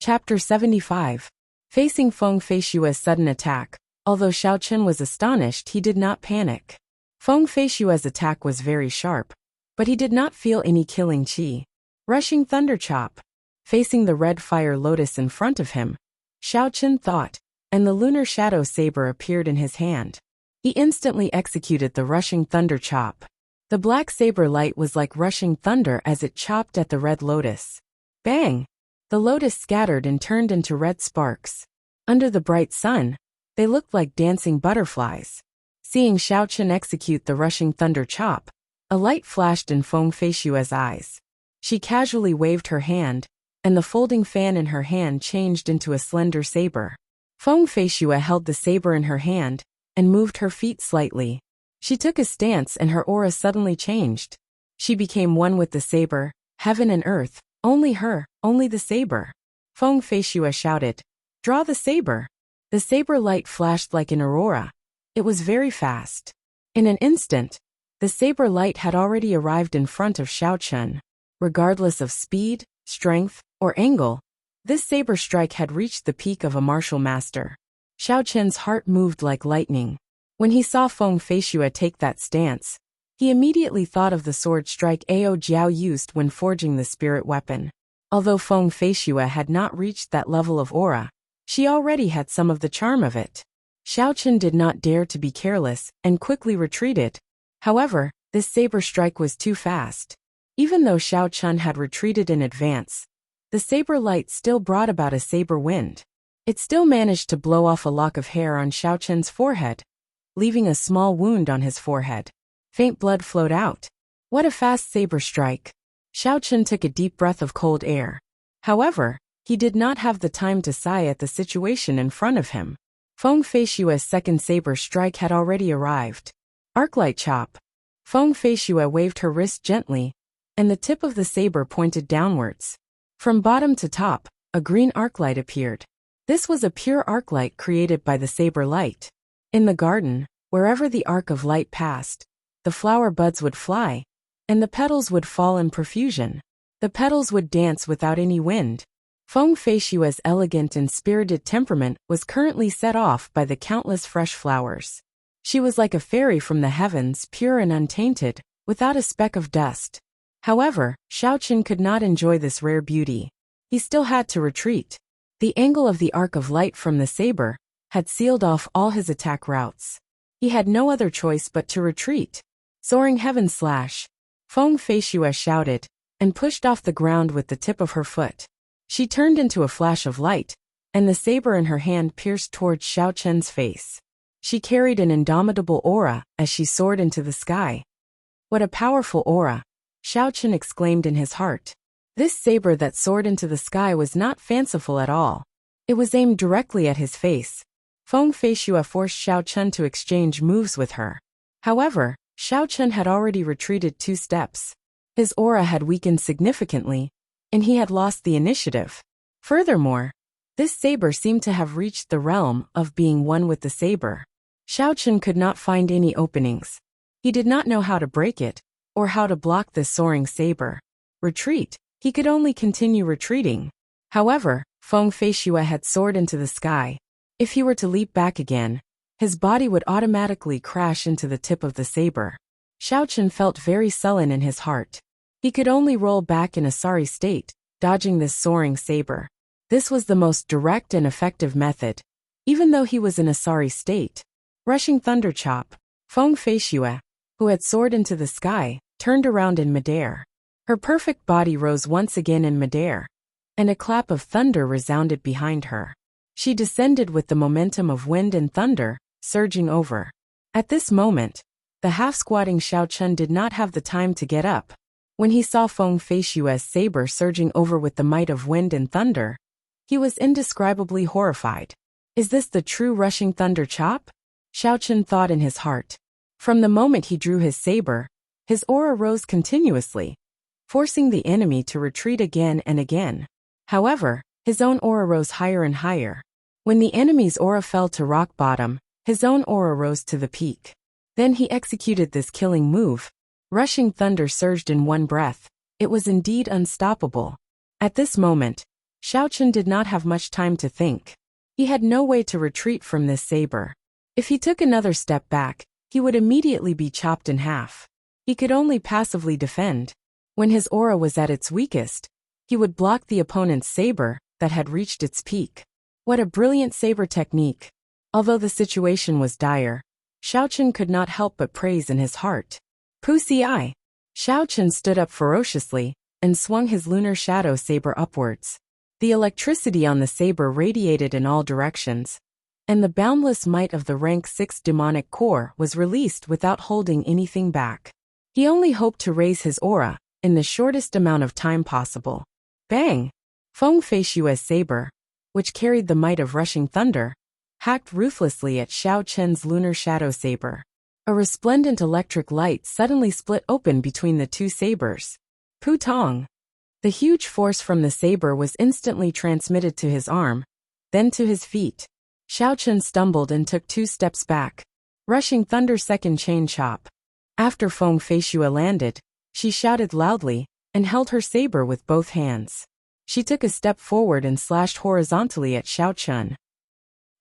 Chapter 75. Facing Feng Feishua's sudden attack. Although Xiaochen was astonished, he did not panic. Feng Feishua's attack was very sharp, but he did not feel any killing chi. Rushing thunder chop. Facing the red fire lotus in front of him, Xiaochen thought, and the lunar shadow saber appeared in his hand. He instantly executed the rushing thunder chop. The black saber light was like rushing thunder as it chopped at the red lotus. Bang! The lotus scattered and turned into red sparks. Under the bright sun, they looked like dancing butterflies. Seeing Xiaochen execute the rushing thunder chop, a light flashed in Feng Feishua's eyes. She casually waved her hand, and the folding fan in her hand changed into a slender saber. Feng Feishua held the saber in her hand and moved her feet slightly. She took a stance and her aura suddenly changed. She became one with the saber, heaven and earth, only her, only the saber. Feng Feishua shouted, "Draw the saber." The saber light flashed like an aurora. It was very fast. In an instant, the saber light had already arrived in front of Xiaochen. Regardless of speed, strength, or angle, this saber strike had reached the peak of a martial master. Xiaochen's heart moved like lightning. When he saw Feng Feishua take that stance, he immediately thought of the sword strike Ao Jiao used when forging the spirit weapon. Although Feng Feishua had not reached that level of aura, she already had some of the charm of it. Xiaochen did not dare to be careless and quickly retreated. However, this saber strike was too fast. Even though Xiaochen had retreated in advance, the saber light still brought about a saber wind. It still managed to blow off a lock of hair on Xiaochen's forehead, leaving a small wound on his forehead. Faint blood flowed out. What a fast saber strike! Xiaochen took a deep breath of cold air. However, he did not have the time to sigh at the situation in front of him. Feng Feishua's second saber strike had already arrived. Arclight chop. Feng Feishua waved her wrist gently, and the tip of the saber pointed downwards. From bottom to top, a green arclight appeared. This was a pure arclight created by the saber light. In the garden, wherever the arc of light passed, the flower buds would fly, and the petals would fall in profusion. The petals would dance without any wind. Feng Feishua's elegant and spirited temperament was currently set off by the countless fresh flowers. She was like a fairy from the heavens, pure and untainted, without a speck of dust. However, Xiaochen could not enjoy this rare beauty. He still had to retreat. The angle of the arc of light from the saber had sealed off all his attack routes. He had no other choice but to retreat. Soaring heaven slash. Feng Feishua shouted, and pushed off the ground with the tip of her foot. She turned into a flash of light, and the saber in her hand pierced towards Xiaochen's face. She carried an indomitable aura as she soared into the sky. What a powerful aura! Xiaochen exclaimed in his heart. This saber that soared into the sky was not fanciful at all. It was aimed directly at his face. Feng Feishua forced Xiaochen to exchange moves with her. However, Xiaochen had already retreated 2 steps. His aura had weakened significantly, and he had lost the initiative. Furthermore, this saber seemed to have reached the realm of being one with the saber. Xiaochen could not find any openings. He did not know how to break it, or how to block this soaring saber. Retreat, he could only continue retreating. However, Feng Feishua had soared into the sky. If he were to leap back again, his body would automatically crash into the tip of the saber. Xiaochen felt very sullen in his heart. He could only roll back in a sorry state, dodging this soaring saber. This was the most direct and effective method, even though he was in a sorry state. Rushing thunder chop. Feng Feishua, who had soared into the sky, turned around in midair. Her perfect body rose once again in midair, and a clap of thunder resounded behind her. She descended with the momentum of wind and thunder, surging over. At this moment, the half-squatting Xiaochen did not have the time to get up. When he saw Feng Feishua's saber surging over with the might of wind and thunder, he was indescribably horrified. Is this the true rushing thunder chop? Xiaochen thought in his heart. From the moment he drew his saber, his aura rose continuously, forcing the enemy to retreat again and again. However, his own aura rose higher and higher. When the enemy's aura fell to rock bottom, his own aura rose to the peak. Then he executed this killing move. Rushing thunder surged in one breath. It was indeed unstoppable. At this moment, Xiaochen did not have much time to think. He had no way to retreat from this saber. If he took another step back, he would immediately be chopped in half. He could only passively defend. When his aura was at its weakest, he would block the opponent's saber that had reached its peak. What a brilliant saber technique! Although the situation was dire, Xiaochen could not help but praise in his heart. Pussy eye! Xiaochen stood up ferociously and swung his lunar shadow saber upwards. The electricity on the saber radiated in all directions, and the boundless might of the rank 6 demonic core was released without holding anything back. He only hoped to raise his aura in the shortest amount of time possible. Bang! Feng Feishue's saber, which carried the might of rushing thunder, hacked ruthlessly at Xiao Chen's lunar shadow saber. A resplendent electric light suddenly split open between the two sabers. Putong! The huge force from the saber was instantly transmitted to his arm, then to his feet. Xiao Chen stumbled and took 2 steps back. Rushing thunder second chain chop. After Feng Feishue landed, she shouted loudly and held her saber with both hands. She took a step forward and slashed horizontally at Xiao Chen.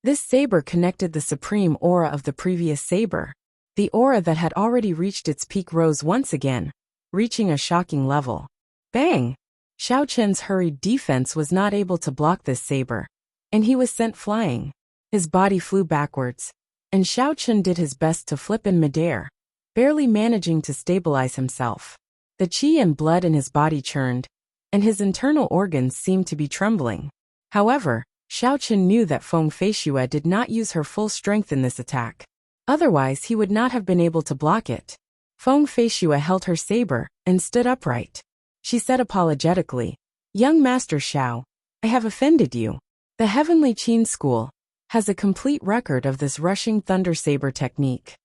This saber connected the supreme aura of the previous saber. The aura that had already reached its peak rose once again, reaching a shocking level. Bang! Xiao Chen's hurried defense was not able to block this saber, and he was sent flying. His body flew backwards, and Xiao Chen did his best to flip in midair, barely managing to stabilize himself. The qi and blood in his body churned, and his internal organs seemed to be trembling. However, Xiao Chen knew that Feng Feishue did not use her full strength in this attack. Otherwise he would not have been able to block it. Feng Feishue held her saber and stood upright. She said apologetically, "Young Master Xiao, I have offended you. The Heavenly Qin School has a complete record of this rushing thunder saber technique.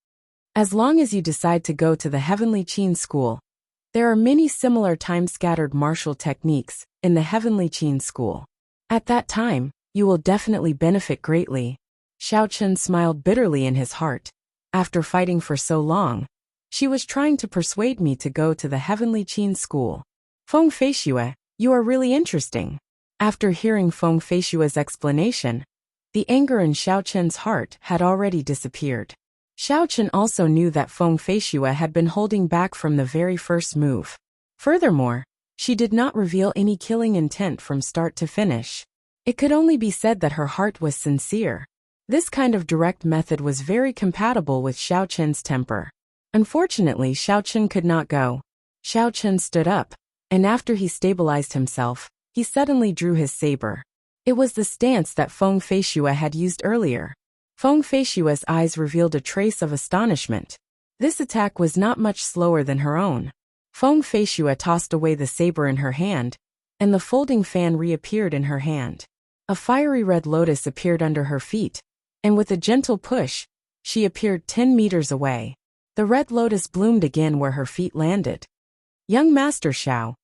As long as you decide to go to the Heavenly Qin School, there are many similar time-scattered martial techniques in the Heavenly Qin School. At that time, you will definitely benefit greatly." Xiao Chen smiled bitterly in his heart. After fighting for so long, she was trying to persuade me to go to the Heavenly Qin School. Feng Feishue, you are really interesting. After hearing Feng Feishue's explanation, the anger in Xiao Chen's heart had already disappeared. Xiao Chen also knew that Feng Feishue had been holding back from the very first move. Furthermore, she did not reveal any killing intent from start to finish. It could only be said that her heart was sincere. This kind of direct method was very compatible with Xiao Chen's temper. Unfortunately, Xiao Chen could not go. Xiao Chen stood up, and after he stabilized himself, he suddenly drew his saber. It was the stance that Feng Feishue had used earlier. Feng Feishue's eyes revealed a trace of astonishment. This attack was not much slower than her own. Feng Feishue tossed away the saber in her hand, and the folding fan reappeared in her hand. A fiery red lotus appeared under her feet, and with a gentle push, she appeared 10 meters away. The red lotus bloomed again where her feet landed. Young Master Xiao.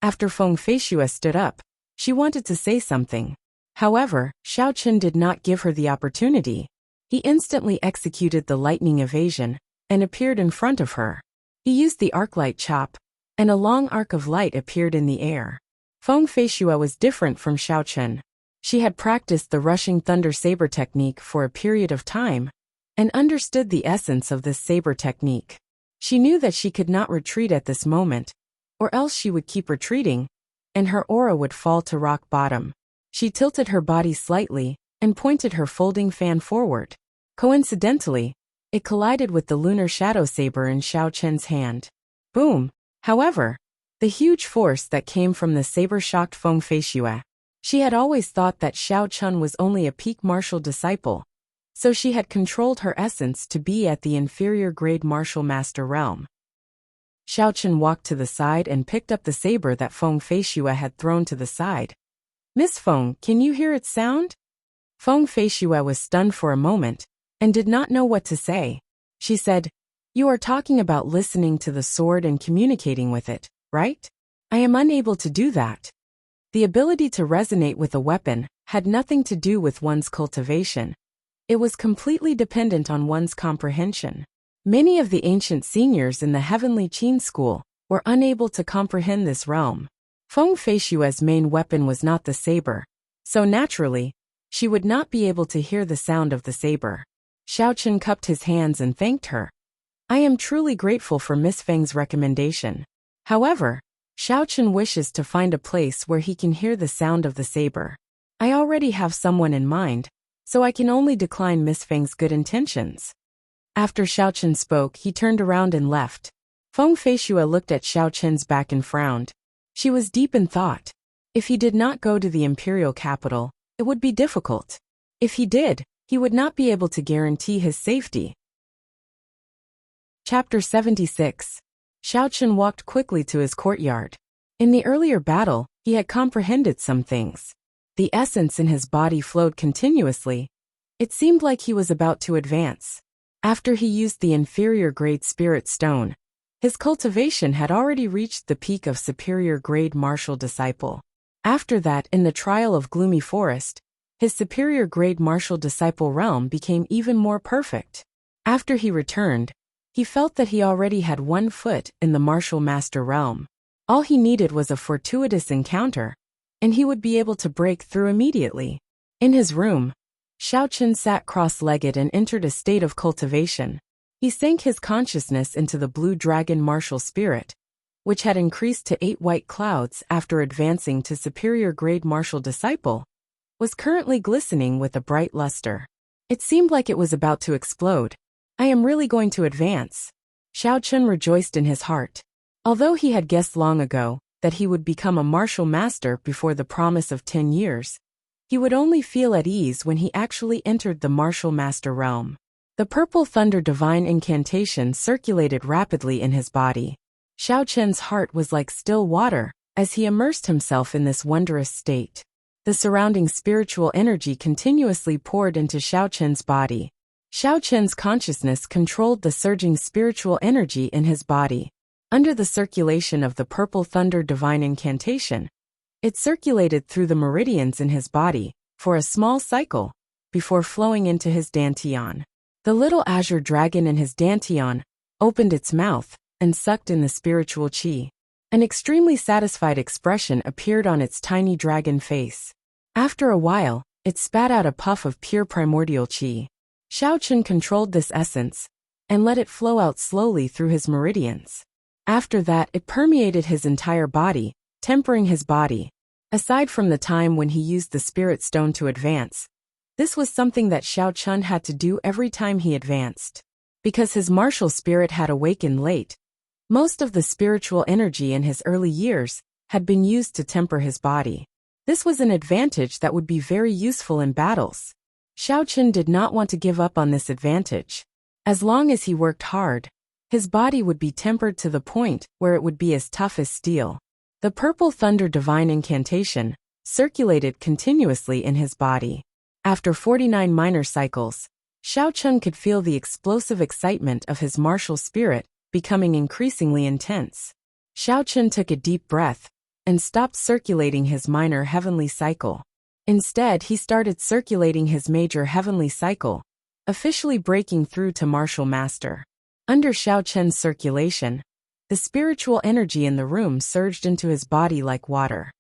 After Feng Feishue stood up, she wanted to say something. However, Xiao Chen did not give her the opportunity. He instantly executed the lightning evasion and appeared in front of her. He used the arc-light chop, and a long arc of light appeared in the air. Feng Feishue was different from Xiao Chen. She had practiced the rushing thunder saber technique for a period of time, and understood the essence of this saber technique. She knew that she could not retreat at this moment, or else she would keep retreating, and her aura would fall to rock bottom. She tilted her body slightly, and pointed her folding fan forward. Coincidentally, it collided with the lunar shadow saber in Xiao Chen's hand. Boom! However, the huge force that came from the saber shocked Feng Feishue. She had always thought that Xiao Chen was only a peak martial disciple, so she had controlled her essence to be at the inferior grade martial master realm. Xiao Chen walked to the side and picked up the saber that Feng Feishue had thrown to the side. "Miss Feng, can you hear its sound?" Feng Feishue was stunned for a moment, and did not know what to say. She said, "You are talking about listening to the sword and communicating with it, right? I am unable to do that." The ability to resonate with a weapon had nothing to do with one's cultivation. It was completely dependent on one's comprehension. Many of the ancient seniors in the Heavenly Qin School were unable to comprehend this realm. Feng Feishue's main weapon was not the saber, so naturally, she would not be able to hear the sound of the saber. Xiaochen cupped his hands and thanked her. I am truly grateful for Miss Feng's recommendation. However, Xiaochen wishes to find a place where he can hear the sound of the saber. I already have someone in mind, so I can only decline Miss Feng's good intentions. After Xiaochen spoke, he turned around and left. Feng Feishue looked at Xiaochen's back and frowned. She was deep in thought. If he did not go to the imperial capital, it would be difficult. If he did, he would not be able to guarantee his safety. Chapter 76. Xiaochen walked quickly to his courtyard. In the earlier battle, he had comprehended some things. The essence in his body flowed continuously. It seemed like he was about to advance. After he used the inferior grade spirit stone, his cultivation had already reached the peak of superior grade martial disciple. After that, in the trial of Gloomy Forest, his superior grade martial disciple realm became even more perfect. After he returned, he felt that he already had 1 foot in the martial master realm. All he needed was a fortuitous encounter, and he would be able to break through immediately. In his room, Xiaochen sat cross-legged and entered a state of cultivation. He sank his consciousness into the blue dragon martial spirit, which had increased to 8 white clouds after advancing to superior grade martial disciple, was currently glistening with a bright luster. It seemed like it was about to explode. I am really going to advance. Xiaochen rejoiced in his heart. Although he had guessed long ago that he would become a martial master before the promise of 10 years, he would only feel at ease when he actually entered the martial master realm. The purple thunder divine incantation circulated rapidly in his body. Xiaochen's heart was like still water as he immersed himself in this wondrous state. The surrounding spiritual energy continuously poured into Xiaochen's body. Xiaochen's consciousness controlled the surging spiritual energy in his body. Under the circulation of the purple thunder divine incantation, it circulated through the meridians in his body for a small cycle before flowing into his dantian. The little azure dragon in his dantian opened its mouth and sucked in the spiritual qi. An extremely satisfied expression appeared on its tiny dragon face. After a while, it spat out a puff of pure primordial qi. Xiaochen controlled this essence and let it flow out slowly through his meridians. After that, it permeated his entire body, tempering his body. Aside from the time when he used the spirit stone to advance, this was something that Xiaochen had to do every time he advanced. Because his martial spirit had awakened late, most of the spiritual energy in his early years had been used to temper his body. This was an advantage that would be very useful in battles. Xiaochen did not want to give up on this advantage. As long as he worked hard, his body would be tempered to the point where it would be as tough as steel. The purple thunder divine incantation circulated continuously in his body. After 49 minor cycles, Xiaochen could feel the explosive excitement of his martial spirit becoming increasingly intense. Xiaochen took a deep breath and stopped circulating his minor heavenly cycle. Instead, he started circulating his major heavenly cycle, officially breaking through to martial master. Under Xiaochen's circulation, the spiritual energy in the room surged into his body like water.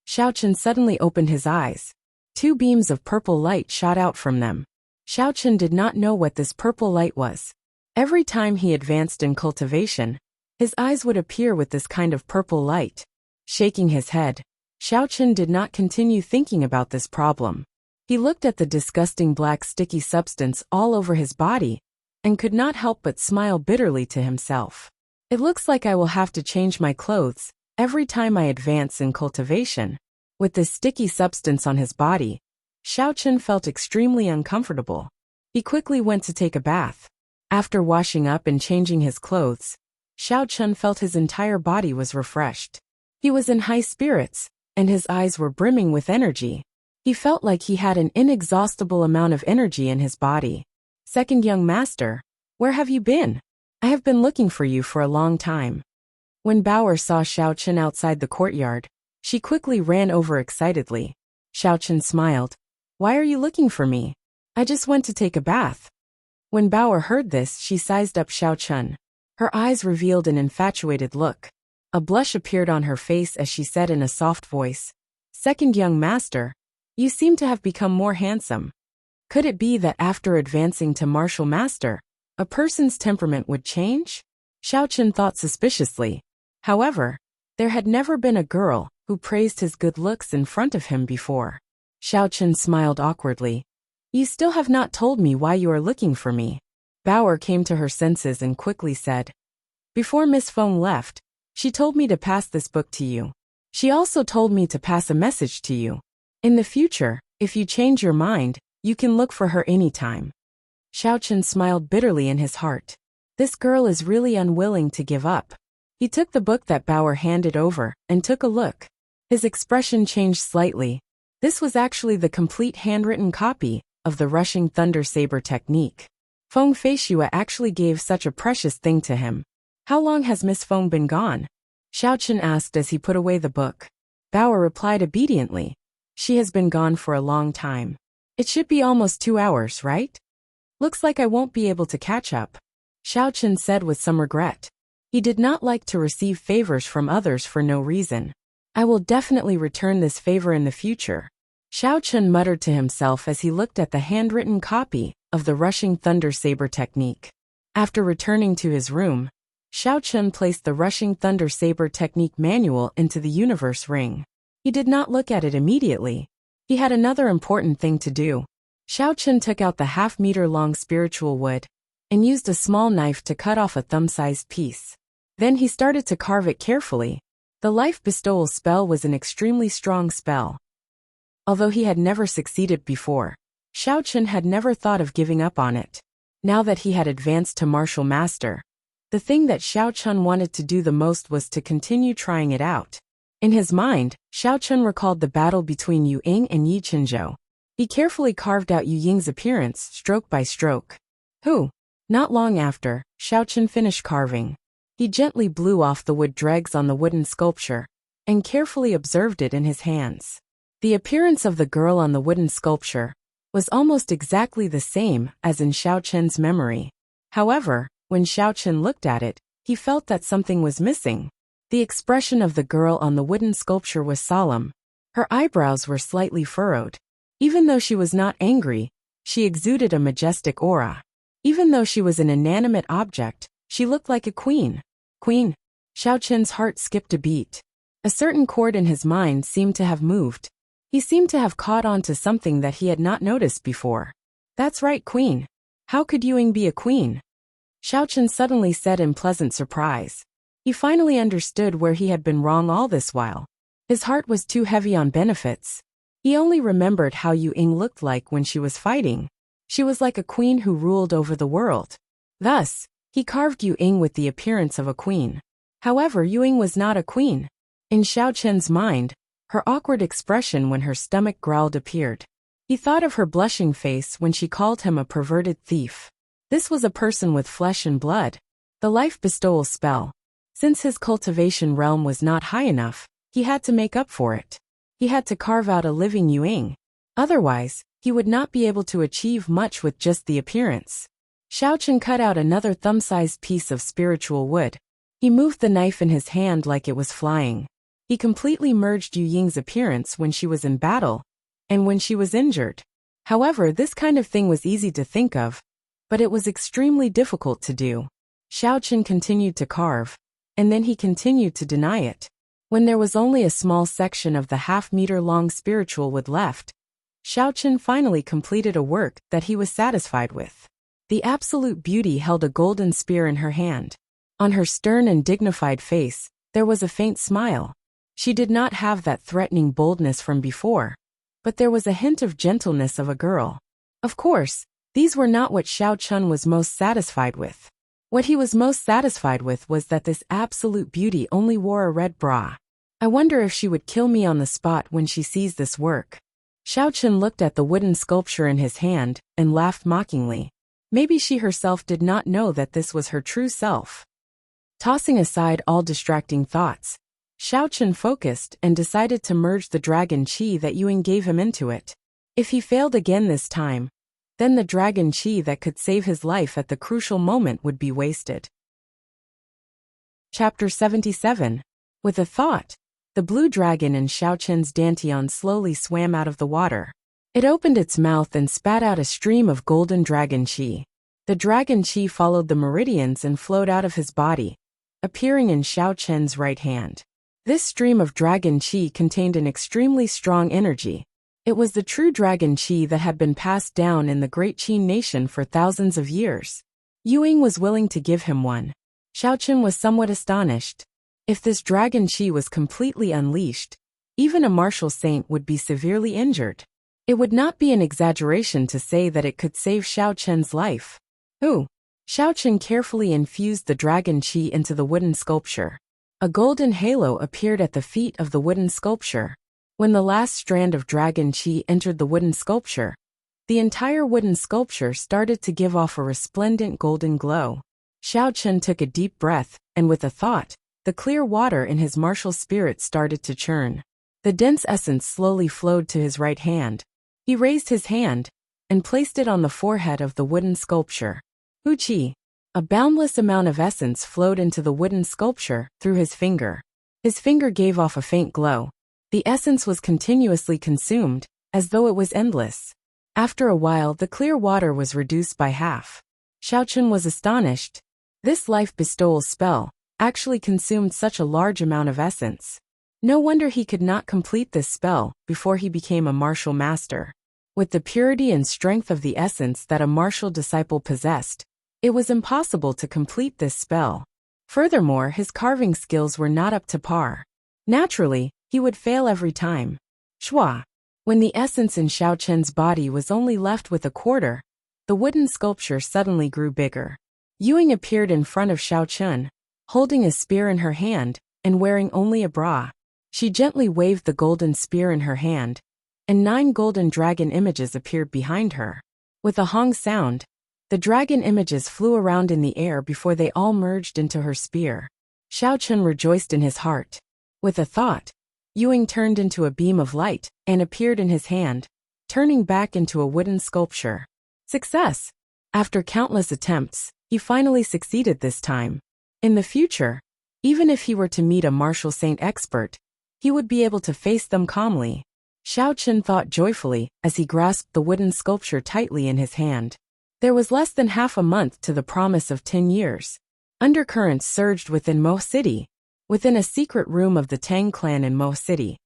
Xiaochen suddenly opened his eyes. 2 beams of purple light shot out from them. Xiaochen did not know what this purple light was. Every time he advanced in cultivation, his eyes would appear with this kind of purple light. Shaking his head, Xiaochen did not continue thinking about this problem. He looked at the disgusting black sticky substance all over his body and could not help but smile bitterly to himself. It looks like I will have to change my clothes every time I advance in cultivation. With this sticky substance on his body, Xiaochen felt extremely uncomfortable. He quickly went to take a bath. After washing up and changing his clothes, Xiaochen felt his entire body was refreshed. He was in high spirits, and his eyes were brimming with energy. He felt like he had an inexhaustible amount of energy in his body. Second young master, where have you been? I have been looking for you for a long time. When Bauer saw Xiaochen outside the courtyard, she quickly ran over excitedly. Xiaochen smiled. Why are you looking for me? I just went to take a bath. When Bauer heard this, she sized up Xiaochen. Her eyes revealed an infatuated look. A blush appeared on her face as she said in a soft voice, "Second young master, you seem to have become more handsome." Could it be that after advancing to martial master, a person's temperament would change? Xiaochen thought suspiciously. However, there had never been a girl who praised his good looks in front of him before. Xiaochen smiled awkwardly. "You still have not told me why you are looking for me." Bauer came to her senses and quickly said, "Before Miss Feng left, she told me to pass this book to you. She also told me to pass a message to you. In the future, if you change your mind, you can look for her anytime." Xiaochen smiled bitterly in his heart. This girl is really unwilling to give up. He took the book that Bauer handed over and took a look. His expression changed slightly. This was actually the complete handwritten copy of the rushing thunder saber technique. Feng Feishue actually gave such a precious thing to him. "How long has Miss Feng been gone?" Xiaochen asked as he put away the book. Bauer replied obediently, "She has been gone for a long time. It should be almost 2 hours, right? Looks like I won't be able to catch up." Xiaochen said with some regret. He did not like to receive favors from others for no reason. "I will definitely return this favor in the future." Xiaochen muttered to himself as he looked at the handwritten copy of the rushing thunder saber technique. After returning to his room, Xiaochen placed the rushing thunder saber technique manual into the universe ring. He did not look at it immediately. He had another important thing to do. Xiaochen took out the half-meter-long spiritual wood and used a small knife to cut off a thumb-sized piece. Then he started to carve it carefully. The life bestowal spell was an extremely strong spell. Although he had never succeeded before, Xiaochen had never thought of giving up on it. Now that he had advanced to martial master, the thing that Xiaochen wanted to do the most was to continue trying it out. In his mind, Xiaochen recalled the battle between Yu Ying and Yi Chenzhou. He carefully carved out Yu Ying's appearance, stroke by stroke. Not long after, Xiaochen finished carving. He gently blew off the wood dregs on the wooden sculpture and carefully observed it in his hands. The appearance of the girl on the wooden sculpture was almost exactly the same as in Xiaochen's memory. However, when Xiaochen looked at it, he felt that something was missing. The expression of the girl on the wooden sculpture was solemn. Her eyebrows were slightly furrowed. Even though she was not angry, she exuded a majestic aura. Even though she was an inanimate object, she looked like a queen. Queen? Xiaochen's heart skipped a beat. A certain chord in his mind seemed to have moved. He seemed to have caught on to something that he had not noticed before. "That's right, queen. How could Yu Ying be a queen?" Xiaochen suddenly said in pleasant surprise. He finally understood where he had been wrong all this while. His heart was too heavy on benefits. He only remembered how Yu Ying looked like when she was fighting. She was like a queen who ruled over the world. Thus, he carved Yu Ying with the appearance of a queen. However, Yu Ying was not a queen. In Xiaochen's mind, her awkward expression when her stomach growled appeared. He thought of her blushing face when she called him a perverted thief. This was a person with flesh and blood. The life bestowal spell. Since his cultivation realm was not high enough, he had to make up for it. He had to carve out a living Yu Ying. Otherwise, he would not be able to achieve much with just the appearance. Xiaochen cut out another thumb-sized piece of spiritual wood. He moved the knife in his hand like it was flying. He completely merged Yu Ying's appearance when she was in battle and when she was injured. However, this kind of thing was easy to think of, but it was extremely difficult to do. Xiaochen continued to carve, and then he continued to deny it. When there was only a small section of the half-meter-long spiritual wood left, Xiaochen finally completed a work that he was satisfied with. The absolute beauty held a golden spear in her hand. On her stern and dignified face, there was a faint smile. She did not have that threatening boldness from before, but there was a hint of gentleness of a girl. Of course, these were not what Xiaochen was most satisfied with. What he was most satisfied with was that this absolute beauty only wore a red bra. I wonder if she would kill me on the spot when she sees this work. Xiaochen looked at the wooden sculpture in his hand and laughed mockingly. Maybe she herself did not know that this was her true self. Tossing aside all distracting thoughts, Xiaochen focused and decided to merge the dragon qi that Yu Ying gave him into it. If he failed again this time, then the dragon qi that could save his life at the crucial moment would be wasted. Chapter 77. With a thought, the blue dragon in Xiaoqin's dantian slowly swam out of the water. It opened its mouth and spat out a stream of golden dragon qi. The dragon qi followed the meridians and flowed out of his body, appearing in Xiaoqin's right hand. This stream of dragon qi contained an extremely strong energy. It was the true dragon qi that had been passed down in the great Qin nation for thousands of years. Ying was willing to give him one. Xiaoqin was somewhat astonished. If this dragon qi was completely unleashed, even a martial saint would be severely injured. It would not be an exaggeration to say that it could save Xiaoqin's life. Ooh! Xiaoqin carefully infused the dragon qi into the wooden sculpture. A golden halo appeared at the feet of the wooden sculpture. When the last strand of dragon qi entered the wooden sculpture, the entire wooden sculpture started to give off a resplendent golden glow. Xiaoqin took a deep breath, and with a thought, the clear water in his martial spirit started to churn. The dense essence slowly flowed to his right hand. He raised his hand and placed it on the forehead of the wooden sculpture. Uchi! A boundless amount of essence flowed into the wooden sculpture through his finger. His finger gave off a faint glow. The essence was continuously consumed, as though it was endless. After a while, the clear water was reduced by half. Xiaoqin was astonished. This life bestowal spell actually consumed such a large amount of essence. No wonder he could not complete this spell before he became a martial master. With the purity and strength of the essence that a martial disciple possessed, it was impossible to complete this spell. Furthermore, his carving skills were not up to par. Naturally, he would fail every time. Shua! When the essence in Xiaoqin's body was only left with a quarter, the wooden sculpture suddenly grew bigger. Ying appeared in front of Xiaoqin, holding a spear in her hand and wearing only a bra. She gently waved the golden spear in her hand, and 9 golden dragon images appeared behind her. With a hong sound, the dragon images flew around in the air before they all merged into her spear. Xiaoqin rejoiced in his heart. With a thought, Ying turned into a beam of light and appeared in his hand, turning back into a wooden sculpture. Success! After countless attempts, he finally succeeded this time. In the future, even if he were to meet a martial saint expert, he would be able to face them calmly. Xiaoqin thought joyfully as he grasped the wooden sculpture tightly in his hand. There was less than half a month to the promise of 10 years. Undercurrents surged within Mo City, within a secret room of the Tang clan in Mo City.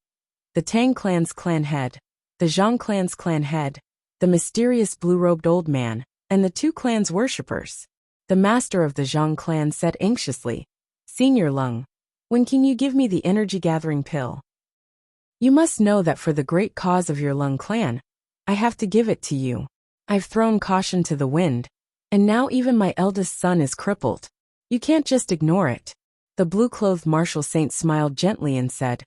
The Tang clan's clan head, the Zhang clan's clan head, the mysterious blue-robed old man, and the 2 clans' worshippers. The master of the Zhang clan said anxiously, "Senior Lung, when can you give me the energy-gathering pill? You must know that for the great cause of your Lung clan, I have to give it to you. I've thrown caution to the wind, and now even my eldest son is crippled. You can't just ignore it." The blue-clothed martial saint smiled gently and said,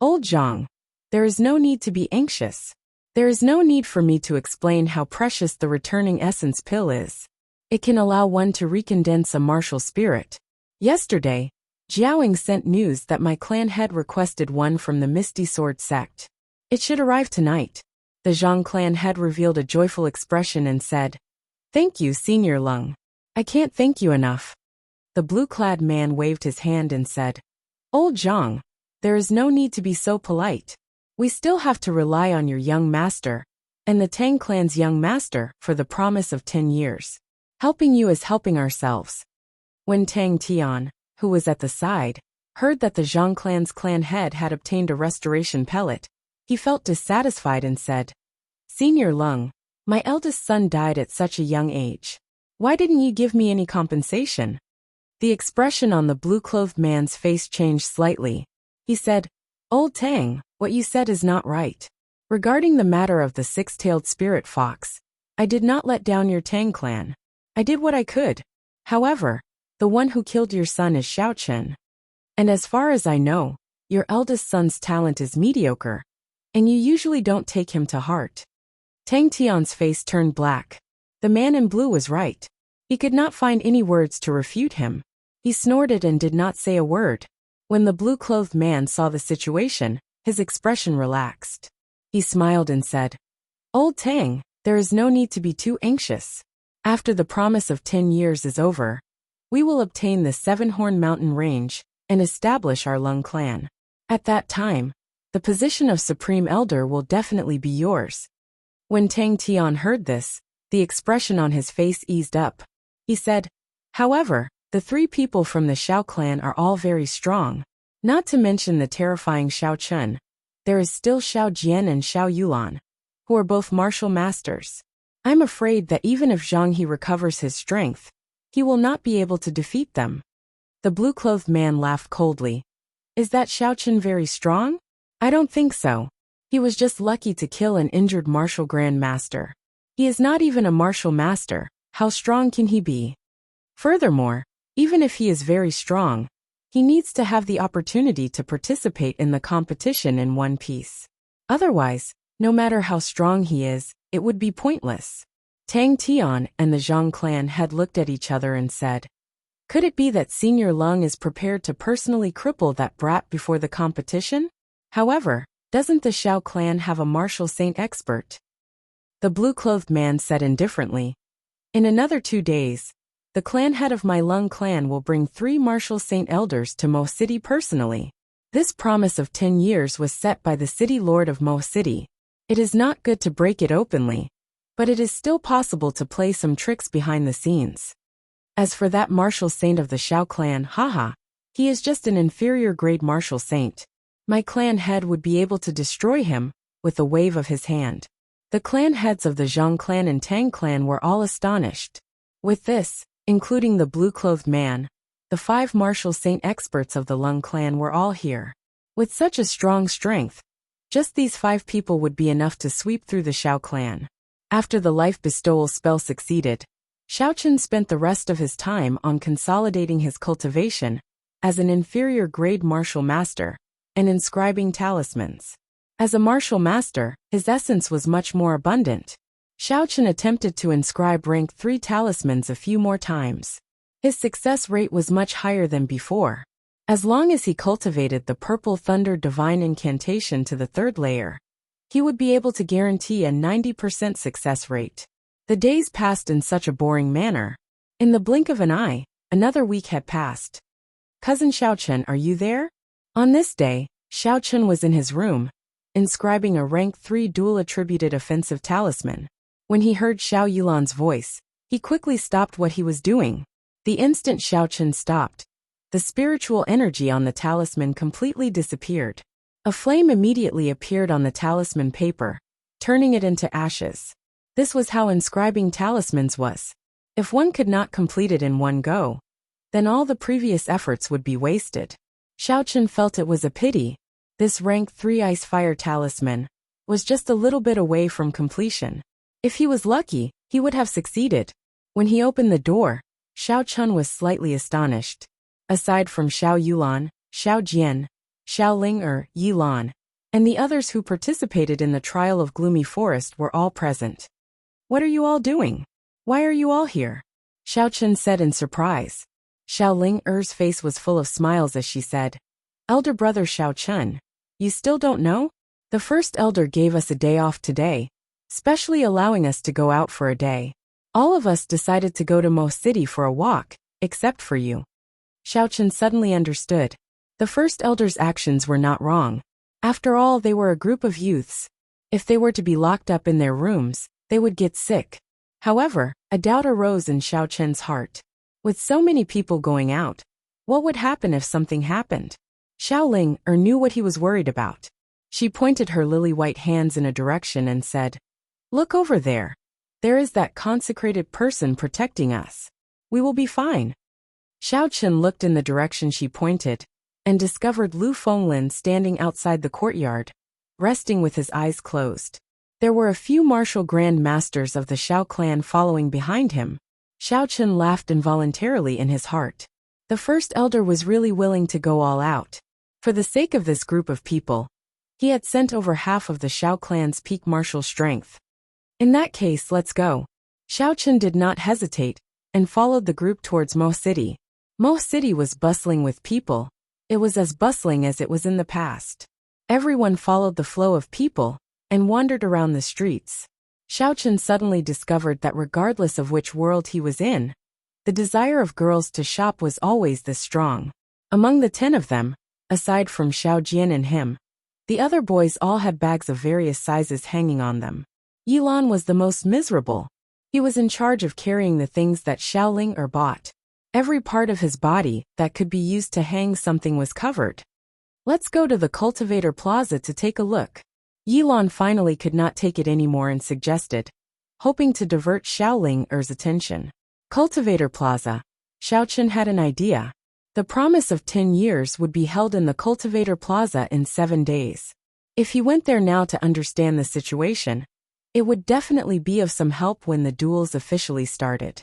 "Old Zhang, there is no need to be anxious. There is no need for me to explain how precious the returning essence pill is. It can allow one to recondense a martial spirit. Yesterday, Jiaoying sent news that my clan head requested one from the Misty Sword sect. It should arrive tonight." The Zhang clan head revealed a joyful expression and said, "Thank you, Senior Lung. I can't thank you enough." The blue-clad man waved his hand and said, "Old Zhang, there is no need to be so polite. We still have to rely on your young master, and the Tang clan's young master for the promise of 10 years. Helping you is helping ourselves." When Tang Tian, who was at the side, heard that the Zhang clan's clan head had obtained a restoration pellet, he felt dissatisfied and said, "Senior Lung, my eldest son died at such a young age. Why didn't you give me any compensation?" The expression on the blue-clothed man's face changed slightly. He said, "Old Tang, what you said is not right. Regarding the matter of the 6-tailed spirit fox, I did not let down your Tang clan. I did what I could. However, the one who killed your son is Xiaoqin. And as far as I know, your eldest son's talent is mediocre, and you usually don't take him to heart." Tang Tian's face turned black. The man in blue was right. He could not find any words to refute him. He snorted and did not say a word. When the blue-clothed man saw the situation, his expression relaxed. He smiled and said, "Old Tang, there is no need to be too anxious. After the promise of 10 years is over, we will obtain the 7-Horn Mountain Range and establish our Lung clan. At that time, the position of Supreme Elder will definitely be yours." When Tang Tian heard this, the expression on his face eased up. He said, "However, the 3 people from the Xiao clan are all very strong. Not to mention the terrifying Xiao Chun. There is still Xiao Jian and Xiao Yulan, who are both martial masters. I'm afraid that even if Zhang He recovers his strength, he will not be able to defeat them." The blue-clothed man laughed coldly. "Is that Xiao Chun very strong? I don't think so. He was just lucky to kill an injured martial grand master. He is not even a martial master. How strong can he be? Furthermore, even if he is very strong, he needs to have the opportunity to participate in the competition in one piece. Otherwise, no matter how strong he is, it would be pointless." Tang Tian and the Zhang clan had looked at each other and said, "Could it be that Senior Lung is prepared to personally cripple that brat before the competition? However, doesn't the Xiao clan have a martial saint expert?" The blue-clothed man said indifferently, "In another 2 days, the clan head of my Lung clan will bring 3 martial saint elders to Mo City personally. This promise of 10 years was set by the city lord of Mo City. It is not good to break it openly, but it is still possible to play some tricks behind the scenes. As for that martial saint of the Xiao clan, haha, he is just an inferior grade martial saint. My clan head would be able to destroy him with a wave of his hand." The clan heads of the Zhang clan and Tang clan were all astonished. With this, including the blue-clothed man, the 5 martial saint experts of the Lung clan were all here. With such a strong strength, just these 5 people would be enough to sweep through the Xiao clan. After the life bestowal spell succeeded, Xiao Chun spent the rest of his time on consolidating his cultivation as an inferior grade martial master and inscribing talismans. As a martial master, his essence was much more abundant. Xiao Chun attempted to inscribe rank 3 talismans a few more times. His success rate was much higher than before. As long as he cultivated the Purple Thunder Divine Incantation to the 3rd layer, he would be able to guarantee a 90% success rate. The days passed in such a boring manner. In the blink of an eye, another week had passed. "Cousin Xiao Chun, are you there?" On this day, Xiao Chun was in his room, inscribing a rank 3 dual-attributed offensive talisman. When he heard Xiao Yulan's voice, he quickly stopped what he was doing. The instant Xiao Chun stopped, the spiritual energy on the talisman completely disappeared. A flame immediately appeared on the talisman paper, turning it into ashes. This was how inscribing talismans was. If one could not complete it in one go, then all the previous efforts would be wasted. Xiao Chun felt it was a pity. This rank 3 Ice Fire talisman was just a little bit away from completion. If he was lucky, he would have succeeded. When he opened the door, Xiao Chun was slightly astonished. Aside from Xiao Yulan, Xiao Jian, Xiao Ling Yi Lan, and the others who participated in the trial of Gloomy Forest were all present. "What are you all doing? Why are you all here?" Xiao Chun said in surprise. Xiao Ling face was full of smiles as she said, "Elder brother Xiao Chun, you still don't know? The first elder gave us a day off today, specially allowing us to go out for a day. All of us decided to go to Mo City for a walk, except for you." Xiao Chun suddenly understood. The first elder's actions were not wrong. After all, they were a group of youths. If they were to be locked up in their rooms, they would get sick. However, a doubt arose in Xiao Chun's heart. With so many people going out, what would happen if something happened? Xiao Ling knew what he was worried about. She pointed her lily-white hands in a direction and said, "Look over there. There is that consecrated person protecting us. We will be fine." Xiao Chun looked in the direction she pointed, and discovered Lu Fenglin standing outside the courtyard, resting with his eyes closed. There were a few martial grand masters of the Xiao clan following behind him. Xiao Chun laughed involuntarily in his heart. The first elder was really willing to go all out. For the sake of this group of people, he had sent over half of the Xiao clan's peak martial strength. In that case, let's go. Xiao Chun did not hesitate, and followed the group towards Mo City. Mo City was bustling with people. It was as bustling as it was in the past. Everyone followed the flow of people, and wandered around the streets. Xiao Chun suddenly discovered that regardless of which world he was in, the desire of girls to shop was always this strong. Among the 10 of them, aside from Xiao Jian and him, the other boys all had bags of various sizes hanging on them. Yilan was the most miserable. He was in charge of carrying the things that Xiaoling bought. Every part of his body that could be used to hang something was covered. Let's go to the Cultivator Plaza to take a look. Yilan finally could not take it anymore and suggested, hoping to divert Xiaoling's attention. Cultivator Plaza. Xiaochen had an idea. The promise of 10 years would be held in the Cultivator Plaza in 7 days. If he went there now to understand the situation, it would definitely be of some help when the duels officially started.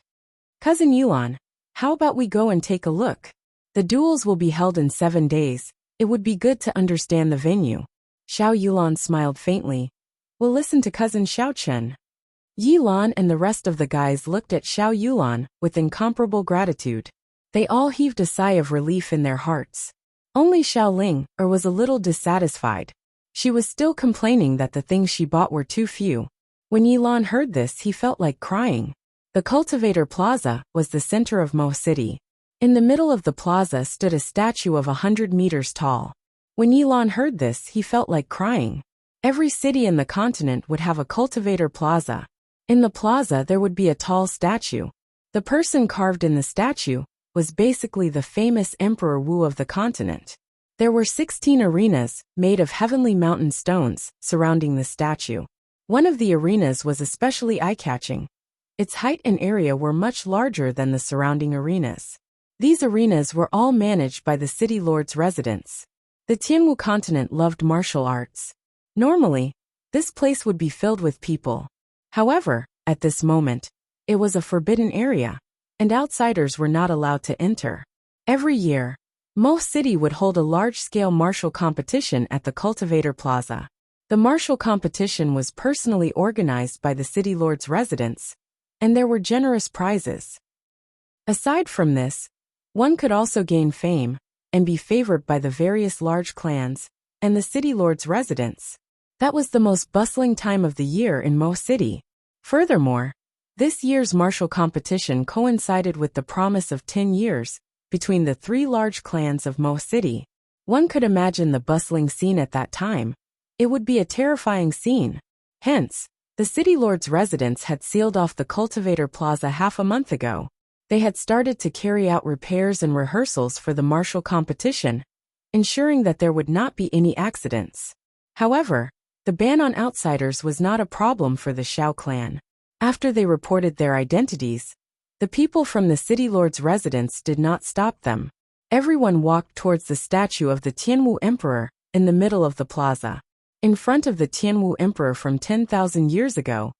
Cousin Yilan, how about we go and take a look? The duels will be held in 7 days. It would be good to understand the venue. Xiao Yilan smiled faintly. We'll listen to cousin Xiaochen. Yilan and the rest of the guys looked at Xiao Yilan with incomparable gratitude. They all heaved a sigh of relief in their hearts. Only Xiaoling was a little dissatisfied. She was still complaining that the things she bought were too few. When Yilan heard this, he felt like crying. The Cultivator Plaza was the center of Mo City. In the middle of the plaza stood a statue of 100 meters tall. When Yilan heard this, he felt like crying. Every city in the continent would have a Cultivator Plaza. In the plaza there would be a tall statue. The person carved in the statue was basically the famous Emperor Wu of the continent. There were 16 arenas, made of heavenly mountain stones, surrounding the statue. One of the arenas was especially eye-catching. Its height and area were much larger than the surrounding arenas. These arenas were all managed by the city lord's residents. The Tianwu continent loved martial arts. Normally, this place would be filled with people. However, at this moment, it was a forbidden area, and outsiders were not allowed to enter. Every year, Mo City would hold a large-scale martial competition at the Cultivator Plaza. The martial competition was personally organized by the city lord's residents, and there were generous prizes. Aside from this, one could also gain fame and be favored by the various large clans and the city lord's residents. That was the most bustling time of the year in Mo City. Furthermore, this year's martial competition coincided with the promise of 10 years between the 3 large clans of Mo City. One could imagine the bustling scene at that time. It would be a terrifying scene. Hence, the city lord's residents had sealed off the Cultivator Plaza half a month ago. They had started to carry out repairs and rehearsals for the martial competition, ensuring that there would not be any accidents. However, the ban on outsiders was not a problem for the Xiao clan. After they reported their identities, the people from the city lord's residence did not stop them. Everyone walked towards the statue of the Tianwu Emperor in the middle of the plaza. In front of the Tianwu Emperor from 10,000 years ago,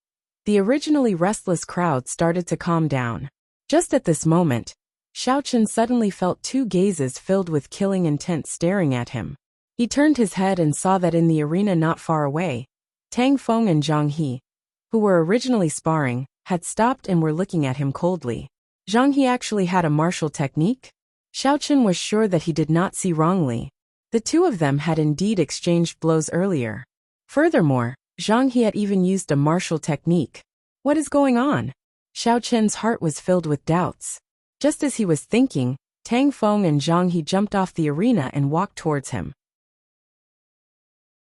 the originally restless crowd started to calm down. Just at this moment, Xiaochen suddenly felt 2 gazes filled with killing intent staring at him. He turned his head and saw that in the arena not far away, Tang Feng and Zhang He, who were originally sparring, had stopped and were looking at him coldly. Zhang He actually had a martial technique? Xiaochen was sure that he did not see wrongly. The 2 of them had indeed exchanged blows earlier. Furthermore, Zhang He had even used a martial technique. What is going on? Xiaochen's heart was filled with doubts. Just as he was thinking, Tang Feng and Zhang He jumped off the arena and walked towards him.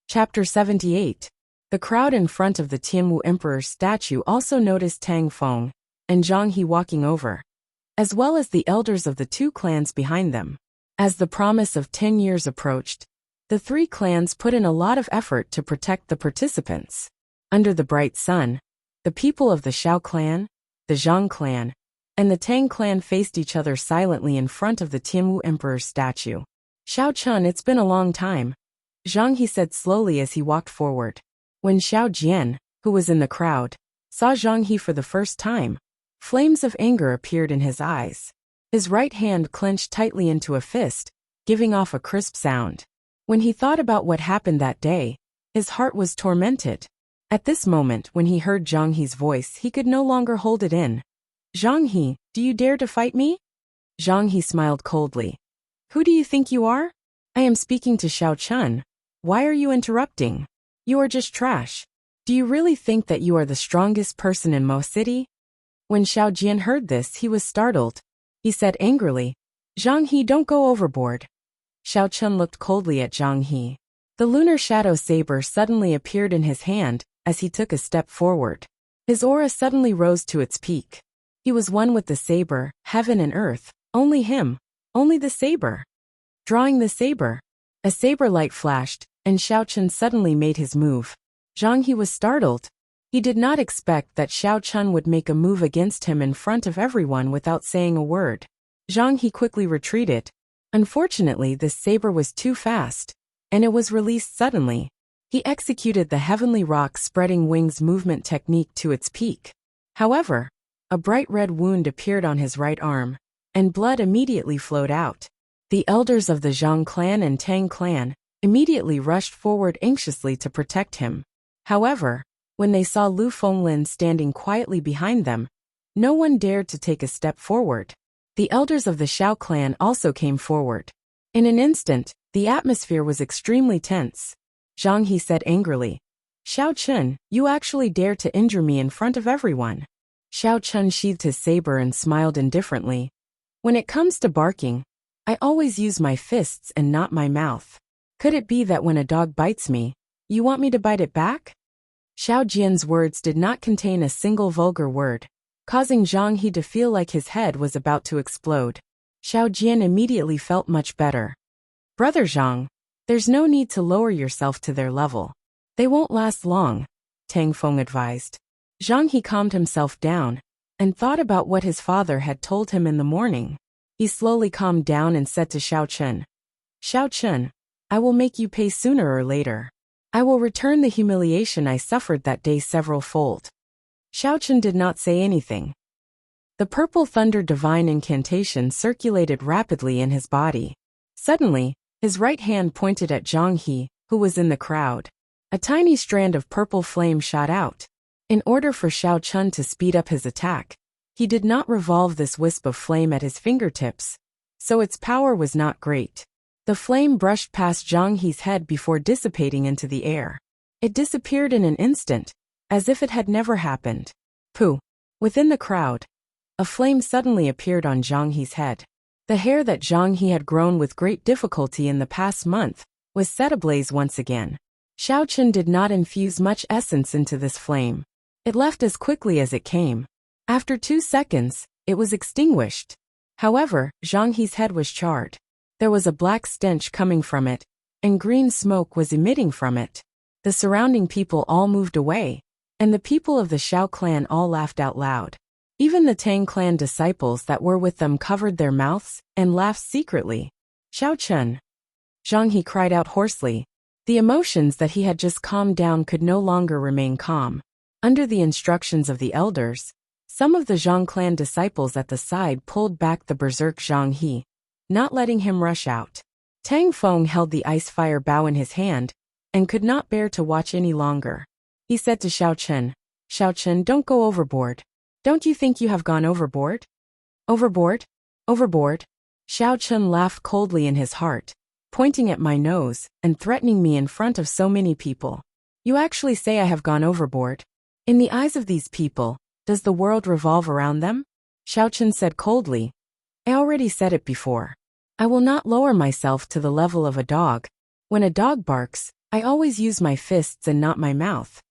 Chapter 78. The crowd in front of the Tianwu Emperor's statue also noticed Tang Feng and Zhang He walking over, as well as the elders of the 2 clans behind them. As the promise of 10 years approached, the 3 clans put in a lot of effort to protect the participants. Under the bright sun, the people of the Xiao clan, the Zhang clan, and the Tang clan faced each other silently in front of the Tianwu Emperor's statue. Xiao Chun, it's been a long time, Zhang He said slowly as he walked forward. When Xiao Jian, who was in the crowd, saw Zhang He for the first time, flames of anger appeared in his eyes. His right hand clenched tightly into a fist, giving off a crisp sound. When he thought about what happened that day, his heart was tormented. At this moment, when he heard Zhang He's voice, he could no longer hold it in. Zhang He, do you dare to fight me? Zhang He smiled coldly. Who do you think you are? I am speaking to Xiao Chun. Why are you interrupting? You are just trash. Do you really think that you are the strongest person in Mo City? When Xiao Jian heard this, he was startled. He said angrily, Zhang He, don't go overboard. Xiao Chun looked coldly at Zhang He. The lunar shadow saber suddenly appeared in his hand as he took a step forward. His aura suddenly rose to its peak. He was one with the saber, heaven and earth, only him, only the saber. Drawing the saber, a saber light flashed, and Xiao Chun suddenly made his move. Zhang He was startled. He did not expect that Xiao Chun would make a move against him in front of everyone without saying a word. Zhang He quickly retreated. Unfortunately, this saber was too fast, and it was released suddenly. He executed the heavenly rock spreading wings movement technique to its peak. However, a bright red wound appeared on his right arm, and blood immediately flowed out. The elders of the Zhang clan and Tang clan immediately rushed forward anxiously to protect him. However, when they saw Lu Fenglin standing quietly behind them, no one dared to take a step forward. The elders of the Xiao clan also came forward. In an instant, the atmosphere was extremely tense. Zhang He said angrily, "Xiao Chun, you actually dare to injure me in front of everyone." Xiao Chun sheathed his saber and smiled indifferently. "When it comes to barking, I always use my fists and not my mouth. Could it be that when a dog bites me, you want me to bite it back?" Xiao Jian's words did not contain a single vulgar word, causing Zhang He to feel like his head was about to explode. Xiao Jian immediately felt much better. "Brother Zhang, there's no need to lower yourself to their level. They won't last long," Tang Feng advised. Zhang He calmed himself down and thought about what his father had told him in the morning. He slowly calmed down and said to Xiao Chun, "Xiao Chun, I will make you pay sooner or later. I will return the humiliation I suffered that day several-fold." Xiao Chun did not say anything. The purple thunder divine incantation circulated rapidly in his body. Suddenly, his right hand pointed at Zhang He, who was in the crowd. A tiny strand of purple flame shot out. In order for Xiao Chun to speed up his attack, he did not revolve this wisp of flame at his fingertips, so its power was not great. The flame brushed past Zhang He's head before dissipating into the air. It disappeared in an instant, as if it had never happened. Pooh! Within the crowd, a flame suddenly appeared on Zhang He's head. The hair that Zhang He had grown with great difficulty in the past month was set ablaze once again. Xiao Chun did not infuse much essence into this flame. It left as quickly as it came. After 2 seconds, it was extinguished. However, Zhang He's head was charred. There was a black stench coming from it, and green smoke was emitting from it. The surrounding people all moved away, and the people of the Xiao clan all laughed out loud. Even the Tang clan disciples that were with them covered their mouths and laughed secretly. "Xiao Chun!" Zhang He cried out hoarsely. The emotions that he had just calmed down could no longer remain calm. Under the instructions of the elders, some of the Zhang clan disciples at the side pulled back the berserk Zhang He, not letting him rush out. Tang Feng held the ice fire bow in his hand and could not bear to watch any longer. He said to Xiao Chun, "Xiao Chun, don't go overboard. Don't you think you have gone overboard?" "Overboard? Overboard?" Xiao Chun laughed coldly in his heart, pointing at my nose and threatening me in front of so many people. "You actually say I have gone overboard? In the eyes of these people, does the world revolve around them?" Xiao Chun said coldly, "I already said it before. I will not lower myself to the level of a dog. When a dog barks, I always use my fists and not my mouth."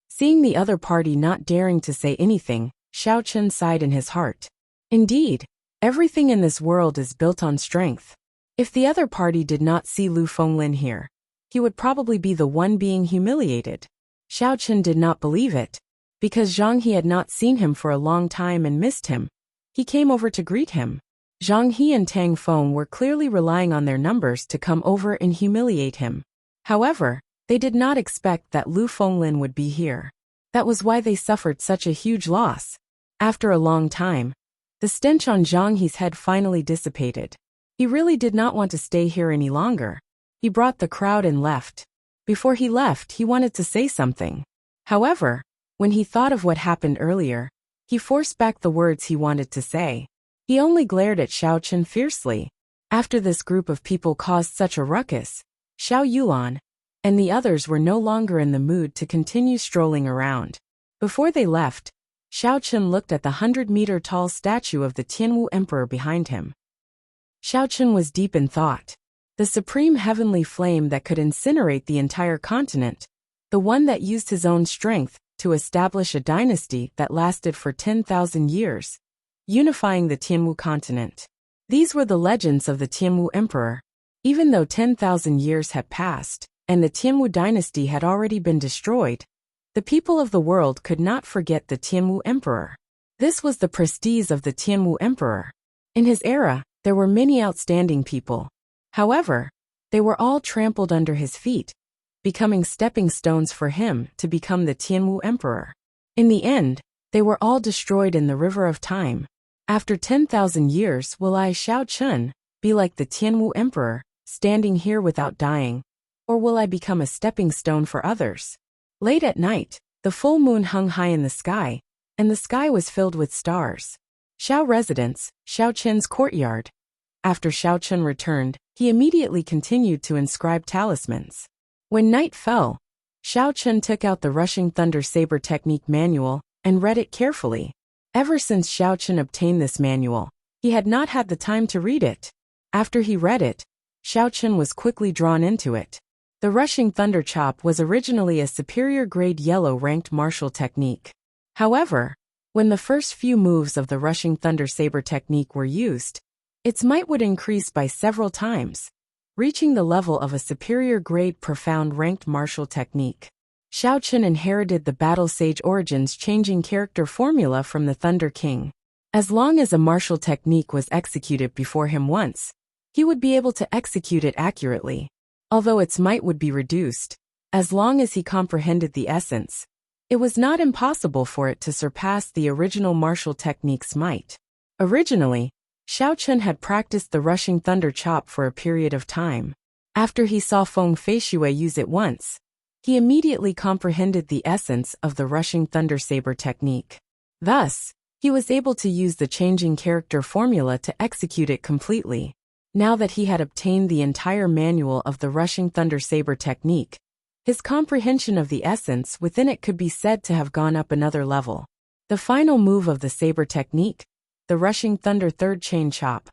Seeing the other party not daring to say anything, Xiao Chun sighed in his heart. Indeed, everything in this world is built on strength. If the other party did not see Lu Fenglin here, he would probably be the one being humiliated. Xiao Chun did not believe it. Because Zhang He had not seen him for a long time and missed him, he came over to greet him. Zhang He and Tang Feng were clearly relying on their numbers to come over and humiliate him. However, they did not expect that Lu Fenglin would be here. That was why they suffered such a huge loss. After a long time, the stench on Zhang He's head finally dissipated. He really did not want to stay here any longer. He brought the crowd and left. Before he left, he wanted to say something. However, when he thought of what happened earlier, he forced back the words he wanted to say. He only glared at Xiao Chun fiercely. After this group of people caused such a ruckus, Xiao Yulan and the others were no longer in the mood to continue strolling around. Before they left, Xiao Chun looked at the 100-meter tall statue of the Tianwu Emperor behind him. Xiao Chen was deep in thought. The supreme heavenly flame that could incinerate the entire continent, the one that used his own strength to establish a dynasty that lasted for 10,000 years, unifying the Tianwu continent. These were the legends of the Tianwu emperor. Even though 10,000 years had passed, and the Tianwu dynasty had already been destroyed, the people of the world could not forget the Tianwu emperor. This was the prestige of the Tianwu emperor. In his era, there were many outstanding people. However, they were all trampled under his feet, becoming stepping stones for him to become the Tianwu emperor. In the end, they were all destroyed in the river of time. After 10,000 years, will I, Xiao Chen, be like the Tianwu emperor, standing here without dying, or will I become a stepping stone for others? Late at night, the full moon hung high in the sky, and the sky was filled with stars. Xiao residence, Xiao Chen's courtyard. After Xiao Chen returned, he immediately continued to inscribe talismans. When night fell, Xiao Chen took out the Rushing Thunder Saber Technique manual and read it carefully. Ever since Xiao Chen obtained this manual, he had not had the time to read it. After he read it, Xiao Chen was quickly drawn into it. The Rushing Thunder Chop was originally a superior grade yellow ranked martial technique. However, when the first few moves of the Rushing Thunder Saber technique were used, its might would increase by several times, reaching the level of a superior grade profound ranked martial technique. Xiao Chen inherited the Battle Sage Origins changing character formula from the Thunder King. As long as a martial technique was executed before him once, he would be able to execute it accurately. Although its might would be reduced, as long as he comprehended the essence, it was not impossible for it to surpass the original martial technique's might. Originally, Xiao Chen had practiced the Rushing Thunder Chop for a period of time. After he saw Feng Feishui use it once, he immediately comprehended the essence of the Rushing Thunder Saber technique. Thus, he was able to use the changing character formula to execute it completely. Now that he had obtained the entire manual of the Rushing Thunder Saber technique, his comprehension of the essence within it could be said to have gone up another level. The final move of the Saber technique, the Rushing Thunder Third Chain Chop,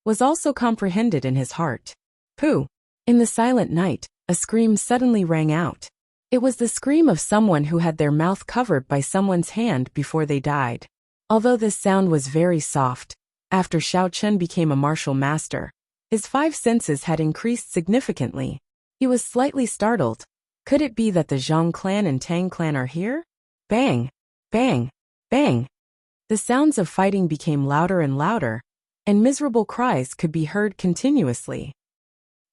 was also comprehended in his heart. Pooh! In the silent night, a scream suddenly rang out. It was the scream of someone who had their mouth covered by someone's hand before they died. Although this sound was very soft, after Xiao Chen became a martial master, his 5 senses had increased significantly. He was slightly startled. Could it be that the Zhang clan and Tang clan are here? Bang! Bang! Bang! The sounds of fighting became louder and louder, and miserable cries could be heard continuously.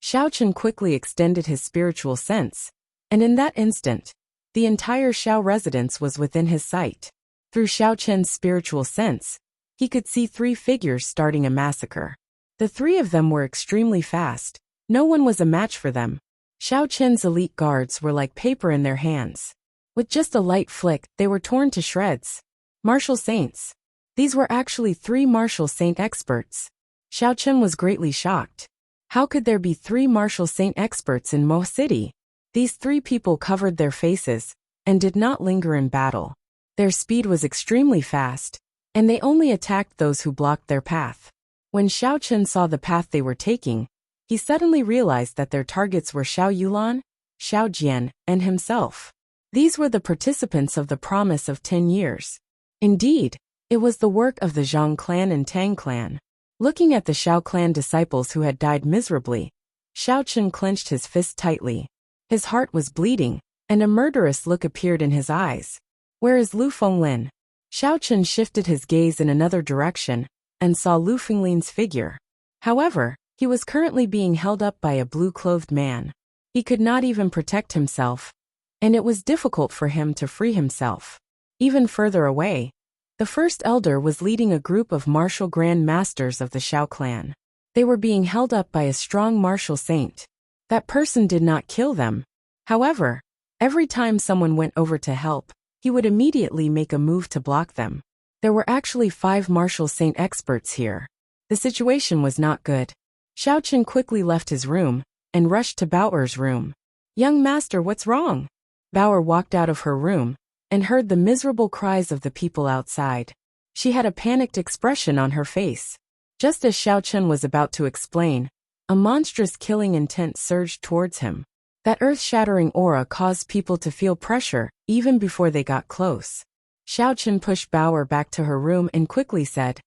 Xiao Chen quickly extended his spiritual sense, and in that instant, the entire Xiao residence was within his sight. Through Xiao Chen's spiritual sense, he could see 3 figures starting a massacre. The 3 of them were extremely fast. No one was a match for them. Xiao Chen's elite guards were like paper in their hands. With just a light flick, they were torn to shreds. Martial saints. These were actually 3 martial saint experts. Xiao Chen was greatly shocked. How could there be 3 martial saint experts in Mo City? These 3 people covered their faces and did not linger in battle. Their speed was extremely fast, and they only attacked those who blocked their path. When Xiao Chen saw the path they were taking, he suddenly realized that their targets were Xiao Yulan, Xiao Jian, and himself. These were the participants of the promise of 10 years. Indeed, it was the work of the Zhang clan and Tang clan. Looking at the Xiao clan disciples who had died miserably, Xiao Chen clenched his fist tightly. His heart was bleeding, and a murderous look appeared in his eyes. Where is Lu Fenglin? Xiao Chen shifted his gaze in another direction, and saw Lu Fenglin's figure. However, he was currently being held up by a blue-clothed man. He could not even protect himself, and it was difficult for him to free himself. Even further away, the first elder was leading a group of martial grand masters of the Xiao clan. They were being held up by a strong martial saint. That person did not kill them. However, every time someone went over to help, he would immediately make a move to block them. There were actually 5 martial saint experts here. The situation was not good. Xiao Chen quickly left his room and rushed to Bao'er's room. "Young master, what's wrong?" Bao'er walked out of her room and heard the miserable cries of the people outside. She had a panicked expression on her face. Just as Xiao Chen was about to explain, a monstrous killing intent surged towards him. That earth-shattering aura caused people to feel pressure, even before they got close. Xiao Chen pushed Bauer back to her room and quickly said,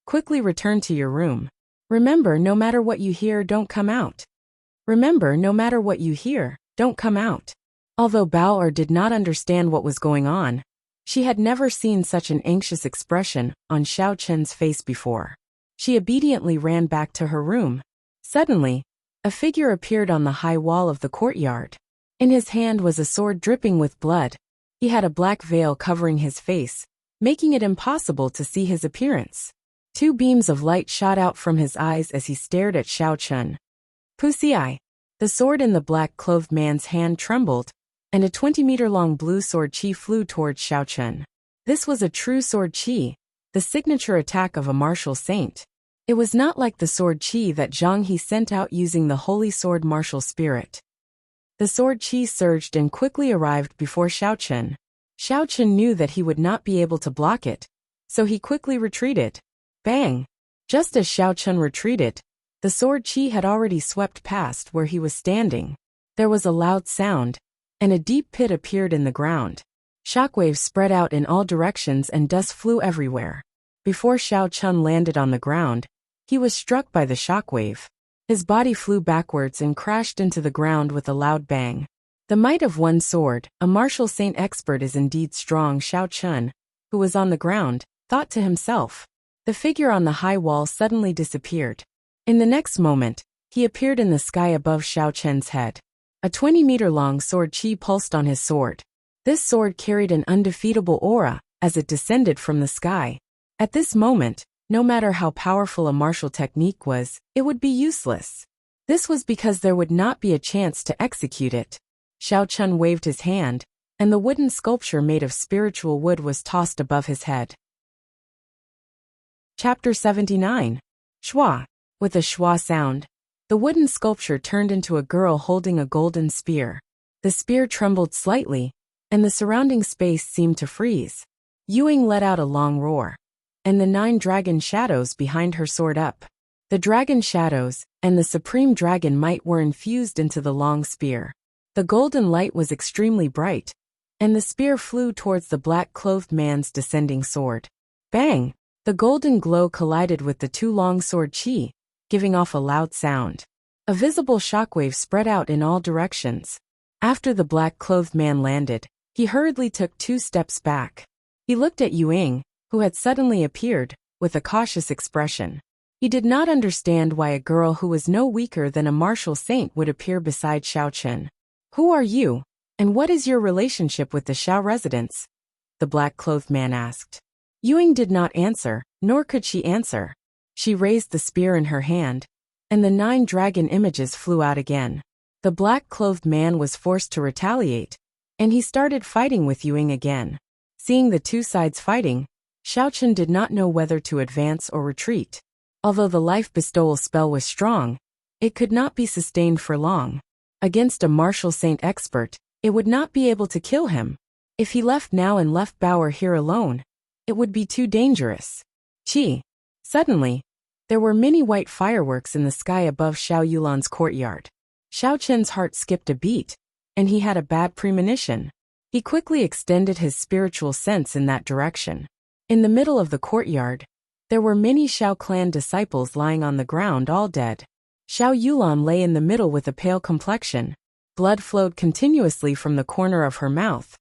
"Quickly return to your room. Remember, no matter what you hear, don't come out. Remember, no matter what you hear, don't come out." Although Bauer did not understand what was going on, she had never seen such an anxious expression on Xiao Chen's face before. She obediently ran back to her room. Suddenly, a figure appeared on the high wall of the courtyard. In his hand was a sword dripping with blood. He had a black veil covering his face, making it impossible to see his appearance. Two beams of light shot out from his eyes as he stared at Xiao Chen. Pussy. The sword in the black-clothed man's hand trembled, and a 20-meter-long blue sword chi flew towards Xiao Chen. This was a true sword chi, the signature attack of a martial saint. It was not like the sword chi that Zhang He sent out using the holy sword martial spirit. The sword chi surged and quickly arrived before Xiao Chen. Xiao Chen knew that he would not be able to block it, so he quickly retreated. Bang! Just as Xiao Chen retreated, the sword chi had already swept past where he was standing. There was a loud sound, and a deep pit appeared in the ground. Shockwaves spread out in all directions and dust flew everywhere. Before Xiao Chen landed on the ground, he was struck by the shockwave. His body flew backwards and crashed into the ground with a loud bang. The might of one sword, a martial saint expert is indeed strong. Xiao Chen, who was on the ground, thought to himself. The figure on the high wall suddenly disappeared. In the next moment, he appeared in the sky above Xiao Chen's head. A 20-meter-long sword chi pulsed on his sword. This sword carried an undefeatable aura as it descended from the sky. At this moment, no matter how powerful a martial technique was, it would be useless. This was because there would not be a chance to execute it. Xiao Chen waved his hand, and the wooden sculpture made of spiritual wood was tossed above his head. Chapter 79. Schwa. With a schwa sound, the wooden sculpture turned into a girl holding a golden spear. The spear trembled slightly, and the surrounding space seemed to freeze. Yuying let out a long roar, and the 9 dragon shadows behind her soared up. The dragon shadows and the supreme dragon might were infused into the long spear. The golden light was extremely bright, and the spear flew towards the black-clothed man's descending sword. Bang! The golden glow collided with the 2 long sword chi, giving off a loud sound. A visible shockwave spread out in all directions. After the black-clothed man landed, he hurriedly took 2 steps back. He looked at Yuying, who had suddenly appeared, with a cautious expression. He did not understand why a girl who was no weaker than a martial saint would appear beside Xiao Chen. "Who are you, and what is your relationship with the Xiao residents?" the black-clothed man asked. Yuying did not answer, nor could she answer. She raised the spear in her hand, and the 9 dragon images flew out again. The black-clothed man was forced to retaliate, and he started fighting with Yuying again. Seeing the 2 sides fighting, Xiao Chen did not know whether to advance or retreat. Although the life bestowal spell was strong, it could not be sustained for long. Against a martial saint expert, it would not be able to kill him. If he left now and left Bauer here alone, it would be too dangerous. Chi. Suddenly, there were many white fireworks in the sky above Xiao Yulan's courtyard. Xiao Chen's heart skipped a beat, and he had a bad premonition. He quickly extended his spiritual sense in that direction. In the middle of the courtyard, there were many Xiao clan disciples lying on the ground all dead. Xiao Yulan lay in the middle with a pale complexion. Blood flowed continuously from the corner of her mouth,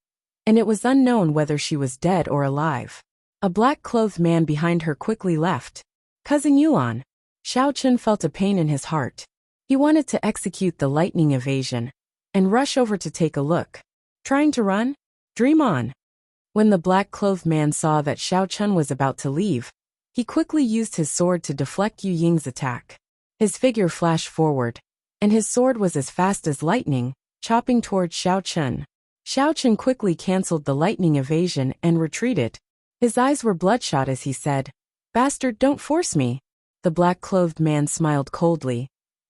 and it was unknown whether she was dead or alive. A black-clothed man behind her quickly left. "Cousin Yulan." Xiao Chen felt a pain in his heart. He wanted to execute the lightning evasion and rush over to take a look. Trying to run? Dream on. When the black-clothed man saw that Xiao Chen was about to leave, he quickly used his sword to deflect Yuying's attack. His figure flashed forward, and his sword was as fast as lightning, chopping towards Xiao Chen. Xiao Chen quickly cancelled the lightning evasion and retreated. His eyes were bloodshot as he said, "Bastard, don't force me." The black-clothed man smiled coldly.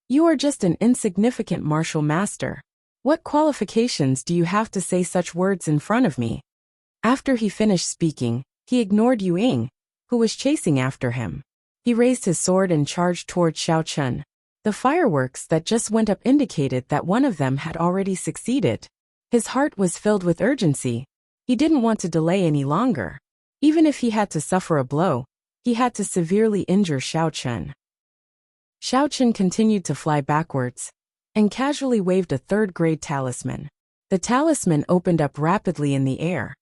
"You are just an insignificant martial master. What qualifications do you have to say such words in front of me?" After he finished speaking, he ignored Yuying, who was chasing after him. He raised his sword and charged toward Xiao Chun. The fireworks that just went up indicated that one of them had already succeeded. His heart was filled with urgency. He didn't want to delay any longer. Even if he had to suffer a blow, he had to severely injure Xiao Chun. Xiao Chun continued to fly backwards and casually waved a third-grade talisman. The talisman opened up rapidly in the air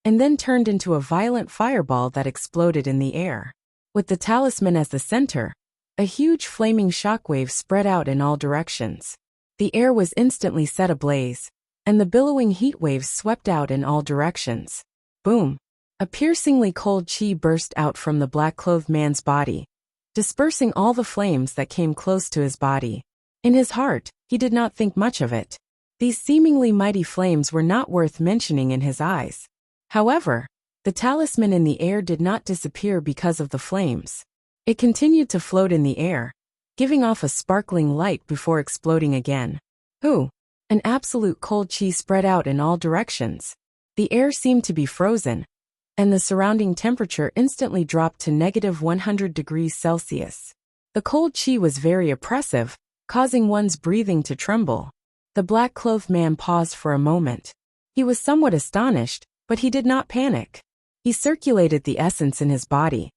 and then turned into a violent fireball that exploded in the air. With the talisman as the center, a huge flaming shockwave spread out in all directions. The air was instantly set ablaze, and the billowing heat waves swept out in all directions. Boom! A piercingly cold chi burst out from the black-clothed man's body, dispersing all the flames that came close to his body. In his heart, he did not think much of it. These seemingly mighty flames were not worth mentioning in his eyes. However, the talisman in the air did not disappear because of the flames. It continued to float in the air, giving off a sparkling light before exploding again. An absolute cold chi spread out in all directions. The air seemed to be frozen, and the surrounding temperature instantly dropped to -100 degrees Celsius. The cold chi was very oppressive, causing one's breathing to tremble. The black-clothed man paused for a moment. He was somewhat astonished, but he did not panic. He circulated the essence in his body,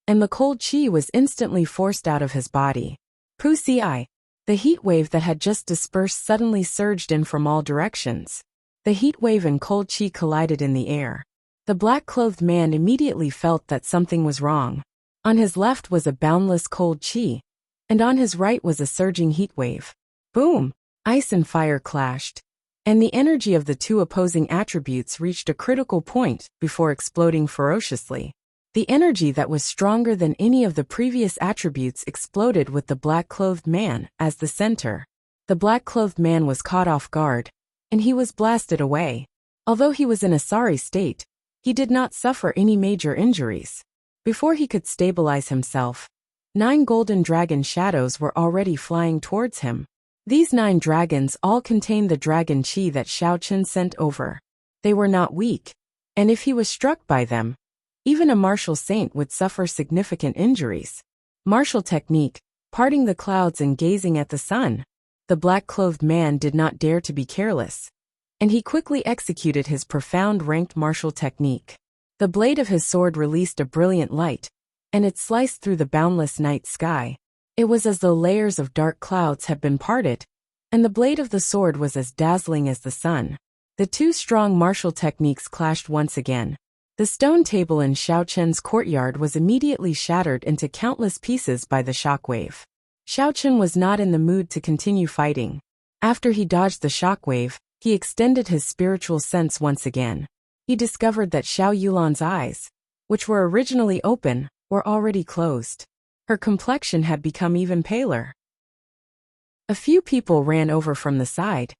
and the cold chi was instantly forced out of his body. Pusi. The heat wave that had just dispersed suddenly surged in from all directions. The heat wave and cold chi collided in the air. The black-clothed man immediately felt that something was wrong. On his left was a boundless cold chi, and on his right was a surging heat wave. Boom! Ice and fire clashed, and the energy of the two opposing attributes reached a critical point before exploding ferociously. The energy that was stronger than any of the previous attributes exploded with the black-clothed man as the center. The black-clothed man was caught off guard, and he was blasted away. Although he was in a sorry state, he did not suffer any major injuries. Before he could stabilize himself, 9 golden dragon shadows were already flying towards him. These 9 dragons all contained the dragon chi that Xiao Chun sent over. They were not weak, and if he was struck by them, even a martial saint would suffer significant injuries. Martial technique, parting the clouds and gazing at the sun. The black-clothed man did not dare to be careless, and he quickly executed his profound ranked martial technique. The blade of his sword released a brilliant light, and it sliced through the boundless night sky. It was as though layers of dark clouds had been parted, and the blade of the sword was as dazzling as the sun. The two strong martial techniques clashed once again. The stone table in Xiao Chun's courtyard was immediately shattered into countless pieces by the shockwave. Xiao Chun was not in the mood to continue fighting. After he dodged the shockwave, he extended his spiritual sense once again. He discovered that Xiao Yulan's eyes, which were originally open, were already closed. Her complexion had become even paler. A few people ran over from the side,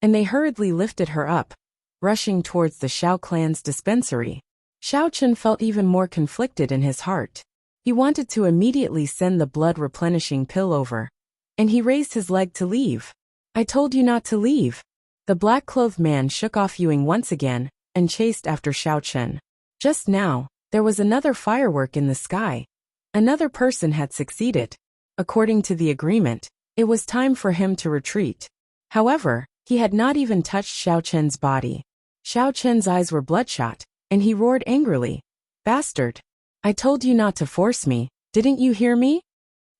and they hurriedly lifted her up, rushing towards the Xiao clan's dispensary. Xiao Chun felt even more conflicted in his heart. He wanted to immediately send the blood-replenishing pill over, and he raised his leg to leave. "I told you not to leave." The black-clothed man shook off Yuing once again and chased after Xiao Chun. Just now, there was another firework in the sky. Another person had succeeded. According to the agreement, it was time for him to retreat. However, he had not even touched Xiao Chun's body. Xiao Chun's eyes were bloodshot, and he roared angrily, "Bastard! I told you not to force me, didn't you hear me?"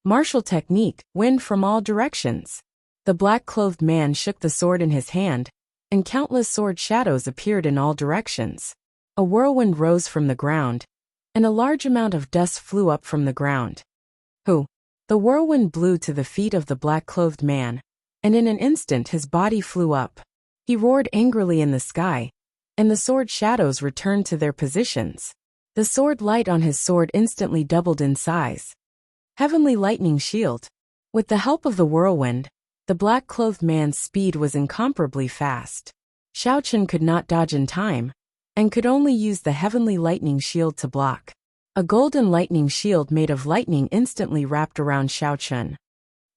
Martial technique, wind from all directions. The black-clothed man shook the sword in his hand, and countless sword shadows appeared in all directions. A whirlwind rose from the ground, and a large amount of dust flew up from the ground. The whirlwind blew to the feet of the black-clothed man, and in an instant his body flew up. He roared angrily in the sky, and the sword shadows returned to their positions. The sword light on his sword instantly doubled in size. Heavenly lightning shield. With the help of the whirlwind, the black-clothed man's speed was incomparably fast. Xiao Chun could not dodge in time, and could only use the heavenly lightning shield to block. A golden lightning shield made of lightning instantly wrapped around Xiao Chun.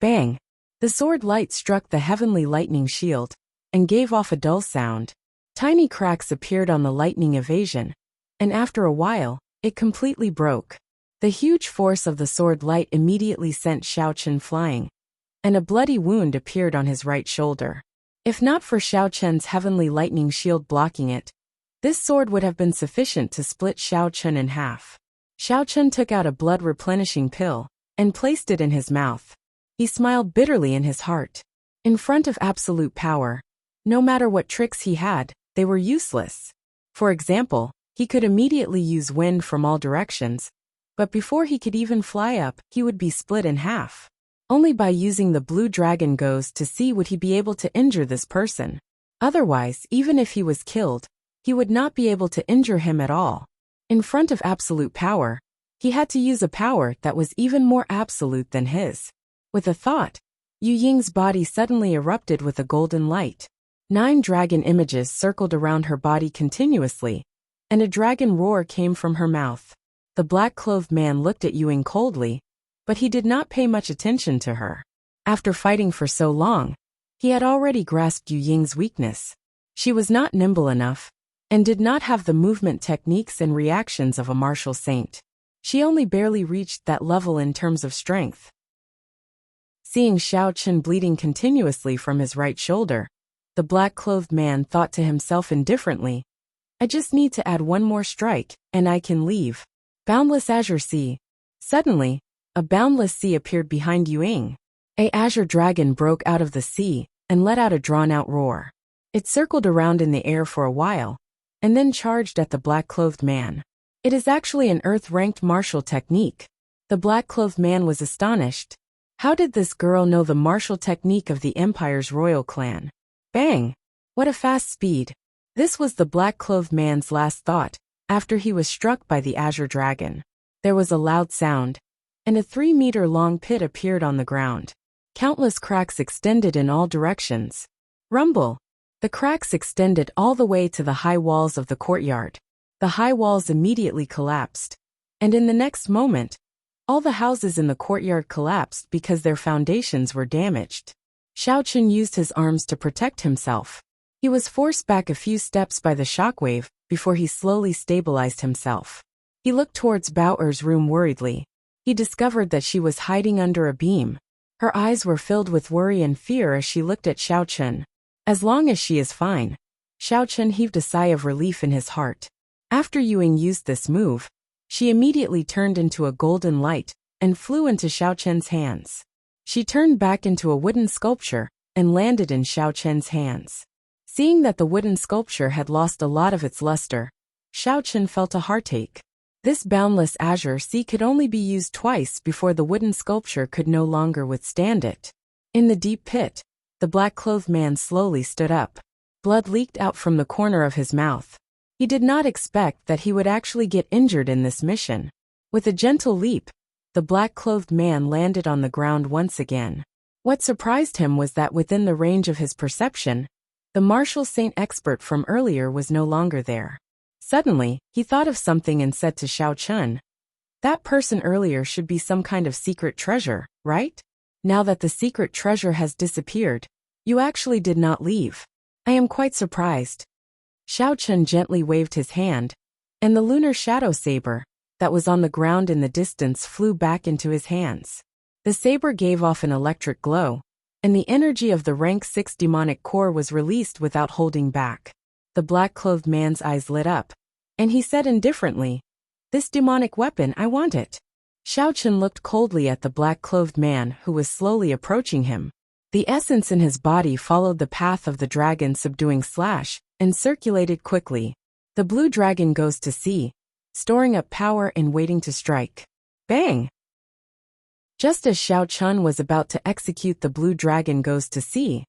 Bang! The sword light struck the heavenly lightning shield, and gave off a dull sound. Tiny cracks appeared on the lightning evasion, and after a while, it completely broke. The huge force of the sword light immediately sent Xiao Chen flying, and a bloody wound appeared on his right shoulder. If not for Xiao Chen's heavenly lightning shield blocking it, this sword would have been sufficient to split Xiao Chen in half. Xiao Chen took out a blood-replenishing pill and placed it in his mouth. He smiled bitterly in his heart. In front of absolute power, no matter what tricks he had, they were useless. For example, he could immediately use wind from all directions, but before he could even fly up, he would be split in half. Only by using the blue dragon goes to see would he be able to injure this person. Otherwise, even if he was killed, he would not be able to injure him at all. In front of absolute power, he had to use a power that was even more absolute than his. With a thought, Yu Ying's body suddenly erupted with a golden light. 9 dragon images circled around her body continuously, and a dragon roar came from her mouth. The black-clothed man looked at Yu Ying coldly, but he did not pay much attention to her. After fighting for so long, he had already grasped Yu Ying's weakness. She was not nimble enough, and did not have the movement techniques and reactions of a martial saint. She only barely reached that level in terms of strength. Seeing Xiao Chen bleeding continuously from his right shoulder, the black-clothed man thought to himself indifferently, I just need to add one more strike, and I can leave. Boundless Azure Sea. Suddenly, a boundless sea appeared behind Yu Ying. A azure dragon broke out of the sea and let out a drawn-out roar. It circled around in the air for a while, and then charged at the black-clothed man. It is actually an earth-ranked martial technique. The black-clothed man was astonished. How did this girl know the martial technique of the Empire's royal clan? Bang! What a fast speed! This was the black-clothed man's last thought, after he was struck by the azure dragon. There was a loud sound, and a 3-meter-long pit appeared on the ground. Countless cracks extended in all directions. Rumble! The cracks extended all the way to the high walls of the courtyard. The high walls immediately collapsed, and in the next moment, all the houses in the courtyard collapsed because their foundations were damaged. Xiao Chen used his arms to protect himself. He was forced back a few steps by the shockwave before he slowly stabilized himself. He looked towards Bao-er's room worriedly. He discovered that she was hiding under a beam. Her eyes were filled with worry and fear as she looked at Xiao Chen. As long as she is fine. Xiao Chen heaved a sigh of relief in his heart. After Yu Ying used this move, she immediately turned into a golden light and flew into Xiao Chen's hands. She turned back into a wooden sculpture and landed in Xiao Chen's hands. Seeing that the wooden sculpture had lost a lot of its luster, Xiao Chen felt a heartache. This boundless azure sea could only be used twice before the wooden sculpture could no longer withstand it. In the deep pit, the black-clothed man slowly stood up. Blood leaked out from the corner of his mouth. He did not expect that he would actually get injured in this mission. With a gentle leap, the black-clothed man landed on the ground once again. What surprised him was that within the range of his perception, the martial saint expert from earlier was no longer there. Suddenly, he thought of something and said to Xiao Chen, that person earlier should be some kind of secret treasure, right? Now that the secret treasure has disappeared, you actually did not leave. I am quite surprised. Xiao Chen gently waved his hand, and the lunar shadow saber that was on the ground in the distance flew back into his hands. The saber gave off an electric glow, and the energy of the rank 6 demonic core was released without holding back. The black-clothed man's eyes lit up, and he said indifferently, this demonic weapon, I want it. Xiao Chen looked coldly at the black-clothed man who was slowly approaching him. The essence in his body followed the path of the dragon subduing slash, and circulated quickly. The blue dragon goes to sea, storing up power and waiting to strike. Bang! Just as Xiao Chen was about to execute the blue dragon goes to sea,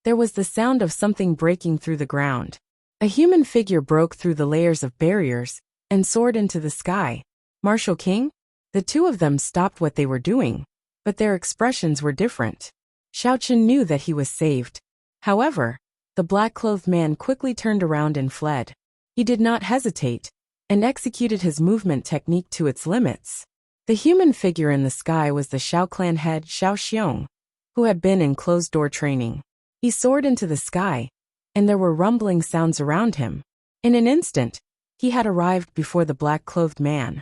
there was the sound of something breaking through the ground. A human figure broke through the layers of barriers and soared into the sky. Martial King? The two of them stopped what they were doing, but their expressions were different. Xiao Chen knew that he was saved. However, the black-clothed man quickly turned around and fled. He did not hesitate, and executed his movement technique to its limits. The human figure in the sky was the Xiao clan head Xiao Xiong, who had been in closed-door training. He soared into the sky, and there were rumbling sounds around him. In an instant, he had arrived before the black-clothed man.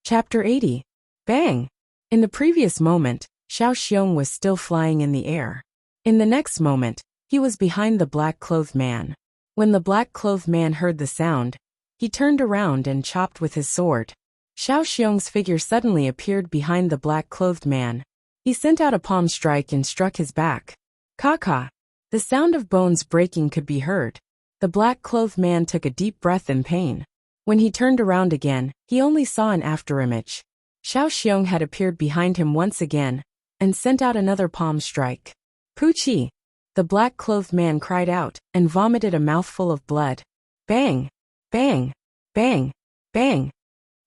Chapter 80. Bang! In the previous moment, Xiao Xiong was still flying in the air. In the next moment, he was behind the black-clothed man. When the black-clothed man heard the sound, he turned around and chopped with his sword. Xiao Xiong's figure suddenly appeared behind the black-clothed man. He sent out a palm strike and struck his back. Ka-ka! The sound of bones breaking could be heard. The black-clothed man took a deep breath in pain. When he turned around again, he only saw an afterimage. Xiao Xiong had appeared behind him once again, and sent out another palm strike. Poochie! The black-clothed man cried out, and vomited a mouthful of blood. Bang! Bang! Bang! Bang!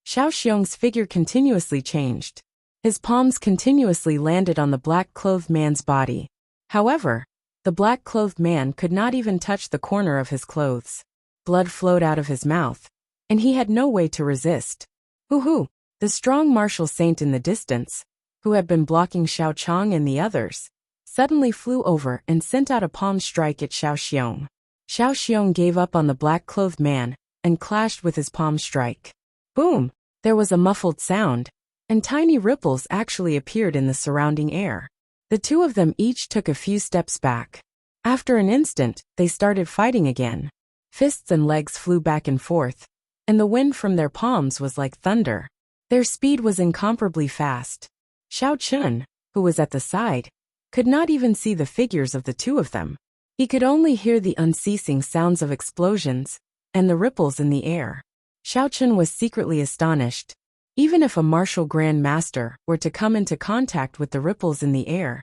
Xiao Xiong's figure continuously changed. His palms continuously landed on the black-clothed man's body. However, the black-clothed man could not even touch the corner of his clothes. Blood flowed out of his mouth, and he had no way to resist. Hoo-hoo! The strong martial saint in the distance, who had been blocking Xiao Chang and the others, suddenly flew over and sent out a palm strike at Xiao Xiong. Xiao Xiong gave up on the black-clothed man, and clashed with his palm strike. Boom! There was a muffled sound, and tiny ripples actually appeared in the surrounding air. The two of them each took a few steps back. After an instant, they started fighting again. Fists and legs flew back and forth, and the wind from their palms was like thunder. Their speed was incomparably fast. Xiao Chun, who was at the side, could not even see the figures of the two of them. He could only hear the unceasing sounds of explosions and the ripples in the air. Xiao Chun was secretly astonished. Even if a martial Grand Master were to come into contact with the ripples in the air,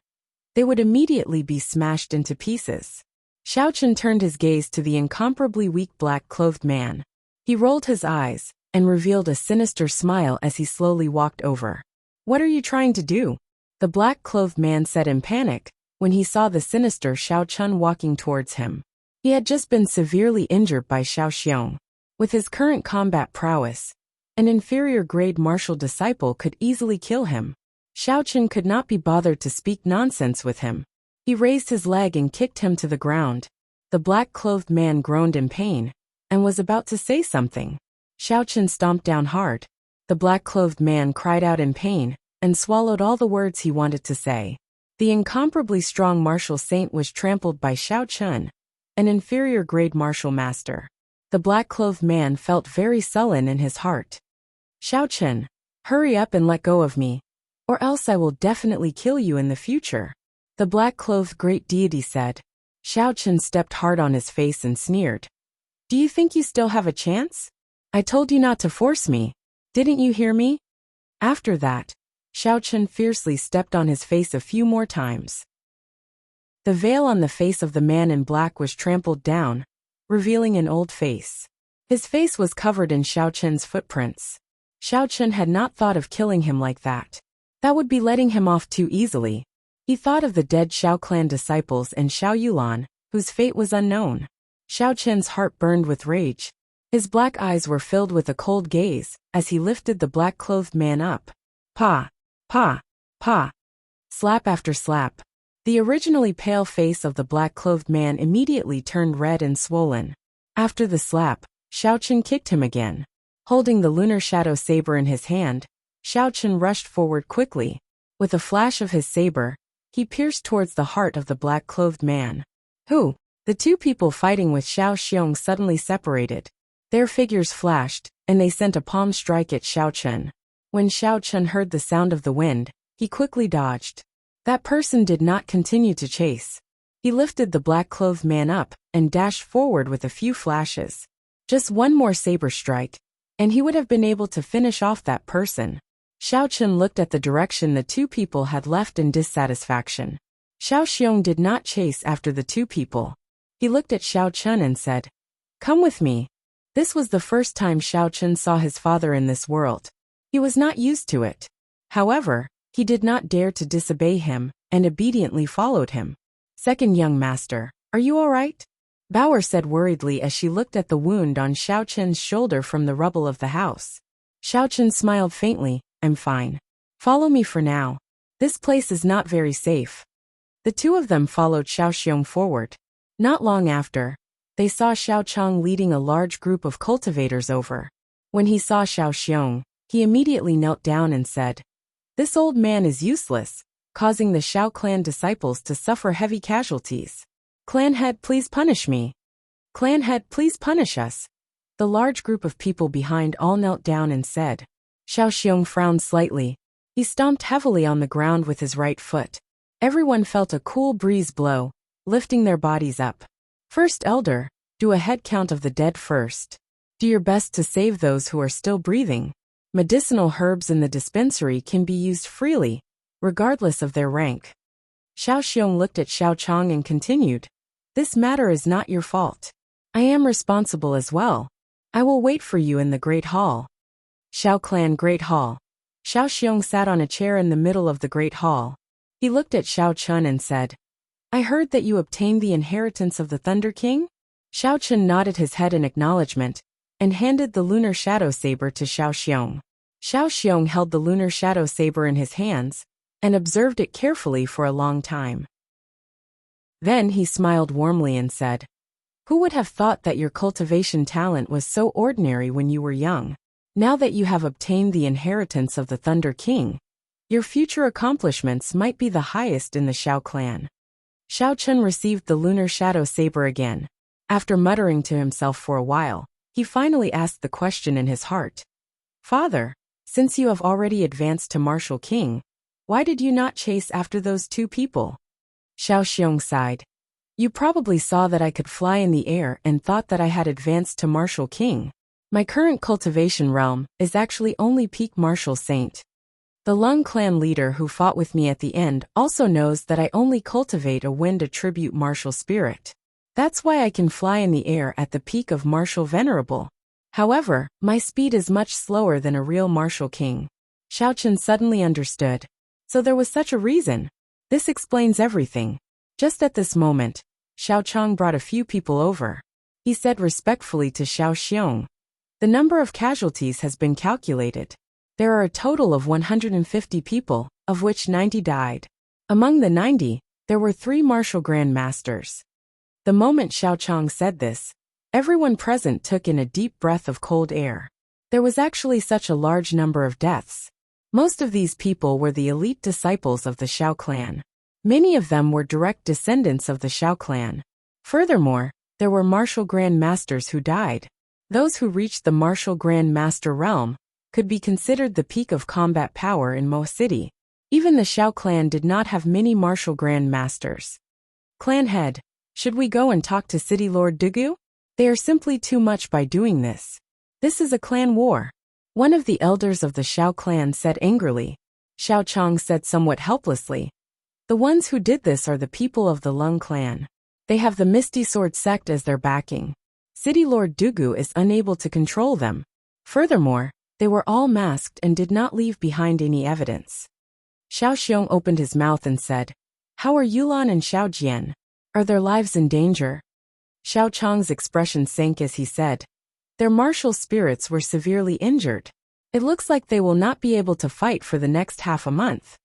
they would immediately be smashed into pieces. Xiao Chun turned his gaze to the incomparably weak black-clothed man. He rolled his eyes and revealed a sinister smile as he slowly walked over. What are you trying to do? The black-clothed man said in panic when he saw the sinister Xiao Chun walking towards him. He had just been severely injured by Xiao Xiong. With his current combat prowess, an inferior-grade martial disciple could easily kill him. Xiao Chun could not be bothered to speak nonsense with him. He raised his leg and kicked him to the ground. The black-clothed man groaned in pain and was about to say something. Xiao Chun stomped down hard. The black-clothed man cried out in pain and swallowed all the words he wanted to say. The incomparably strong martial saint was trampled by Xiao Chun, an inferior-grade martial master. The black-clothed man felt very sullen in his heart. Xiao Chun, hurry up and let go of me, or else I will definitely kill you in the future, the black-clothed great deity said. Xiao Chun stepped hard on his face and sneered. Do you think you still have a chance? I told you not to force me. Didn't you hear me? After that, Xiao Chun fiercely stepped on his face a few more times. The veil on the face of the man in black was trampled down, revealing an old face. His face was covered in Xiao Chun's footprints. Xiao Chun had not thought of killing him like that. That would be letting him off too easily. He thought of the dead Xiao clan disciples and Xiao Yulan, whose fate was unknown. Xiao Chun's heart burned with rage. His black eyes were filled with a cold gaze as he lifted the black-clothed man up. Pa! Pa! Pa! Slap after slap. The originally pale face of the black-clothed man immediately turned red and swollen. After the slap, Xiao Chun kicked him again. Holding the lunar shadow saber in his hand, Xiao Chun rushed forward quickly. With a flash of his saber, he pierced towards the heart of the black-clothed man. Who? The two people fighting with Xiao Xiong suddenly separated. Their figures flashed, and they sent a palm strike at Xiao Chun. When Xiao Chun heard the sound of the wind, he quickly dodged. That person did not continue to chase. He lifted the black-clothed man up and dashed forward with a few flashes. Just one more saber strike, and he would have been able to finish off that person. Xiao Chun looked at the direction the two people had left in dissatisfaction. Xiao Xiong did not chase after the two people. He looked at Xiao Chun and said, "Come with me." This was the first time Xiao Chun saw his father in this world. He was not used to it. However, he did not dare to disobey him and obediently followed him. Second young master, are you all right? Bauer said worriedly as she looked at the wound on Xiao Chun's shoulder from the rubble of the house. Xiao Chun smiled faintly. I'm fine. Follow me for now. This place is not very safe. The two of them followed Xiao Xiong forward. Not long after, they saw Xiao Chang leading a large group of cultivators over. When he saw Xiao Xiong, He immediately knelt down and said, "This old man is useless, causing the Shao clan disciples to suffer heavy casualties. Clan head, please punish me. Clan head, please punish us." The large group of people behind all knelt down and said. Xiao Xiong frowned slightly. He stomped heavily on the ground with his right foot. Everyone felt a cool breeze blow, lifting their bodies up. "First elder, do a head count of the dead first. Do your best to save those who are still breathing. Medicinal herbs in the dispensary can be used freely, regardless of their rank." Xiao Xiong looked at Xiao Chang and continued, "This matter is not your fault. I am responsible as well. I will wait for you in the Great Hall." Xiao Clan Great Hall. Xiao Xiong sat on a chair in the middle of the Great Hall. He looked at Xiao Chun and said, "I heard that you obtained the inheritance of the Thunder King?" Xiao Chun nodded his head in acknowledgement, and handed the lunar shadow saber to Xiao Xiong. Xiao Xiong held the lunar shadow saber in his hands, and observed it carefully for a long time. Then he smiled warmly and said, "Who would have thought that your cultivation talent was so ordinary when you were young? Now that you have obtained the inheritance of the Thunder King, your future accomplishments might be the highest in the Shao clan." Xiao Chun received the lunar shadow saber again. After muttering to himself for a while, he finally asked the question in his heart. "Father, since you have already advanced to Martial King, why did you not chase after those two people?" Xiao Xiong sighed. "You probably saw that I could fly in the air and thought that I had advanced to Martial King. My current cultivation realm is actually only peak Martial Saint. The Lung clan leader who fought with me at the end also knows that I only cultivate a wind attribute martial spirit. That's why I can fly in the air at the peak of Martial Venerable. However, my speed is much slower than a real Martial King." Xiao Chun suddenly understood. So there was such a reason. This explains everything. Just at this moment, Xiao Chang brought a few people over. He said respectfully to Xiao Xiong, "The number of casualties has been calculated. There are a total of 150 people, of which 90 died. Among the 90, there were 3 martial grand masters." The moment Xiao Chang said this, everyone present took in a deep breath of cold air. There was actually such a large number of deaths. Most of these people were the elite disciples of the Shao clan. Many of them were direct descendants of the Shao clan. Furthermore, there were martial grand masters who died. Those who reached the martial grand master realm could be considered the peak of combat power in Mo City. Even the Shao clan did not have many martial grand masters. "Clan head, should we go and talk to City Lord Dugu? They are simply too much by doing this. This is a clan war." One of the elders of the Shao clan said angrily. Xiao Chang said somewhat helplessly, "The ones who did this are the people of the Lung clan. They have the Misty Sword sect as their backing. City Lord Dugu is unable to control them. Furthermore, they were all masked and did not leave behind any evidence." Xiao Xiong opened his mouth and said, "How are Yulan and Xiao Jian? Are their lives in danger?" Xiao Chang's expression sank as he said, "Their martial spirits were severely injured. It looks like they will not be able to fight for the next half a month."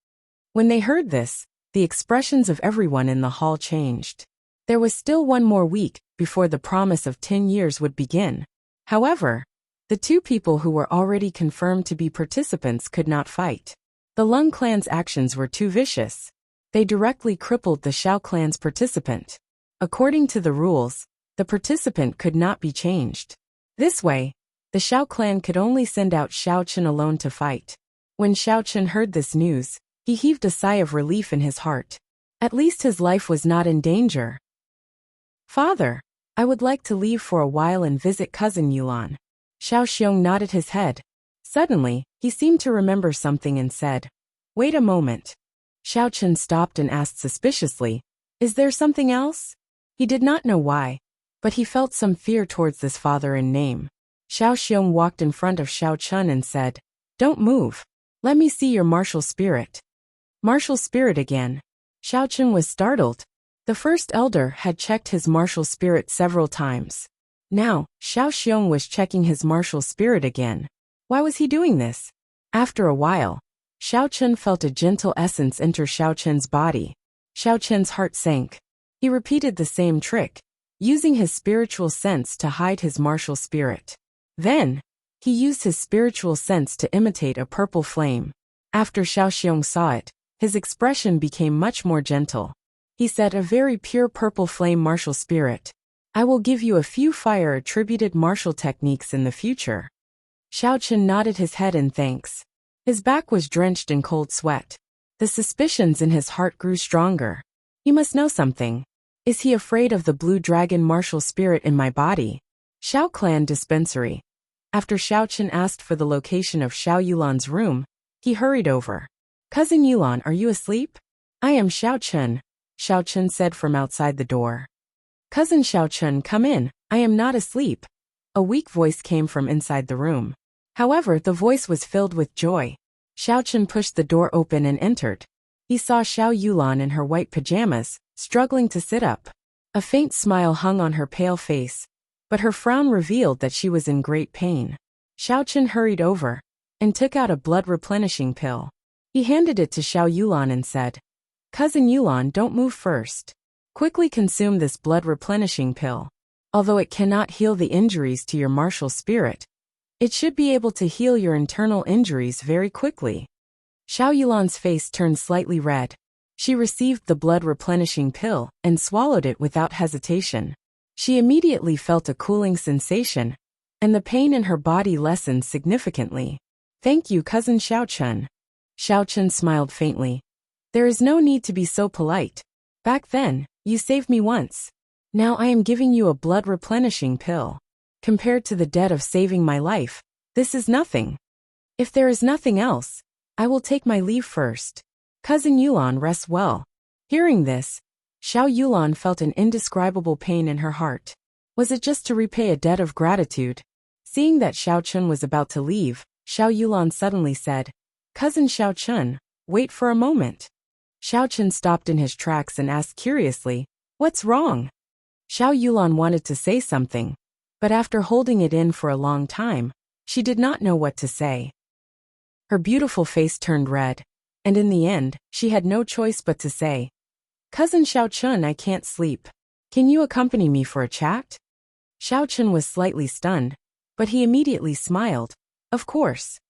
When they heard this, the expressions of everyone in the hall changed. There was still 1 more week before the promise of 10 years would begin. However, the 2 people who were already confirmed to be participants could not fight. The Lung clan's actions were too vicious. They directly crippled the Shao clan's participant. According to the rules, the participant could not be changed. This way, the Shao clan could only send out Xiao Chun alone to fight. When Xiao Chun heard this news, he heaved a sigh of relief in his heart. At least his life was not in danger. "Father, I would like to leave for a while and visit cousin Yulan." Xiao Xiong nodded his head. Suddenly, he seemed to remember something and said, "Wait a moment." Xiao Chun stopped and asked suspiciously, "Is there something else?" He did not know why, but he felt some fear towards this father in name. Xiao Xiong walked in front of Xiao Chun and said, "Don't move. Let me see your martial spirit." Martial spirit again. Xiao Chun was startled. The first elder had checked his martial spirit several times. Now, Xiao Xiong was checking his martial spirit again. Why was he doing this? After a while, Xiao Chun felt a gentle essence enter Xiao Chun's body. Xiao Chun's heart sank. He repeated the same trick, using his spiritual sense to hide his martial spirit. Then, He used his spiritual sense to imitate a purple flame. After Xiaoxiong saw it, his expression became much more gentle. He said, "A very pure purple flame martial spirit. I will give you a few fire-attributed martial techniques in the future." Xiaochen nodded his head in thanks. His back was drenched in cold sweat. The suspicions in his heart grew stronger. He must know something. Is he afraid of the blue dragon martial spirit in my body? Xiao Clan Dispensary. After Xiaochen asked for the location of Xiao Yulan's room, he hurried over. "Cousin Yulan, are you asleep?" "I am Xiaochen," Xiaochen said from outside the door. "Cousin Xiaochen, come in, I am not asleep." A weak voice came from inside the room. However, the voice was filled with joy. Xiaochen pushed the door open and entered. He saw Xiao Yulan in her white pajamas, struggling to sit up. A faint smile hung on her pale face, but her frown revealed that she was in great pain. Xiaochen hurried over and took out a blood-replenishing pill. He handed it to Xiao Yulan and said, "Cousin Yulan, don't move first. Quickly consume this blood-replenishing pill. Although it cannot heal the injuries to your martial spirit, it should be able to heal your internal injuries very quickly." Xiao Yulan's face turned slightly red. She received the blood-replenishing pill and swallowed it without hesitation. She immediately felt a cooling sensation, and the pain in her body lessened significantly. "Thank you, Cousin Xiaochen." Xiaochen smiled faintly. "There is no need to be so polite. Back then, you saved me once. Now I am giving you a blood-replenishing pill. Compared to the debt of saving my life, this is nothing. If there is nothing else, I will take my leave first. Cousin Yulan rests well." Hearing this, Xiao Yulan felt an indescribable pain in her heart. Was it just to repay a debt of gratitude? Seeing that Xiaochen was about to leave, Xiao Yulan suddenly said, "Cousin Xiaochen, wait for a moment." Xiaochen stopped in his tracks and asked curiously, "What's wrong?" Xiao Yulan wanted to say something, but after holding it in for a long time, she did not know what to say. Her beautiful face turned red, and in the end, she had no choice but to say, "Cousin Xiaochen, I can't sleep. Can you accompany me for a chat?" Xiaochen was slightly stunned, but he immediately smiled. "Of course."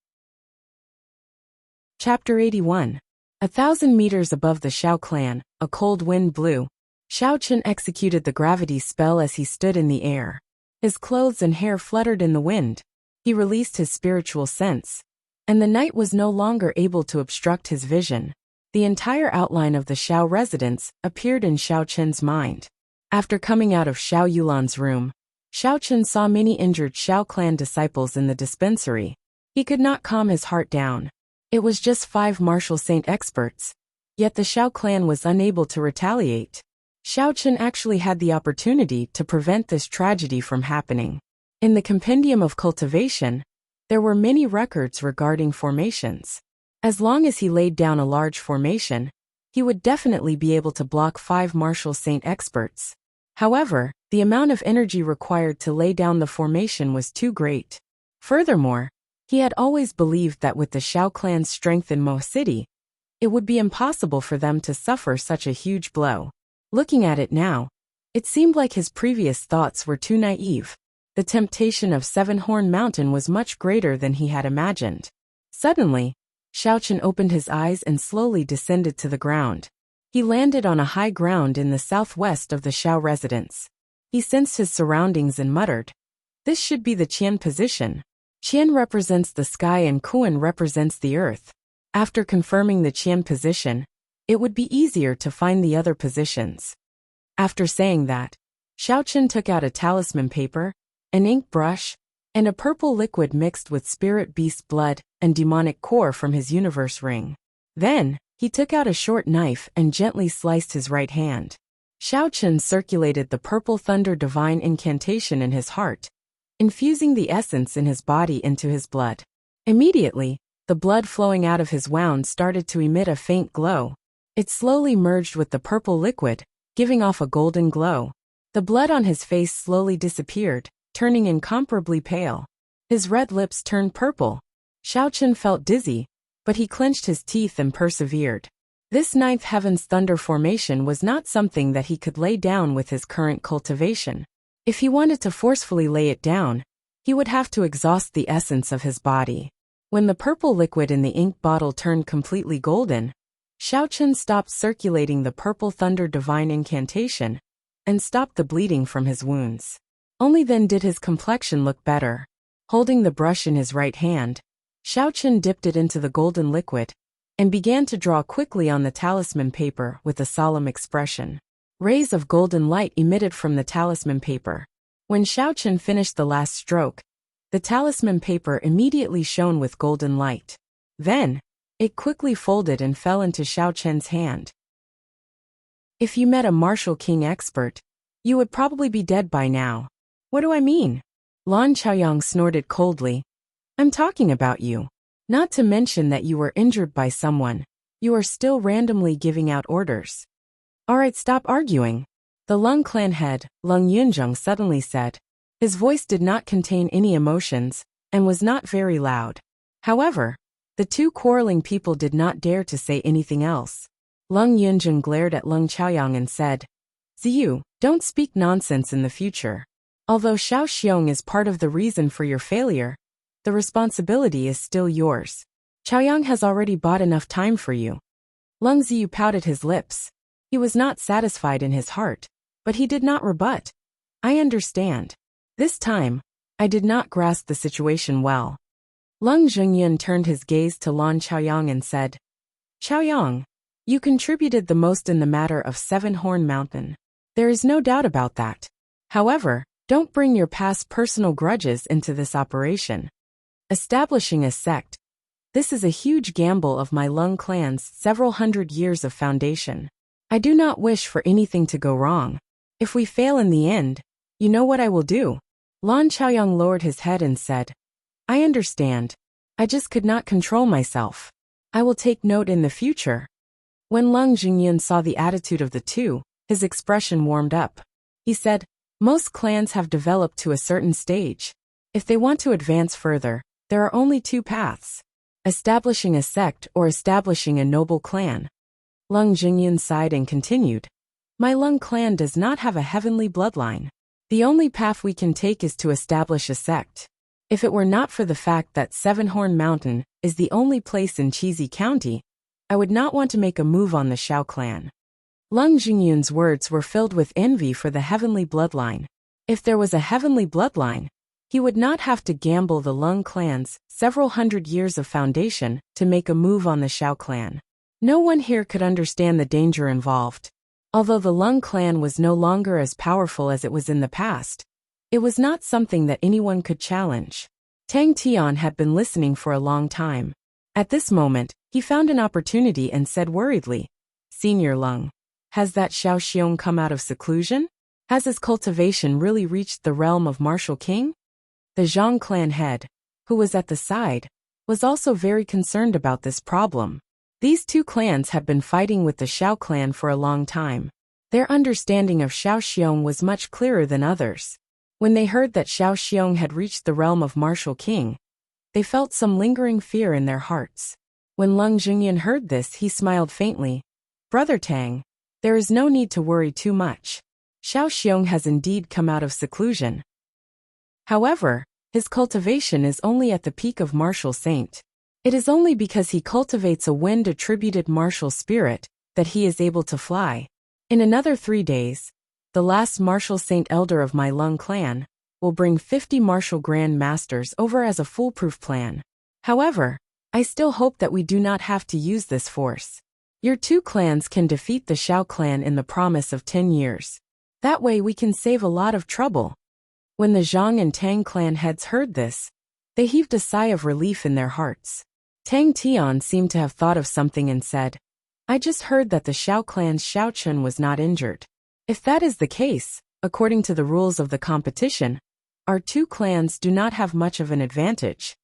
Chapter 81. 1,000 meters above the Xiao clan, a cold wind blew. Xiaochen executed the gravity spell as he stood in the air. His clothes and hair fluttered in the wind. He released his spiritual sense, and the night was no longer able to obstruct his vision. The entire outline of the Xiao residence appeared in Xiaochen's mind. After coming out of Xiao Yulan's room, Xiaochen saw many injured Xiao clan disciples in the dispensary. He could not calm his heart down. It was just 5 martial saint experts, yet the Xiao clan was unable to retaliate. Xiaochen actually had the opportunity to prevent this tragedy from happening. In the Compendium of Cultivation, there were many records regarding formations. As long as he laid down a large formation, he would definitely be able to block 5 martial saint experts. However, the amount of energy required to lay down the formation was too great. Furthermore, he had always believed that with the Xiao clan's strength in Mo City, it would be impossible for them to suffer such a huge blow. Looking at it now, it seemed like his previous thoughts were too naive. The temptation of Seven-Horn Mountain was much greater than he had imagined. Suddenly, Xiaochen opened his eyes and slowly descended to the ground. He landed on a high ground in the southwest of the Xiao residence. He sensed his surroundings and muttered, "This should be the Qian position. Qian represents the sky and Kuan represents the earth. After confirming the Qian position, it would be easier to find the other positions." After saying that, Xiaochen took out a talisman paper, an ink brush, and a purple liquid mixed with spirit beast blood and demonic core from his universe ring. Then, he took out a short knife and gently sliced his right hand. Xiaochen circulated the purple thunder divine incantation in his heart, infusing the essence in his body into his blood. Immediately, the blood flowing out of his wound started to emit a faint glow. It slowly merged with the purple liquid, giving off a golden glow. The blood on his face slowly disappeared, turning incomparably pale. His red lips turned purple. Xiaochen felt dizzy, but he clenched his teeth and persevered. This ninth heaven's thunder formation was not something that he could lay down with his current cultivation. If he wanted to forcefully lay it down, he would have to exhaust the essence of his body. When the purple liquid in the ink bottle turned completely golden, Xiaochen stopped circulating the purple thunder divine incantation and stopped the bleeding from his wounds. Only then did his complexion look better. Holding the brush in his right hand, Xiaochen dipped it into the golden liquid and began to draw quickly on the talisman paper with a solemn expression. Rays of golden light emitted from the talisman paper. When Xiaochen finished the last stroke, the talisman paper immediately shone with golden light. Then, it quickly folded and fell into Xiaochen's hand. If you met a martial king expert, you would probably be dead by now. What do I mean? Lan Chaoyang snorted coldly. I'm talking about you. Not to mention that you were injured by someone. You are still randomly giving out orders. Alright, stop arguing. The Lung clan head, Lung Yunzheng, suddenly said. His voice did not contain any emotions, and was not very loud. However, the two quarreling people did not dare to say anything else. Lung Yunzheng glared at Lung Chaoyang and said, Ziyu, don't speak nonsense in the future. Although Xiao Xiong is part of the reason for your failure, the responsibility is still yours. Chaoyang has already bought enough time for you. Lung Ziyu pouted his lips. He was not satisfied in his heart, but he did not rebut. I understand. This time, I did not grasp the situation well. Lung Zhengyun turned his gaze to Lan Chaoyang and said, Chaoyang, you contributed the most in the matter of Seven Horn Mountain. There is no doubt about that. However, don't bring your past personal grudges into this operation. Establishing a sect. This is a huge gamble of my Lung clan's several hundred years of foundation. I do not wish for anything to go wrong. If we fail in the end, you know what I will do. Lan Chaoyang lowered his head and said, I understand. I just could not control myself. I will take note in the future. When Lung Jingyun saw the attitude of the two, his expression warmed up. He said, most clans have developed to a certain stage. If they want to advance further, there are only two paths. Establishing a sect or establishing a noble clan. Lung Jingyun sighed and continued. My Lung clan does not have a heavenly bloodline. The only path we can take is to establish a sect. If it were not for the fact that Seven Horn Mountain is the only place in Cheesy County, I would not want to make a move on the Xiao clan. Lung Jingyun's words were filled with envy for the heavenly bloodline. If there was a heavenly bloodline, he would not have to gamble the Lung clan's several hundred years of foundation to make a move on the Xiao clan. No one here could understand the danger involved. Although the Lung clan was no longer as powerful as it was in the past, it was not something that anyone could challenge. Tang Tian had been listening for a long time. At this moment, he found an opportunity and said worriedly, Senior Lung, has that Xiao Xiong come out of seclusion? Has his cultivation really reached the realm of martial king? The Zhang clan head, who was at the side, was also very concerned about this problem. These two clans had been fighting with the Xiao clan for a long time. Their understanding of Xiao Xiong was much clearer than others. When they heard that Xiao Xiong had reached the realm of martial king, they felt some lingering fear in their hearts. When Lung Jingyan heard this, he smiled faintly. Brother Tang, there is no need to worry too much. Xiao Xiong has indeed come out of seclusion. However, his cultivation is only at the peak of martial saint. It is only because he cultivates a wind-attributed martial spirit that he is able to fly. In another 3 days, the last martial saint elder of my Lung clan will bring 50 martial grand masters over as a foolproof plan. However, I still hope that we do not have to use this force. Your two clans can defeat the Xiao clan in the promise of 10 years. That way we can save a lot of trouble. When the Zhang and Tang clan heads heard this, they heaved a sigh of relief in their hearts. Tang Tian seemed to have thought of something and said, I just heard that the Xiao clan's Xiao Chun was not injured. If that is the case, according to the rules of the competition, our two clans do not have much of an advantage.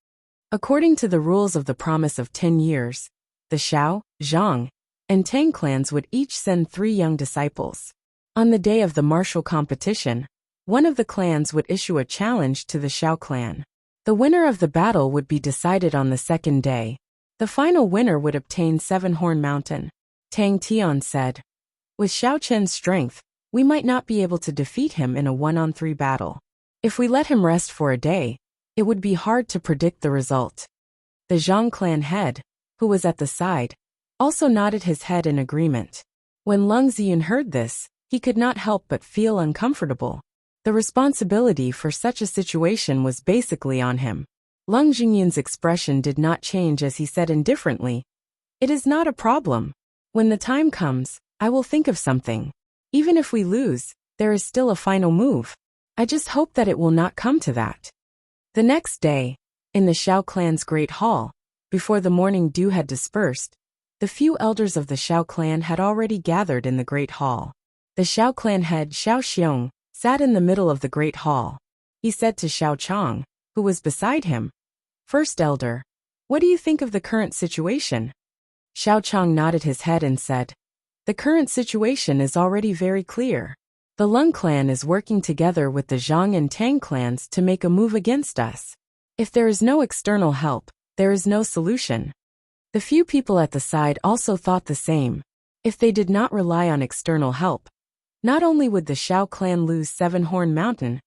According to the rules of the promise of 10 years, the Xiao, Zhang, and Tang clans would each send 3 young disciples. On the day of the martial competition, one of the clans would issue a challenge to the Xiao clan. The winner of the battle would be decided on the second day. The final winner would obtain Seven Horn Mountain. Tang Tian said, with Xiao Chen's strength, we might not be able to defeat him in a 1-on-3 battle. If we let him rest for a day, it would be hard to predict the result. The Zhang clan head, who was at the side, also nodded his head in agreement. When Leng Ziyun heard this, he could not help but feel uncomfortable. The responsibility for such a situation was basically on him. Leng Jingyun's expression did not change as he said indifferently, "It is not a problem. When the time comes, I will think of something. Even if we lose, there is still a final move. I just hope that it will not come to that." The next day, in the Xiao clan's great hall, before the morning dew had dispersed, the few elders of the Xiao clan had already gathered in the great hall. The Xiao clan head Xiao Xiong sat in the middle of the great hall. He said to Xiao Chang, who was beside him, "First elder, what do you think of the current situation?" Xiao Chang nodded his head and said, "The current situation is already very clear. The Leng clan is working together with the Zhang and Tang clans to make a move against us. If there is no external help, there is no solution." The few people at the side also thought the same. If they did not rely on external help, not only would the Xiao clan lose Seven-Horn Mountain,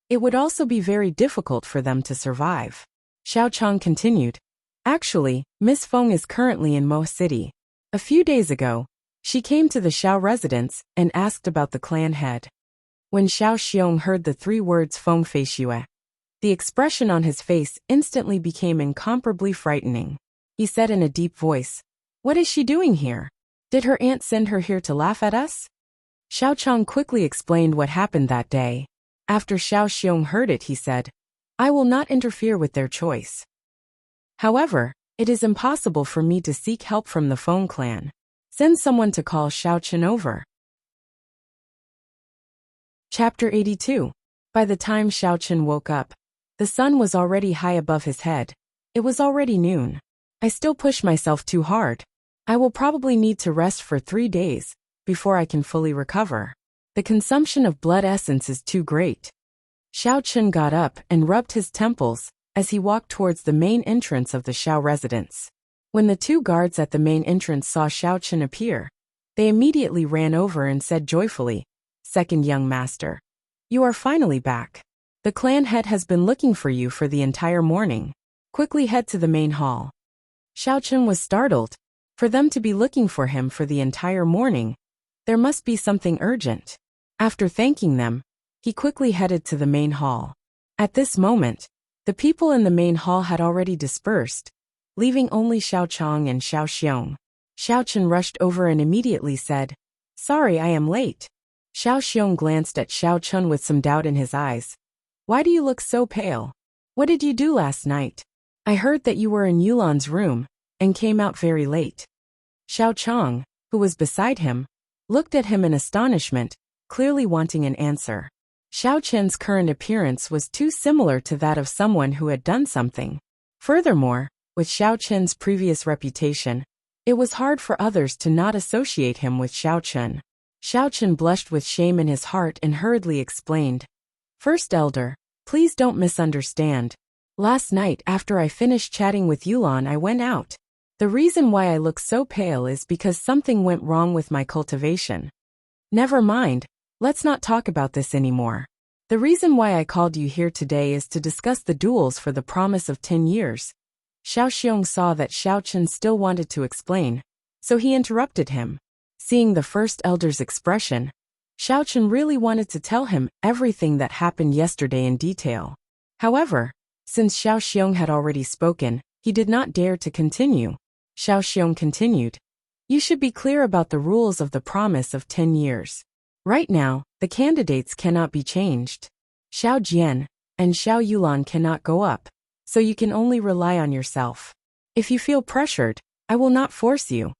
it would also be very difficult for them to survive. Xiao Chang continued, "Actually, Miss Feng is currently in Mo City. A few days ago, she came to the Xiao residence and asked about the clan head." When Xiao Xiong heard the 3 words Feng Feixue, the expression on his face instantly became incomparably frightening. He said in a deep voice, "What is she doing here? Did her aunt send her here to laugh at us?" Xiao Chang quickly explained what happened that day. After Xiao Xiong heard it, he said, "I will not interfere with their choice. However, it is impossible for me to seek help from the Feng clan. Send someone to call Xiao Chen over." Chapter 82. By the time Xiao Chen woke up, the sun was already high above his head. It was already noon. "I still push myself too hard. I will probably need to rest for 3 days before I can fully recover. The consumption of blood essence is too great." Xiao Chen got up and rubbed his temples as he walked towards the main entrance of the Xiao residence. When the 2 guards at the main entrance saw Xiao Chen appear, they immediately ran over and said joyfully, "Second young master, you are finally back. The clan head has been looking for you for the entire morning. Quickly head to the main hall." Xiao Chen was startled. For them to be looking for him for the entire morning, there must be something urgent. After thanking them, he quickly headed to the main hall. At this moment, the people in the main hall had already dispersed, leaving only Xiao Chang and Xiao Xiong. Xiao Chen rushed over and immediately said, "Sorry, I am late." Xiao Xiong glanced at Xiao Chen with some doubt in his eyes. "Why do you look so pale? What did you do last night? I heard that you were in Yulan's room and came out very late." Xiao Chang, who was beside him, looked at him in astonishment, clearly wanting an answer. Xiao Chen's current appearance was too similar to that of someone who had done something. Furthermore, with Xiao Chen's previous reputation, it was hard for others to not associate him with Xiao Chen. Xiao Chen blushed with shame in his heart and hurriedly explained, "First elder, please don't misunderstand. Last night after I finished chatting with Yulan, I went out. The reason why I look so pale is because something went wrong with my cultivation. Never mind, let's not talk about this anymore. The reason why I called you here today is to discuss the duels for the promise of 10 years. Xiao Xiong saw that Xiao Chen still wanted to explain, so he interrupted him. Seeing the first elder's expression, Xiao Chen really wanted to tell him everything that happened yesterday in detail. However, since Xiao Xiong had already spoken, he did not dare to continue. Xiao Xiong continued, "You should be clear about the rules of the promise of 10 years. Right now, the candidates cannot be changed. Xiao Jian and Xiao Yulan cannot go up, so you can only rely on yourself. If you feel pressured, I will not force you.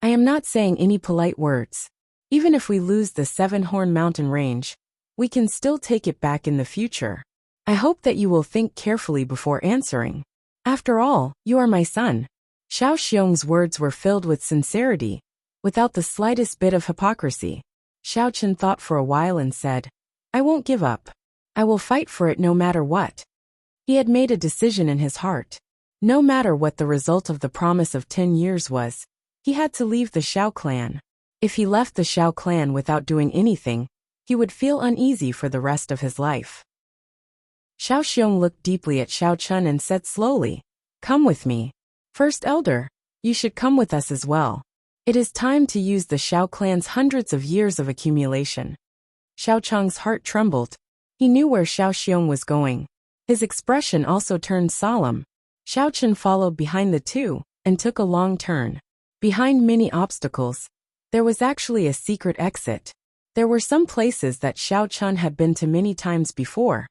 I am not saying any polite words. Even if we lose the Seven-Horn Mountain range, we can still take it back in the future. I hope that you will think carefully before answering. After all, you are my son." Xiao Xiong's words were filled with sincerity, without the slightest bit of hypocrisy. Xiao Chen thought for a while and said, "I won't give up. I will fight for it no matter what." He had made a decision in his heart. No matter what the result of the promise of 10 years was, he had to leave the Xiao clan. If he left the Xiao clan without doing anything, he would feel uneasy for the rest of his life. Xiao Xiong looked deeply at Xiao Chun and said slowly, "Come with me. First Elder, you should come with us as well. It is time to use the Xiao clan's hundreds of years of accumulation." Xiao Chang's heart trembled. He knew where Xiao Xiong was going. His expression also turned solemn. Xiao Chun followed behind the two and took a long turn. Behind many obstacles, there was actually a secret exit. There were some places that Xiao Chun had been to many times before,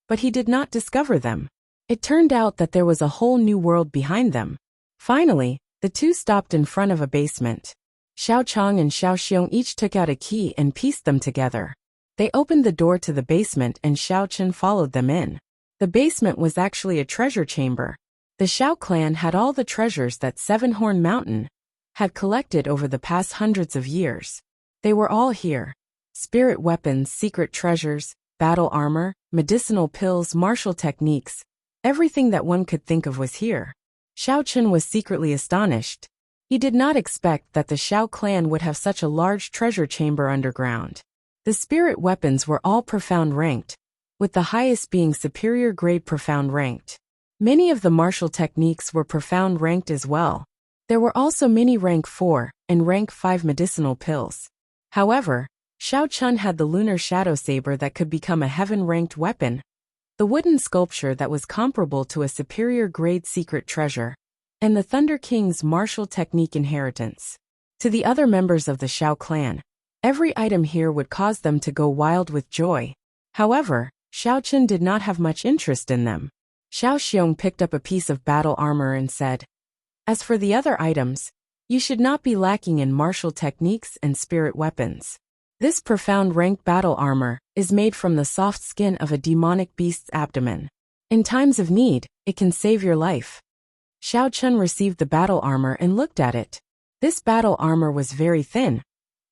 but he did not discover them. It turned out that there was a whole new world behind them. Finally, the two stopped in front of a basement. Xiao Chang and Xiao Xiong each took out a key and pieced them together. They opened the door to the basement and Xiao Chun followed them in. The basement was actually a treasure chamber. The Xiao clan had all the treasures that Seven-Horn Mountain had collected over the past hundreds of years. They were all here. Spirit weapons, secret treasures, battle armor, medicinal pills, martial techniques. Everything that one could think of was here. Xiao Chun was secretly astonished. He did not expect that the Xiao clan would have such a large treasure chamber underground. The spirit weapons were all profound ranked, with the highest being superior grade profound ranked. Many of the martial techniques were profound ranked as well. There were also many rank 4 and rank 5 medicinal pills. However, Xiao Chun had the lunar shadow saber that could become a heaven-ranked weapon, the wooden sculpture that was comparable to a superior grade secret treasure, and the Thunder King's martial technique inheritance. To the other members of the Xiao clan, every item here would cause them to go wild with joy. However, Xiao Chun did not have much interest in them. Xiao Xiong picked up a piece of battle armor and said, "As for the other items, you should not be lacking in martial techniques and spirit weapons. This profound ranked battle armor is made from the soft skin of a demonic beast's abdomen. In times of need, it can save your life." Xiao Chun received the battle armor and looked at it. This battle armor was very thin,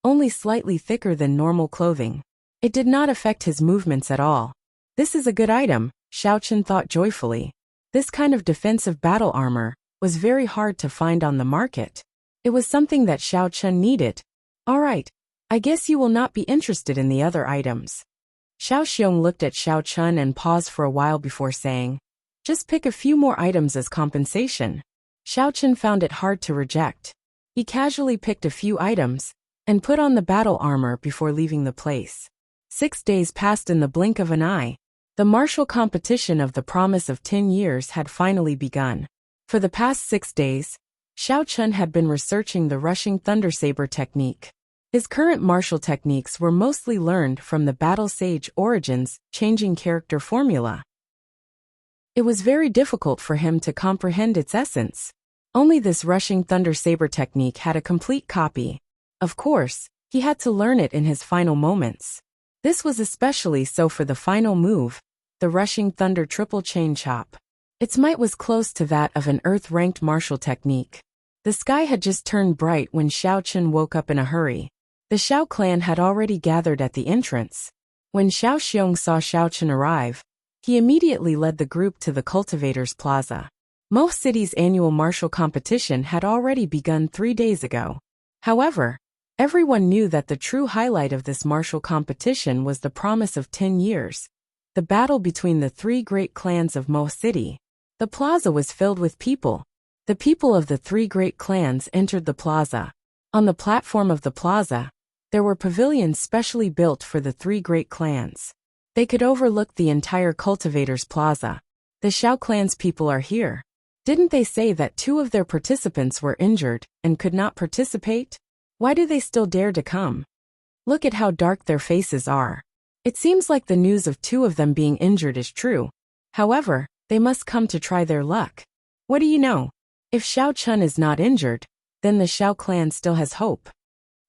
only slightly thicker than normal clothing. It did not affect his movements at all. This is a good item, Xiao Chun thought joyfully. This kind of defensive battle armor was very hard to find on the market. It was something that Xiao Chun needed. "All right, I guess you will not be interested in the other items." Xiao Xiong looked at Xiao Chun and paused for a while before saying, "Just pick a few more items as compensation." Xiao Chun found it hard to reject. He casually picked a few items and put on the battle armor before leaving the place. 6 days passed in the blink of an eye. The martial competition of the promise of 10 years had finally begun. For the past 6 days, Xiao Chun had been researching the rushing thunder saber technique. His current martial techniques were mostly learned from the Battle Sage Origins changing character formula. It was very difficult for him to comprehend its essence. Only this rushing thunder saber technique had a complete copy. Of course, he had to learn it in his final moments. This was especially so for the final move, the rushing thunder triple chain chop. Its might was close to that of an earth-ranked martial technique. The sky had just turned bright when Xiao Chun woke up in a hurry. The Xiao clan had already gathered at the entrance. When Xiao Xiong saw Xiao Chun arrive, he immediately led the group to the Cultivator's Plaza. Mo City's annual martial competition had already begun 3 days ago. However, everyone knew that the true highlight of this martial competition was the promise of 10 years, the battle between the 3 great clans of Mo City. The plaza was filled with people. The people of the 3 great clans entered the plaza. On the platform of the plaza, there were pavilions specially built for the 3 great clans. They could overlook the entire Cultivator's Plaza. The Xiao clan's people are here. Didn't they say that 2 of their participants were injured and could not participate? Why do they still dare to come? Look at how dark their faces are. It seems like the news of 2 of them being injured is true. However, they must come to try their luck. What do you know? If Xiao Chun is not injured, then the Xiao clan still has hope.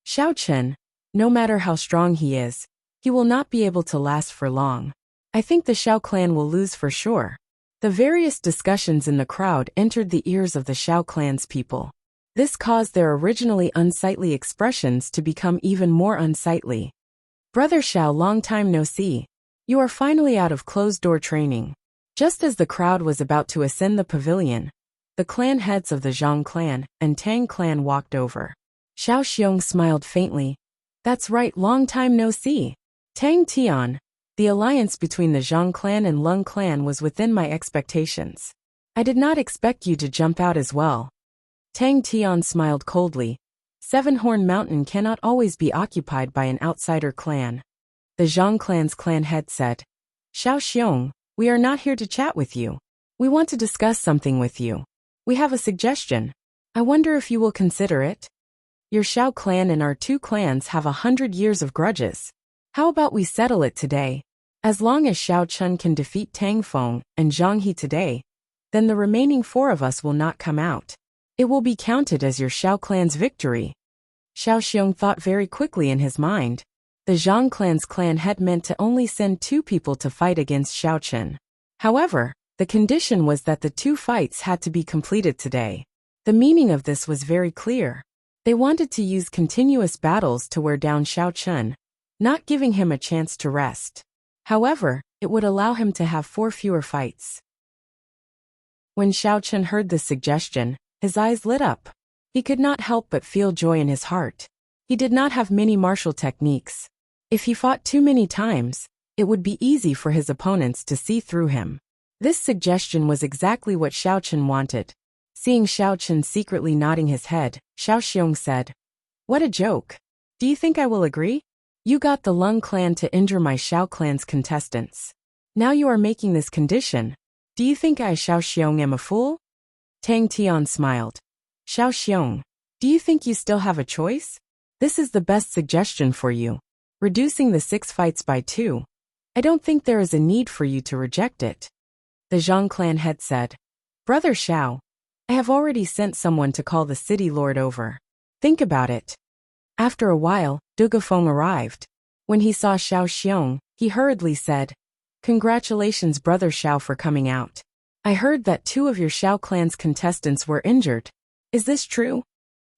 Xiao Chun, no matter how strong he is, he will not be able to last for long. I think the Xiao clan will lose for sure. The various discussions in the crowd entered the ears of the Xiao clan's people. This caused their originally unsightly expressions to become even more unsightly. "Brother Xiao, long time no see. You are finally out of closed-door training." Just as the crowd was about to ascend the pavilion, the clan heads of the Zhang clan and Tang clan walked over. Xiao Xiong smiled faintly. "That's right, long time no see. Tang Tian, The alliance between the Zhang clan and Lung clan was within my expectations. I did not expect you to jump out as well. Tang Tian smiled coldly. Seven-Horn Mountain cannot always be occupied by an outsider clan. The Zhang clan's clan head said, Xiao Xiong, we are not here to chat with you. We want to discuss something with you. We have a suggestion. I wonder if you will consider it. Your Xiao clan and our two clans have 100 years of grudges. How about we settle it today? As long as Xiao Chun can defeat Tang Feng and Zhang He today, then the remaining 4 of us will not come out. It will be counted as your Xiao clan's victory. Xiao Xiong thought very quickly in his mind. The Zhang clan's clan had meant to only send 2 people to fight against Xiao Chun. However, the condition was that the 2 fights had to be completed today. The meaning of this was very clear. They wanted to use continuous battles to wear down Xiao Chun, not giving him a chance to rest. However, it would allow him to have 4 fewer fights. When Xiao Chun heard this suggestion, his eyes lit up. He could not help but feel joy in his heart. He did not have many martial techniques. If he fought too many times, it would be easy for his opponents to see through him. This suggestion was exactly what Xiao Chun wanted. Seeing Xiao Chun secretly nodding his head, Xiao Xiong said, What a joke. Do you think I will agree? You got the Lung clan to injure my Xiao clan's contestants. Now you are making this condition. Do you think I Xiao Xiong am a fool? Tang Tian smiled. Xiao Xiong, do you think you still have a choice? This is the best suggestion for you. Reducing the 6 fights by 2. I don't think there is a need for you to reject it. The Zhang clan head said, Brother Xiao, I have already sent someone to call the city lord over. Think about it. After a while, Dugafeng arrived. When he saw Xiao Xiong, he hurriedly said, Congratulations Brother Xiao for coming out. I heard that 2 of your Xiao clan's contestants were injured. Is this true?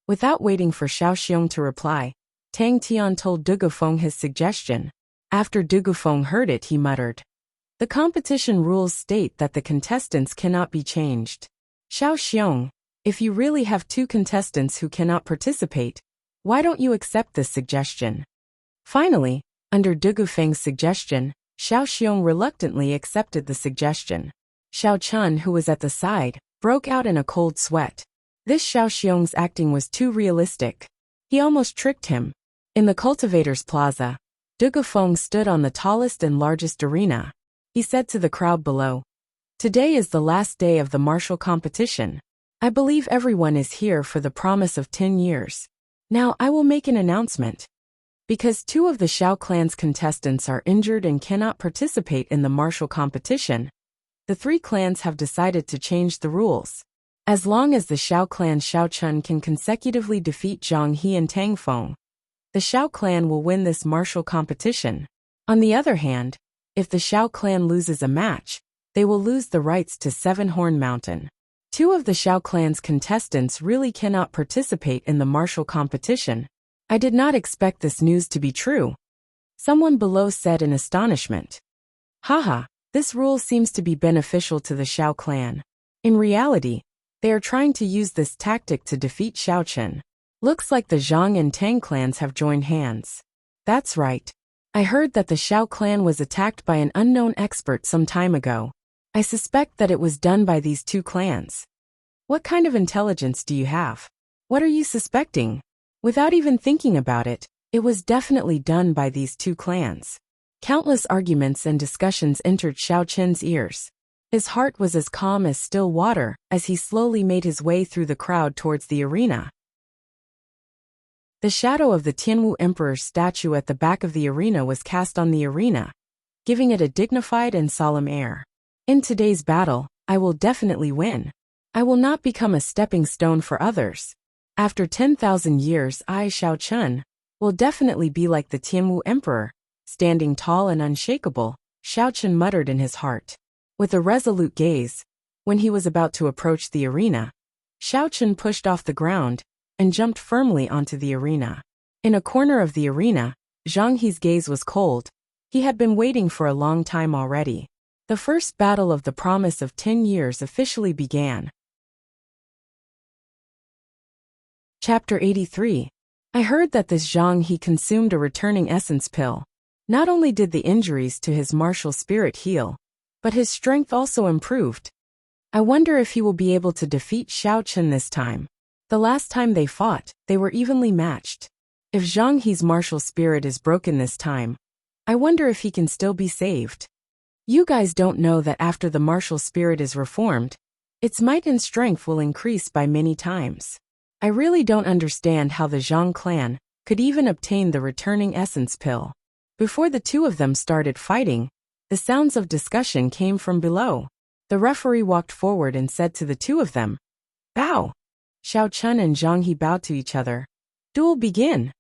Without waiting for Xiao Xiong to reply, Tang Tian told Dugafeng his suggestion. After Dugafeng heard it, he muttered, The competition rules state that the contestants cannot be changed. Xiao Xiong, if you really have 2 contestants who cannot participate, why don't you accept this suggestion? Finally, under Dugafeng's suggestion, Xiao Xiong reluctantly accepted the suggestion. Xiao Chun, who was at the side, broke out in a cold sweat. This Xiao Xiong's acting was too realistic. He almost tricked him. In the Cultivator's plaza, Dugafeng stood on the tallest and largest arena. He said to the crowd below, Today is the last day of the martial competition. I believe everyone is here for the promise of 10 years. Now I will make an announcement. Because 2 of the Xiao clan's contestants are injured and cannot participate in the martial competition, the 3 clans have decided to change the rules. As long as the Xiao clan Xiao Chun can consecutively defeat Zhang He and Tang Feng, the Xiao clan will win this martial competition. On the other hand, if the Xiao clan loses a match, they will lose the rights to Seven-Horn Mountain. 2 of the Xiao clan's contestants really cannot participate in the martial competition. I did not expect this news to be true. Someone below said in astonishment. Haha, this rule seems to be beneficial to the Xiao clan. In reality, they are trying to use this tactic to defeat Xiao Chun. Looks like the Zhang and Tang clans have joined hands. That's right. I heard that the Xiao clan was attacked by an unknown expert some time ago. I suspect that it was done by these 2 clans. What kind of intelligence do you have? What are you suspecting? Without even thinking about it, it was definitely done by these 2 clans. Countless arguments and discussions entered Xiao Chun's ears. His heart was as calm as still water as he slowly made his way through the crowd towards the arena. The shadow of the Tianwu Emperor's statue at the back of the arena was cast on the arena, giving it a dignified and solemn air. In today's battle, I will definitely win. I will not become a stepping stone for others. After 10,000 years, I, Xiao Chun, will definitely be like the Tianwu Emperor, standing tall and unshakable, Xiao Chun muttered in his heart. With a resolute gaze, when he was about to approach the arena, Xiao Chun pushed off the ground and jumped firmly onto the arena. In a corner of the arena, Zhang He's gaze was cold. He had been waiting for a long time already. The first battle of the promise of 10 years officially began. Chapter 83. I heard that this Zhang He consumed a returning essence pill. Not only did the injuries to his martial spirit heal, but his strength also improved. I wonder if he will be able to defeat Xiao Chen this time. The last time they fought, they were evenly matched. If Zhang He's martial spirit is broken this time, I wonder if he can still be saved. You guys don't know that after the martial spirit is reformed, its might and strength will increase by many times. I really don't understand how the Zhang clan could even obtain the returning essence pill. Before the two of them started fighting, the sounds of discussion came from below. The referee walked forward and said to the two of them, "Bow." Xiao Chen and Zhang He bowed to each other. "Duel begin."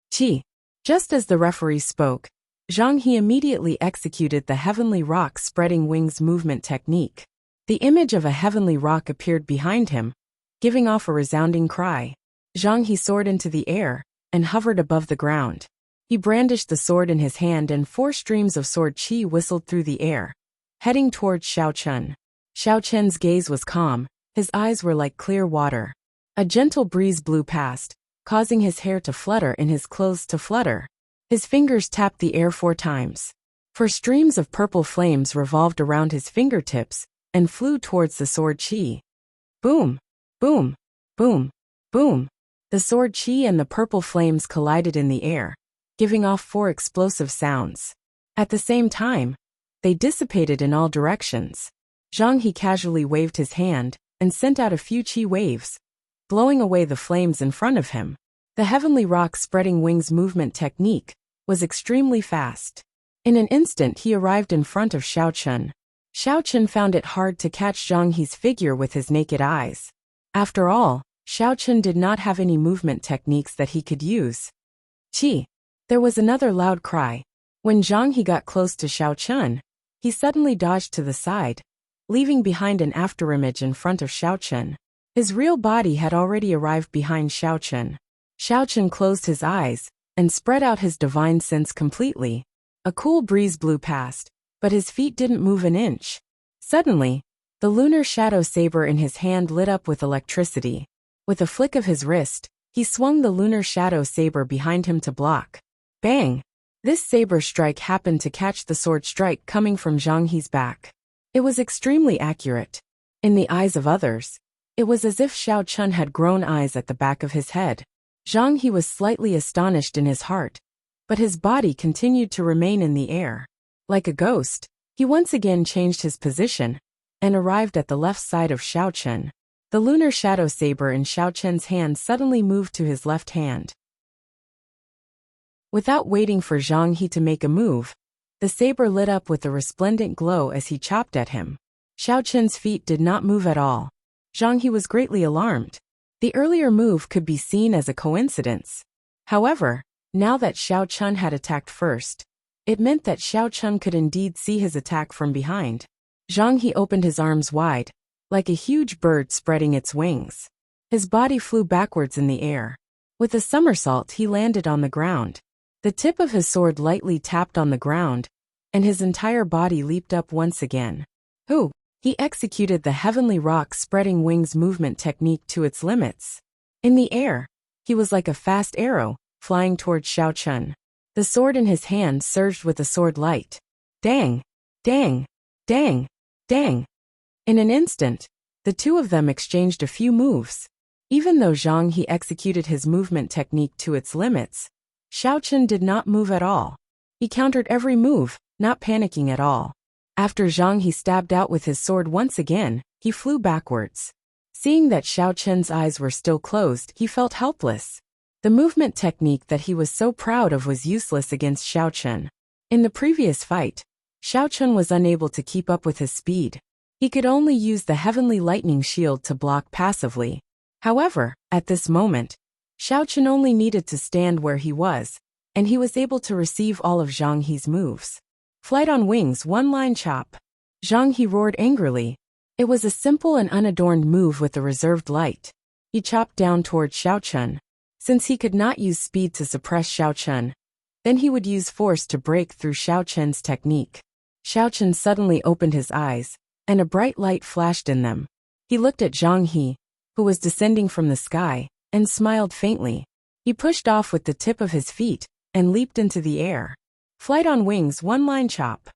Qi. Just as the referee spoke, Zhang He immediately executed the heavenly rock spreading wings movement technique. The image of a heavenly rock appeared behind him, giving off a resounding cry. Zhang He soared into the air and hovered above the ground. He brandished the sword in his hand and 4 streams of sword qi whistled through the air, heading towards Xiao Chen. Xiao Chen's gaze was calm, his eyes were like clear water. A gentle breeze blew past, causing his hair to flutter and his clothes to flutter. His fingers tapped the air 4 times. 4 streams of purple flames revolved around his fingertips and flew towards the sword qi. Boom! Boom! Boom! Boom! The sword qi and the purple flames collided in the air, giving off 4 explosive sounds. At the same time, they dissipated in all directions. Zhang He casually waved his hand and sent out a few qi waves, blowing away the flames in front of him. The heavenly rock spreading wings movement technique was extremely fast. In an instant he arrived in front of Xiao Chen. Xiao Chen found it hard to catch Zhang He's figure with his naked eyes. After all, Xiao Chen did not have any movement techniques that he could use. Qi. There was another loud cry. When Zhang He got close to Xiao Chen, he suddenly dodged to the side, leaving behind an afterimage in front of Xiao Chen. His real body had already arrived behind Xiao Chen. Xiao Chen closed his eyes and spread out his divine sense completely. A cool breeze blew past, but his feet didn't move an inch. Suddenly, the lunar shadow saber in his hand lit up with electricity. With a flick of his wrist, he swung the lunar shadow saber behind him to block. Bang! This saber strike happened to catch the sword strike coming from Zhang He's back. It was extremely accurate. In the eyes of others, it was as if Xiao Chen had grown eyes at the back of his head. Zhang He was slightly astonished in his heart, but his body continued to remain in the air. Like a ghost, he once again changed his position and arrived at the left side of Xiao Chen. The lunar shadow saber in Xiao Chen's hand suddenly moved to his left hand. Without waiting for Zhang He to make a move, the saber lit up with a resplendent glow as he chopped at him. Xiao Chen's feet did not move at all. Zhang He was greatly alarmed. The earlier move could be seen as a coincidence. However, now that Xiao Chen had attacked first, it meant that Xiao Chen could indeed see his attack from behind. Zhang He opened his arms wide, like a huge bird spreading its wings. His body flew backwards in the air. With a somersault he landed on the ground. The tip of his sword lightly tapped on the ground, and his entire body leaped up once again. Hoo! He executed the heavenly rock spreading wings movement technique to its limits. In the air, he was like a fast arrow, flying towards Xiao Chen. The sword in his hand surged with a sword light. Dang! Dang! Dang! Dang! In an instant, the two of them exchanged a few moves. Even though Zhang He executed his movement technique to its limits, Xiao Chen did not move at all. He countered every move, not panicking at all. After Zhang He stabbed out with his sword once again, he flew backwards. Seeing that Xiao Chen's eyes were still closed, he felt helpless. The movement technique that he was so proud of was useless against Xiao Chen. In the previous fight, Xiao Chen was unable to keep up with his speed. He could only use the heavenly lightning shield to block passively. However, at this moment, Xiao Chen only needed to stand where he was, and he was able to receive all of Zhang He's moves. Flight on wings, one-line chop. Zhang He roared angrily. It was a simple and unadorned move with a reserved light. He chopped down toward Xiao Chen. Since he could not use speed to suppress Xiao Chen, then he would use force to break through Xiao Chen's technique. Xiao Chen suddenly opened his eyes, and a bright light flashed in them. He looked at Zhang He, who was descending from the sky, and smiled faintly. He pushed off with the tip of his feet and leaped into the air. Flight on wings, one-line chop.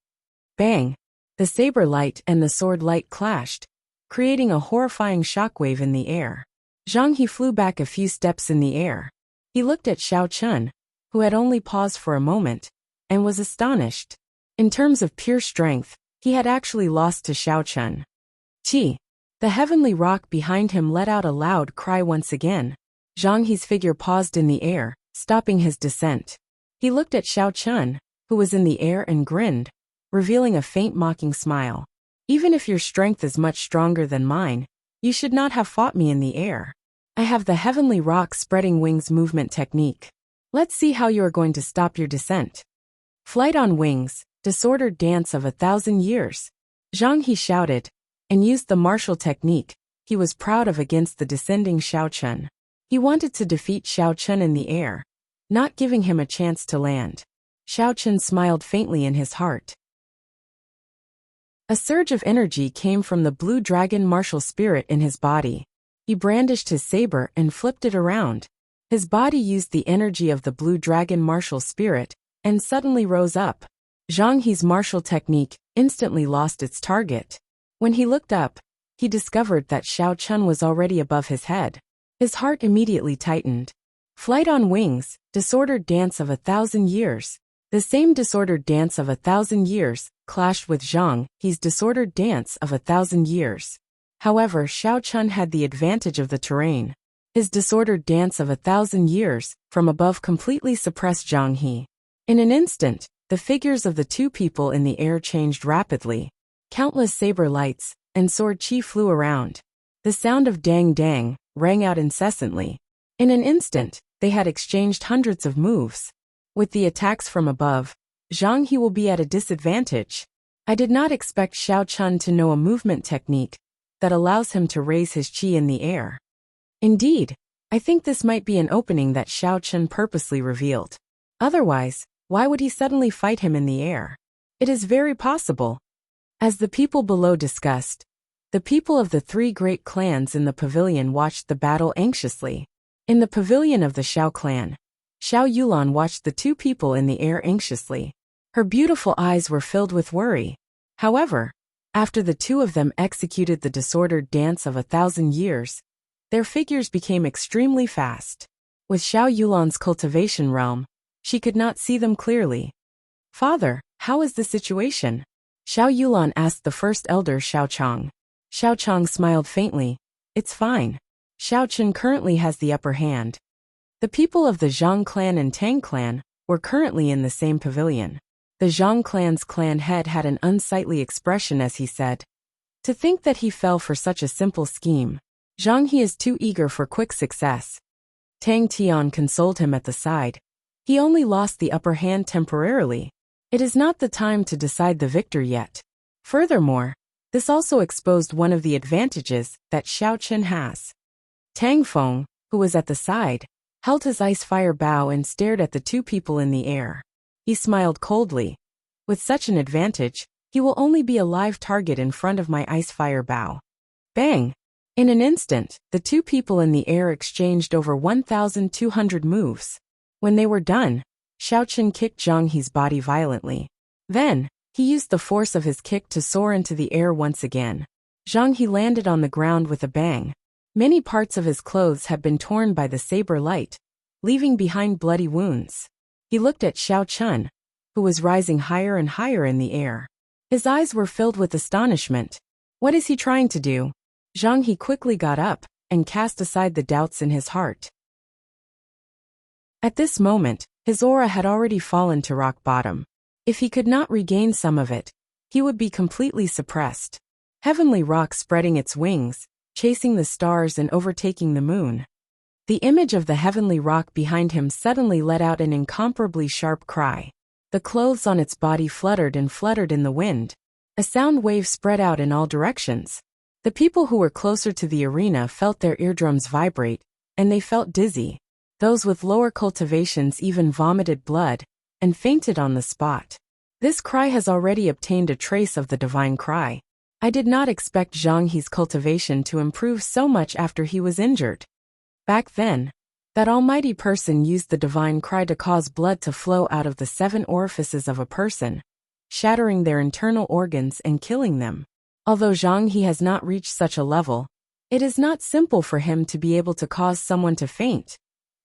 Bang! The saber light and the sword light clashed, creating a horrifying shockwave in the air. Zhang He flew back a few steps in the air. He looked at Xiao Chun, who had only paused for a moment, and was astonished. In terms of pure strength, he had actually lost to Xiao Chun. Qi! The heavenly rock behind him let out a loud cry once again. Zhang He's figure paused in the air, stopping his descent. He looked at Xiao Chun, who was in the air, and grinned, revealing a faint mocking smile. Even if your strength is much stronger than mine, you should not have fought me in the air. I have the heavenly rock spreading wings movement technique. Let's see how you are going to stop your descent. Flight on wings, disordered dance of 1,000 years. Zhang He shouted, and used the martial technique he was proud of against the descending Xiao Chun. He wanted to defeat Xiao Chun in the air, not giving him a chance to land. Xiao Chun smiled faintly in his heart. A surge of energy came from the blue dragon martial spirit in his body. He brandished his saber and flipped it around. His body used the energy of the blue dragon martial spirit, and suddenly rose up. Zhang He's martial technique instantly lost its target. When he looked up, he discovered that Xiao Chun was already above his head. His heart immediately tightened. Flight on wings, disordered dance of 1,000 years. The same disordered dance of 1,000 years clashed with Zhang He's disordered dance of 1,000 years. However, Xiao Chun had the advantage of the terrain. His disordered dance of 1,000 years from above completely suppressed Zhang He. In an instant, the figures of the two people in the air changed rapidly. Countless saber lights and sword chi flew around. The sound of dang dang rang out incessantly. In an instant, they had exchanged hundreds of moves. With the attacks from above, Zhang He will be at a disadvantage. I did not expect Xiao Chun to know a movement technique that allows him to raise his chi in the air. Indeed, I think this might be an opening that Xiao Chun purposely revealed. Otherwise, why would he suddenly fight him in the air? It is very possible. As the people below discussed, the people of the three great clans in the pavilion watched the battle anxiously. In the pavilion of the Xiao clan, Xiao Yulan watched the two people in the air anxiously. Her beautiful eyes were filled with worry. However, after the two of them executed the disordered dance of 1,000 years, their figures became extremely fast. With Xiao Yulan's cultivation realm, she could not see them clearly. Father, how is the situation? Xiao Yulan asked the first elder Xiao Chang. Xiao Chang smiled faintly. It's fine. Xiao Chun currently has the upper hand. The people of the Zhang clan and Tang clan were currently in the same pavilion. The Zhang clan's clan head had an unsightly expression as he said, "To think that he fell for such a simple scheme. Zhang He is too eager for quick success." Tang Tian consoled him at the side. He only lost the upper hand temporarily. It is not the time to decide the victor yet. Furthermore, this also exposed one of the advantages that Xiao Chun has. Tang Feng, who was at the side, held his ice fire bow and stared at the two people in the air. He smiled coldly. With such an advantage, he will only be a live target in front of my ice fire bow. Bang! In an instant, the two people in the air exchanged over 1,200 moves. When they were done, Xiao Chun kicked Zhang He's body violently. Then, he used the force of his kick to soar into the air once again. Zhang He landed on the ground with a bang. Many parts of his clothes had been torn by the saber light, leaving behind bloody wounds. He looked at Xiao Chun, who was rising higher and higher in the air. His eyes were filled with astonishment. What is he trying to do? Zhang He quickly got up and cast aside the doubts in his heart. At this moment, his aura had already fallen to rock bottom. If he could not regain some of it, he would be completely suppressed. Heavenly rock spreading its wings, chasing the stars and overtaking the moon. The image of the heavenly rock behind him suddenly let out an incomparably sharp cry. The clothes on its body fluttered and fluttered in the wind. A sound wave spread out in all directions. The people who were closer to the arena felt their eardrums vibrate, and they felt dizzy. Those with lower cultivations even vomited blood and fainted on the spot. This cry has already obtained a trace of the divine cry. I did not expect Zhang He's cultivation to improve so much after he was injured. Back then, That almighty person used the divine cry to cause blood to flow out of the 7 orifices of a person, shattering their internal organs and killing them. Although Zhang He has not reached such a level, it is not simple for him to be able to cause someone to faint,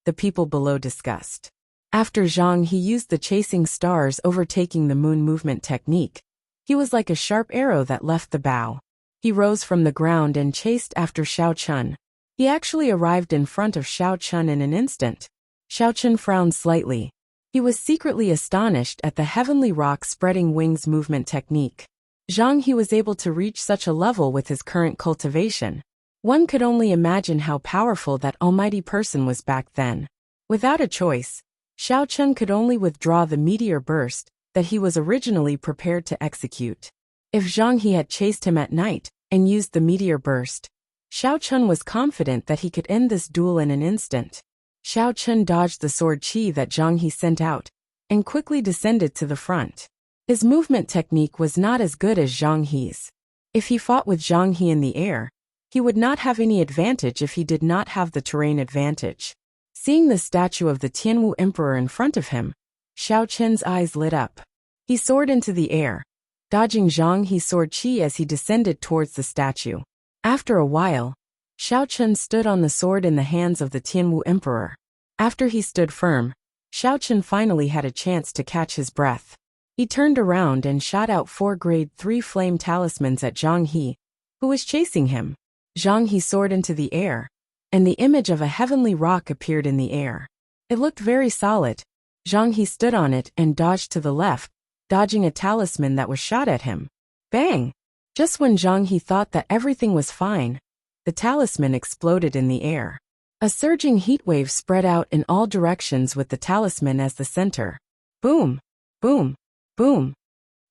the people below discussed. After Zhang He used the chasing stars overtaking the moon movement technique, he was like a sharp arrow that left the bow. He rose from the ground and chased after Xiao Chun. He actually arrived in front of Xiao Chun in an instant. Xiao Chun frowned slightly. He was secretly astonished at the heavenly rock spreading wings movement technique. Zhang He was able to reach such a level with his current cultivation. One could only imagine how powerful that almighty person was back then. Without a choice, Xiao Chun could only withdraw the meteor burst that he was originally prepared to execute. If Zhang He had chased him at night and used the meteor burst, Xiao Chun was confident that he could end this duel in an instant. Xiao Chun dodged the sword chi that Zhang He sent out and quickly descended to the front. His movement technique was not as good as Zhang He's. If he fought with Zhang He in the air, he would not have any advantage if he did not have the terrain advantage. Seeing the statue of the Tianwu Emperor in front of him, Xiao Chun's eyes lit up. He soared into the air, dodging Zhang He's sword chi as he descended towards the statue. After a while, Xiao Chun stood on the sword in the hands of the Tianwu Emperor. After he stood firm, Xiao Chun finally had a chance to catch his breath. He turned around and shot out 4 grade 3 flame talismans at Zhang He, who was chasing him. Zhang He soared into the air, and the image of a heavenly rock appeared in the air. It looked very solid. Zhang He stood on it and dodged to the left, dodging a talisman that was shot at him. Bang! Just when Zhang He thought that everything was fine, the talisman exploded in the air. A surging heat wave spread out in all directions with the talisman as the center. Boom! Boom! Boom!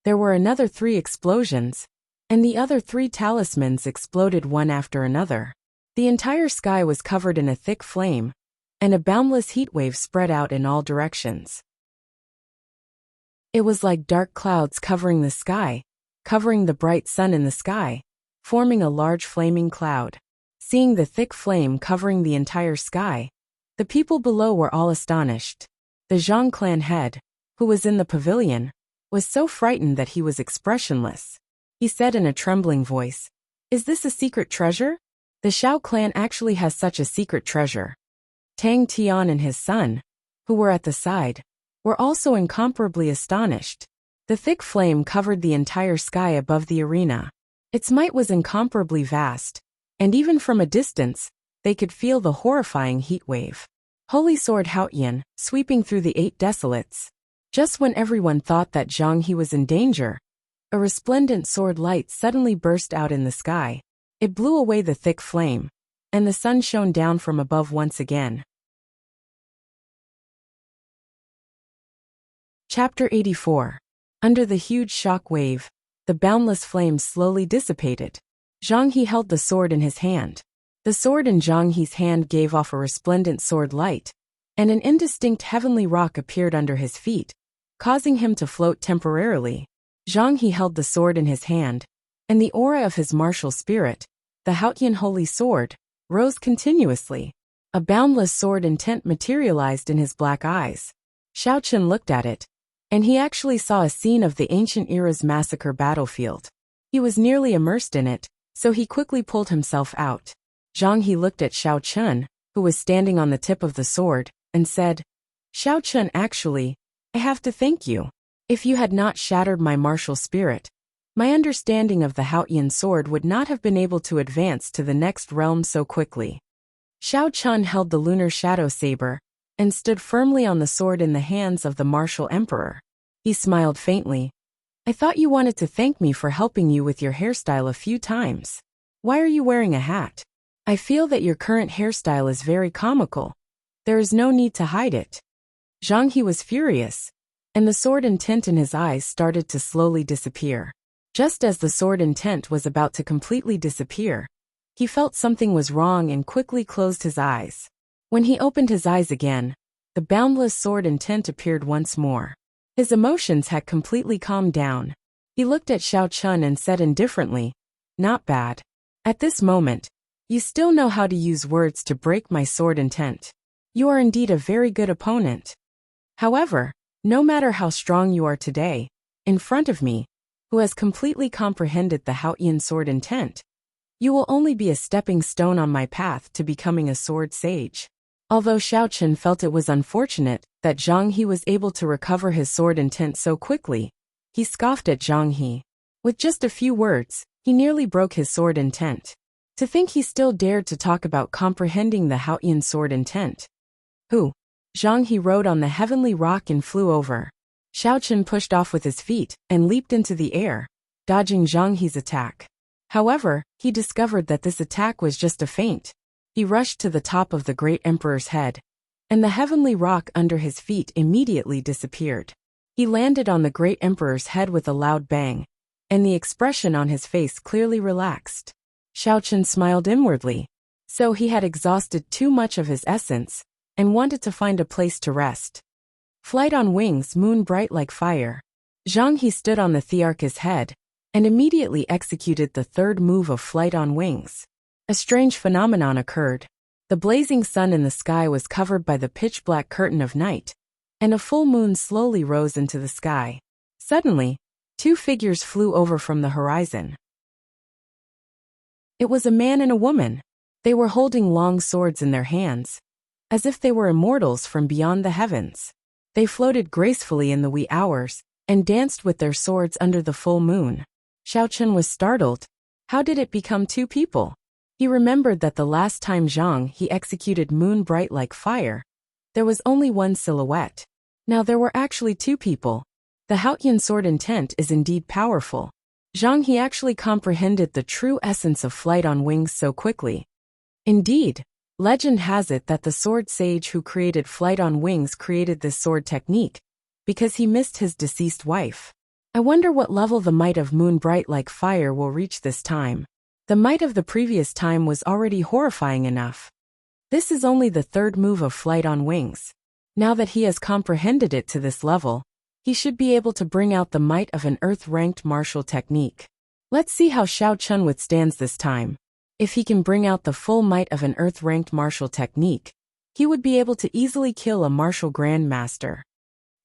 There were another 3 explosions, and the other 3 talismans exploded one after another. The entire sky was covered in a thick flame, and a boundless heat wave spread out in all directions. It was like dark clouds covering the sky, covering the bright sun in the sky, forming a large flaming cloud. Seeing the thick flame covering the entire sky, the people below were all astonished. The Zhang clan head, who was in the pavilion, was so frightened that he was expressionless. He said in a trembling voice, "Is this a secret treasure? The Xiao clan actually has such a secret treasure." Tang Tian and his son, who were at the side, were also incomparably astonished. The thick flame covered the entire sky above the arena. Its might was incomparably vast, and even from a distance, they could feel the horrifying heat wave. Holy Sword Haotian, sweeping through the 8 desolates. Just when everyone thought that Zhang He was in danger, a resplendent sword light suddenly burst out in the sky. It blew away the thick flame, and the sun shone down from above once again. Chapter 84. Under the huge shock wave, the boundless flames slowly dissipated. Zhang He held the sword in his hand. The sword in Zhang He's hand gave off a resplendent sword light, and an indistinct heavenly rock appeared under his feet, causing him to float temporarily. Zhang He held the sword in his hand, and the aura of his martial spirit, the Haotian Holy Sword, rose continuously. A boundless sword intent materialized in his black eyes. Xiao Chun looked at it, and he actually saw a scene of the ancient era's massacre battlefield. He was nearly immersed in it, so he quickly pulled himself out. Zhang He looked at Xiao Chun, who was standing on the tip of the sword, and said, "Xiao Chun, actually, I have to thank you. If you had not shattered my martial spirit, my understanding of the Haotian sword would not have been able to advance to the next realm so quickly." Xiao Chun held the lunar shadow saber, and stood firmly on the sword in the hands of the martial emperor. He smiled faintly. "I thought you wanted to thank me for helping you with your hairstyle a few times. Why are you wearing a hat? I feel that your current hairstyle is very comical. There is no need to hide it." Zhang He was furious, and the sword intent in his eyes started to slowly disappear. Just as the sword intent was about to completely disappear, he felt something was wrong and quickly closed his eyes. When he opened his eyes again, the boundless sword intent appeared once more. His emotions had completely calmed down. He looked at Xiao Chun and said indifferently, "Not bad. At this moment, you still know how to use words to break my sword intent. You are indeed a very good opponent. However, no matter how strong you are today, in front of me, who has completely comprehended the Haotian sword intent, you will only be a stepping stone on my path to becoming a sword sage. Although Xiao Chen felt it was unfortunate that Zhang He was able to recover his sword intent so quickly, he scoffed at Zhang He. With just a few words, he nearly broke his sword intent. To think he still dared to talk about comprehending the Haotian sword intent. Who? Zhang He rode on the heavenly rock and flew over. Xiao Chen pushed off with his feet and leaped into the air, dodging Zhang He's attack. However, he discovered that this attack was just a feint. He rushed to the top of the great emperor's head, and the heavenly rock under his feet immediately disappeared. He landed on the great emperor's head with a loud bang, and the expression on his face clearly relaxed. Xiao Chen smiled inwardly. So he had exhausted too much of his essence, and wanted to find a place to rest. Flight on wings, moon bright like fire. Zhang He stood on the Thearch's head, and immediately executed the third move of flight on wings. A strange phenomenon occurred. The blazing sun in the sky was covered by the pitch-black curtain of night, and a full moon slowly rose into the sky. Suddenly, two figures flew over from the horizon. It was a man and a woman. They were holding long swords in their hands, as if they were immortals from beyond the heavens. They floated gracefully in the wee hours, and danced with their swords under the full moon. Xiao Chen was startled. How did it become two people? He remembered that the last time Zhang He executed moon bright like fire, there was only one silhouette. Now there were actually two people. The Haotian sword intent is indeed powerful. Zhang He actually comprehended the true essence of flight on wings so quickly. Indeed, legend has it that the sword sage who created flight on wings created this sword technique, because he missed his deceased wife. I wonder what level the might of moon bright like fire will reach this time. The might of the previous time was already horrifying enough. This is only the third move of flight on wings. Now that he has comprehended it to this level, he should be able to bring out the might of an earth-ranked martial technique. Let's see how Xiao Chen withstands this time. If he can bring out the full might of an earth-ranked martial technique, he would be able to easily kill a martial grandmaster.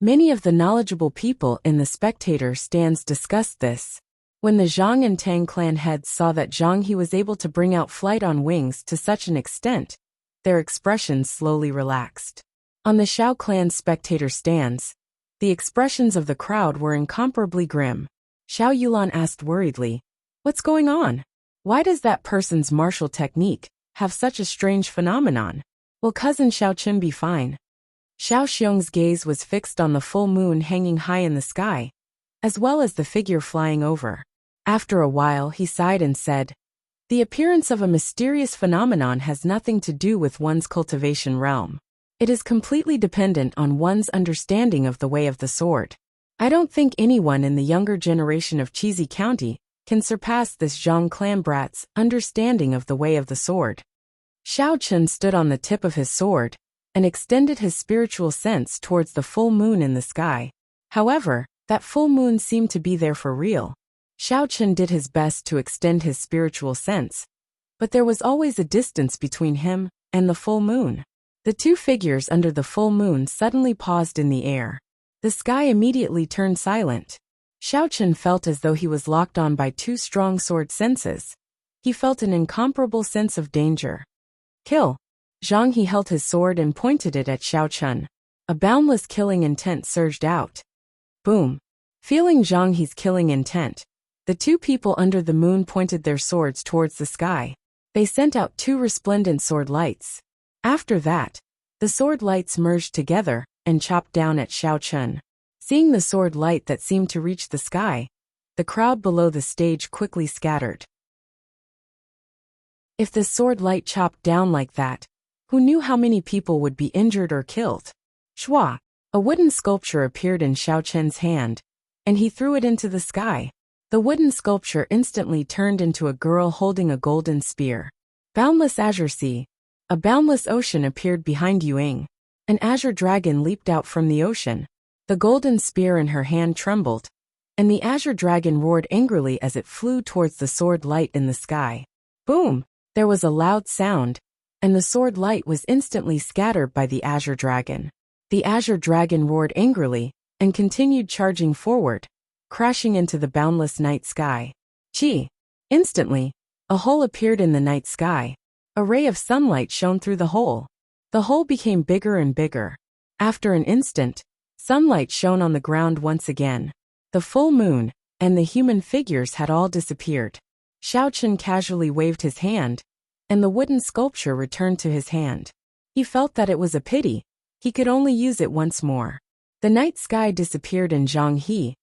Many of the knowledgeable people in the spectator stands discussed this. When the Zhang and Tang clan heads saw that Zhang He was able to bring out flight on wings to such an extent, their expressions slowly relaxed. On the Xiao clan spectator stands, the expressions of the crowd were incomparably grim. Xiao Yulan asked worriedly, "What's going on? Why does that person's martial technique have such a strange phenomenon? Will cousin Xiao Chen be fine?" Xiao Xiong's gaze was fixed on the full moon hanging high in the sky, as well as the figure flying over. After a while he sighed and said, "The appearance of a mysterious phenomenon has nothing to do with one's cultivation realm. It is completely dependent on one's understanding of the way of the sword. I don't think anyone in the younger generation of Cheesy County can surpass this Zhang clan brat's understanding of the way of the sword." Xiao Chen stood on the tip of his sword and extended his spiritual sense towards the full moon in the sky. However, that full moon seemed to be there for real. Xiao Chen did his best to extend his spiritual sense, but there was always a distance between him and the full moon. The two figures under the full moon suddenly paused in the air. The sky immediately turned silent. Xiao Chen felt as though he was locked on by two strong sword senses. He felt an incomparable sense of danger. "Kill!" Zhang He held his sword and pointed it at Xiao Chen. A boundless killing intent surged out. Boom! Feeling Zhang He's killing intent, the two people under the moon pointed their swords towards the sky. They sent out two resplendent sword lights. After that, the sword lights merged together and chopped down at Xiao Chen. Seeing the sword light that seemed to reach the sky, the crowd below the stage quickly scattered. If the sword light chopped down like that, who knew how many people would be injured or killed? Shwa! A wooden sculpture appeared in Xiao Chen's hand, and he threw it into the sky. The wooden sculpture instantly turned into a girl holding a golden spear. Boundless azure sea. A boundless ocean appeared behind Yuing. An azure dragon leaped out from the ocean. The golden spear in her hand trembled, and the azure dragon roared angrily as it flew towards the sword light in the sky. Boom! There was a loud sound, and the sword light was instantly scattered by the azure dragon. The azure dragon roared angrily and continued charging forward, crashing into the boundless night sky. Gee! Instantly, a hole appeared in the night sky. A ray of sunlight shone through the hole. The hole became bigger and bigger. After an instant, sunlight shone on the ground once again. The full moon and the human figures had all disappeared. Xiao Chen casually waved his hand, and the wooden sculpture returned to his hand. He felt that it was a pity. He could only use it once more. The night sky disappeared and Zhang He,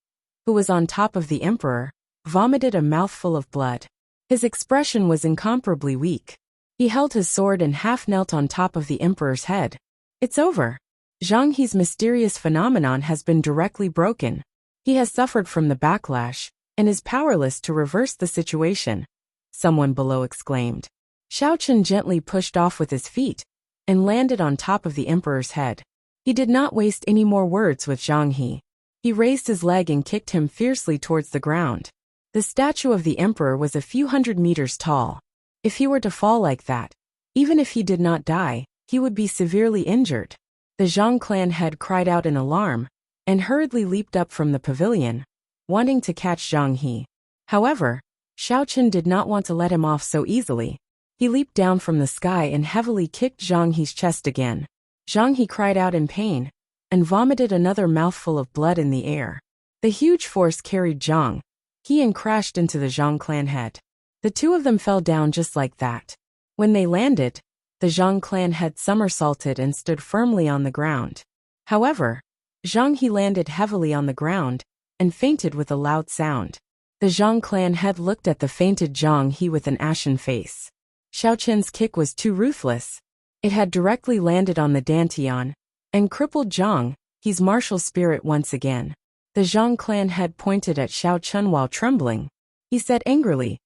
who was on top of the emperor, vomited a mouthful of blood. His expression was incomparably weak. He held his sword and half knelt on top of the emperor's head. It's over. Zhang He's mysterious phenomenon has been directly broken. He has suffered from the backlash and is powerless to reverse the situation, someone below exclaimed. Xiao Chen gently pushed off with his feet and landed on top of the emperor's head. He did not waste any more words with Zhang He. He raised his leg and kicked him fiercely towards the ground. The statue of the emperor was a few hundred meters tall. If he were to fall like that, even if he did not die, he would be severely injured. The Zhang clan head cried out in alarm and hurriedly leaped up from the pavilion, wanting to catch Zhang He. However, Xiao Chen did not want to let him off so easily. He leaped down from the sky and heavily kicked Zhang He's chest again. Zhang He cried out in pain and vomited another mouthful of blood in the air. The huge force carried Zhang He and crashed into the Zhang clan head. The two of them fell down just like that. When they landed, the Zhang clan head somersaulted and stood firmly on the ground. However, Zhang He landed heavily on the ground and fainted with a loud sound. The Zhang clan head looked at the fainted Zhang He with an ashen face. Xiao Chen's kick was too ruthless. It had directly landed on the Dantian and crippled Zhang He's martial spirit once again. The Zhang clan head pointed at Xiao Chen while trembling. He said angrily,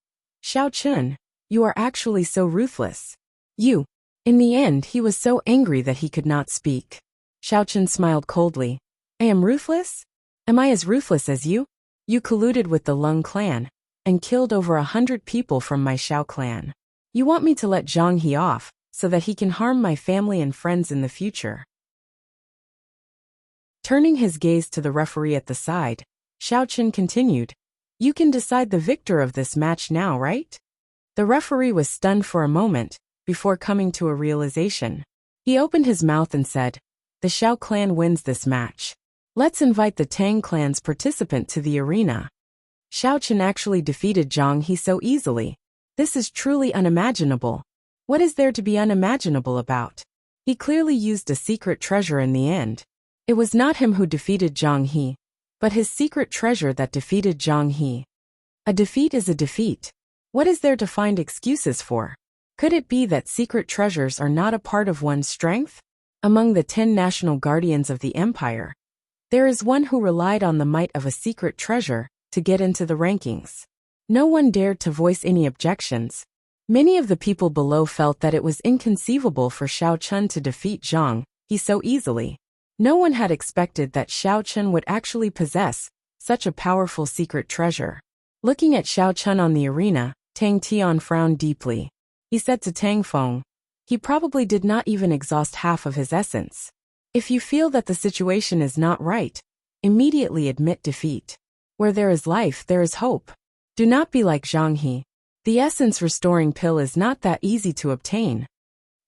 "Xiao Chen, you are actually so ruthless. You." In the end, he was so angry that he could not speak. Xiao Chen smiled coldly. "I am ruthless? Am I as ruthless as you? You colluded with the Lung clan and killed over 100 people from my Xiao clan. You want me to let Zhang He off so that he can harm my family and friends in the future." Turning his gaze to the referee at the side, Xiao Chen continued, "You can decide the victor of this match now, right?" The referee was stunned for a moment before coming to a realization. He opened his mouth and said, "The Xiao clan wins this match. Let's invite the Tang clan's participant to the arena." Xiao Chen actually defeated Zhang He so easily. This is truly unimaginable. What is there to be unimaginable about? He clearly used a secret treasure in the end. It was not him who defeated Zhang He, but his secret treasure that defeated Zhang He. A defeat is a defeat. What is there to find excuses for? Could it be that secret treasures are not a part of one's strength? Among the 10 national guardians of the empire, there is one who relied on the might of a secret treasure to get into the rankings. No one dared to voice any objections. Many of the people below felt that it was inconceivable for Xiao Chen to defeat Zhang He so easily. No one had expected that Xiao Chen would actually possess such a powerful secret treasure. Looking at Xiao Chen on the arena, Tang Tian frowned deeply. He said to Tang Feng, "He probably did not even exhaust half of his essence. If you feel that the situation is not right, immediately admit defeat. Where there is life, there is hope. Do not be like Zhang He. The essence restoring pill is not that easy to obtain."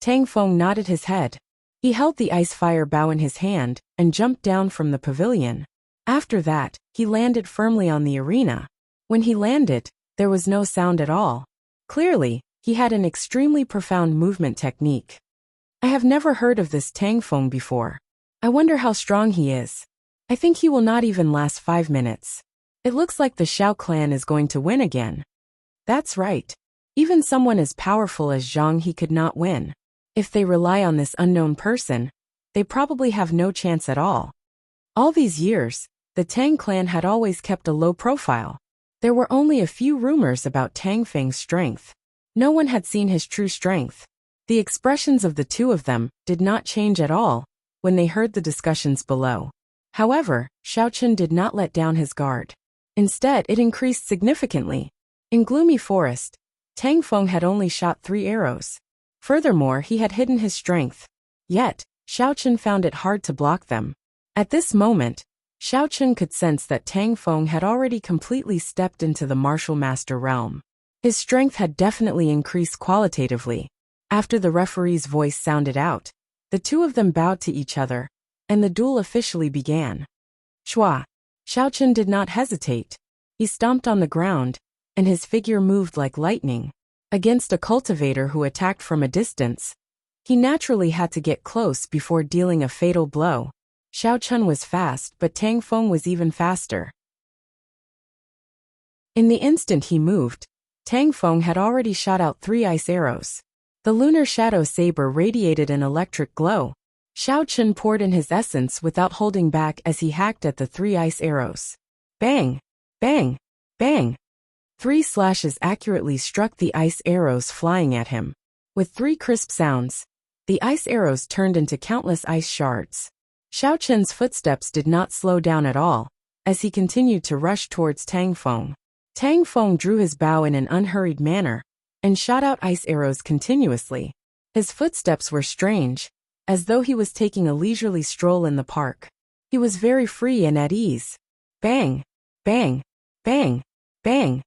Tang Feng nodded his head. He held the ice fire bow in his hand and jumped down from the pavilion. After that, he landed firmly on the arena. When he landed, there was no sound at all. Clearly, he had an extremely profound movement technique. I have never heard of this Tang Feng before. I wonder how strong he is. I think he will not even last 5 minutes. It looks like the Xiao clan is going to win again. That's right. Even someone as powerful as Zhang He could not win. If they rely on this unknown person, they probably have no chance at all. All these years, the Tang clan had always kept a low profile. There were only a few rumors about Tang Feng's strength. No one had seen his true strength. The expressions of the two of them did not change at all when they heard the discussions below. However, Xiao Chen did not let down his guard. Instead, it increased significantly. In Gloomy Forest, Tang Feng had only shot 3 arrows. Furthermore, he had hidden his strength. Yet, Xiao Chen found it hard to block them. At this moment, Xiao Chen could sense that Tang Feng had already completely stepped into the martial master realm. His strength had definitely increased qualitatively. After the referee's voice sounded out, the two of them bowed to each other, and the duel officially began. Shua! Xiao Chen did not hesitate. He stomped on the ground, and his figure moved like lightning. Against a cultivator who attacked from a distance, he naturally had to get close before dealing a fatal blow. Xiao Chen was fast, but Tang Feng was even faster. In the instant he moved, Tang Feng had already shot out 3 ice arrows. The lunar shadow saber radiated an electric glow. Xiao Chen poured in his essence without holding back as he hacked at the 3 ice arrows. Bang! Bang! Bang! 3 slashes accurately struck the ice arrows flying at him. With 3 crisp sounds, the ice arrows turned into countless ice shards. Xiao Chen's footsteps did not slow down at all, as he continued to rush towards Tang Feng. Tang Feng drew his bow in an unhurried manner, and shot out ice arrows continuously. His footsteps were strange, as though he was taking a leisurely stroll in the park. He was very free and at ease. Bang! Bang! Bang! Bang!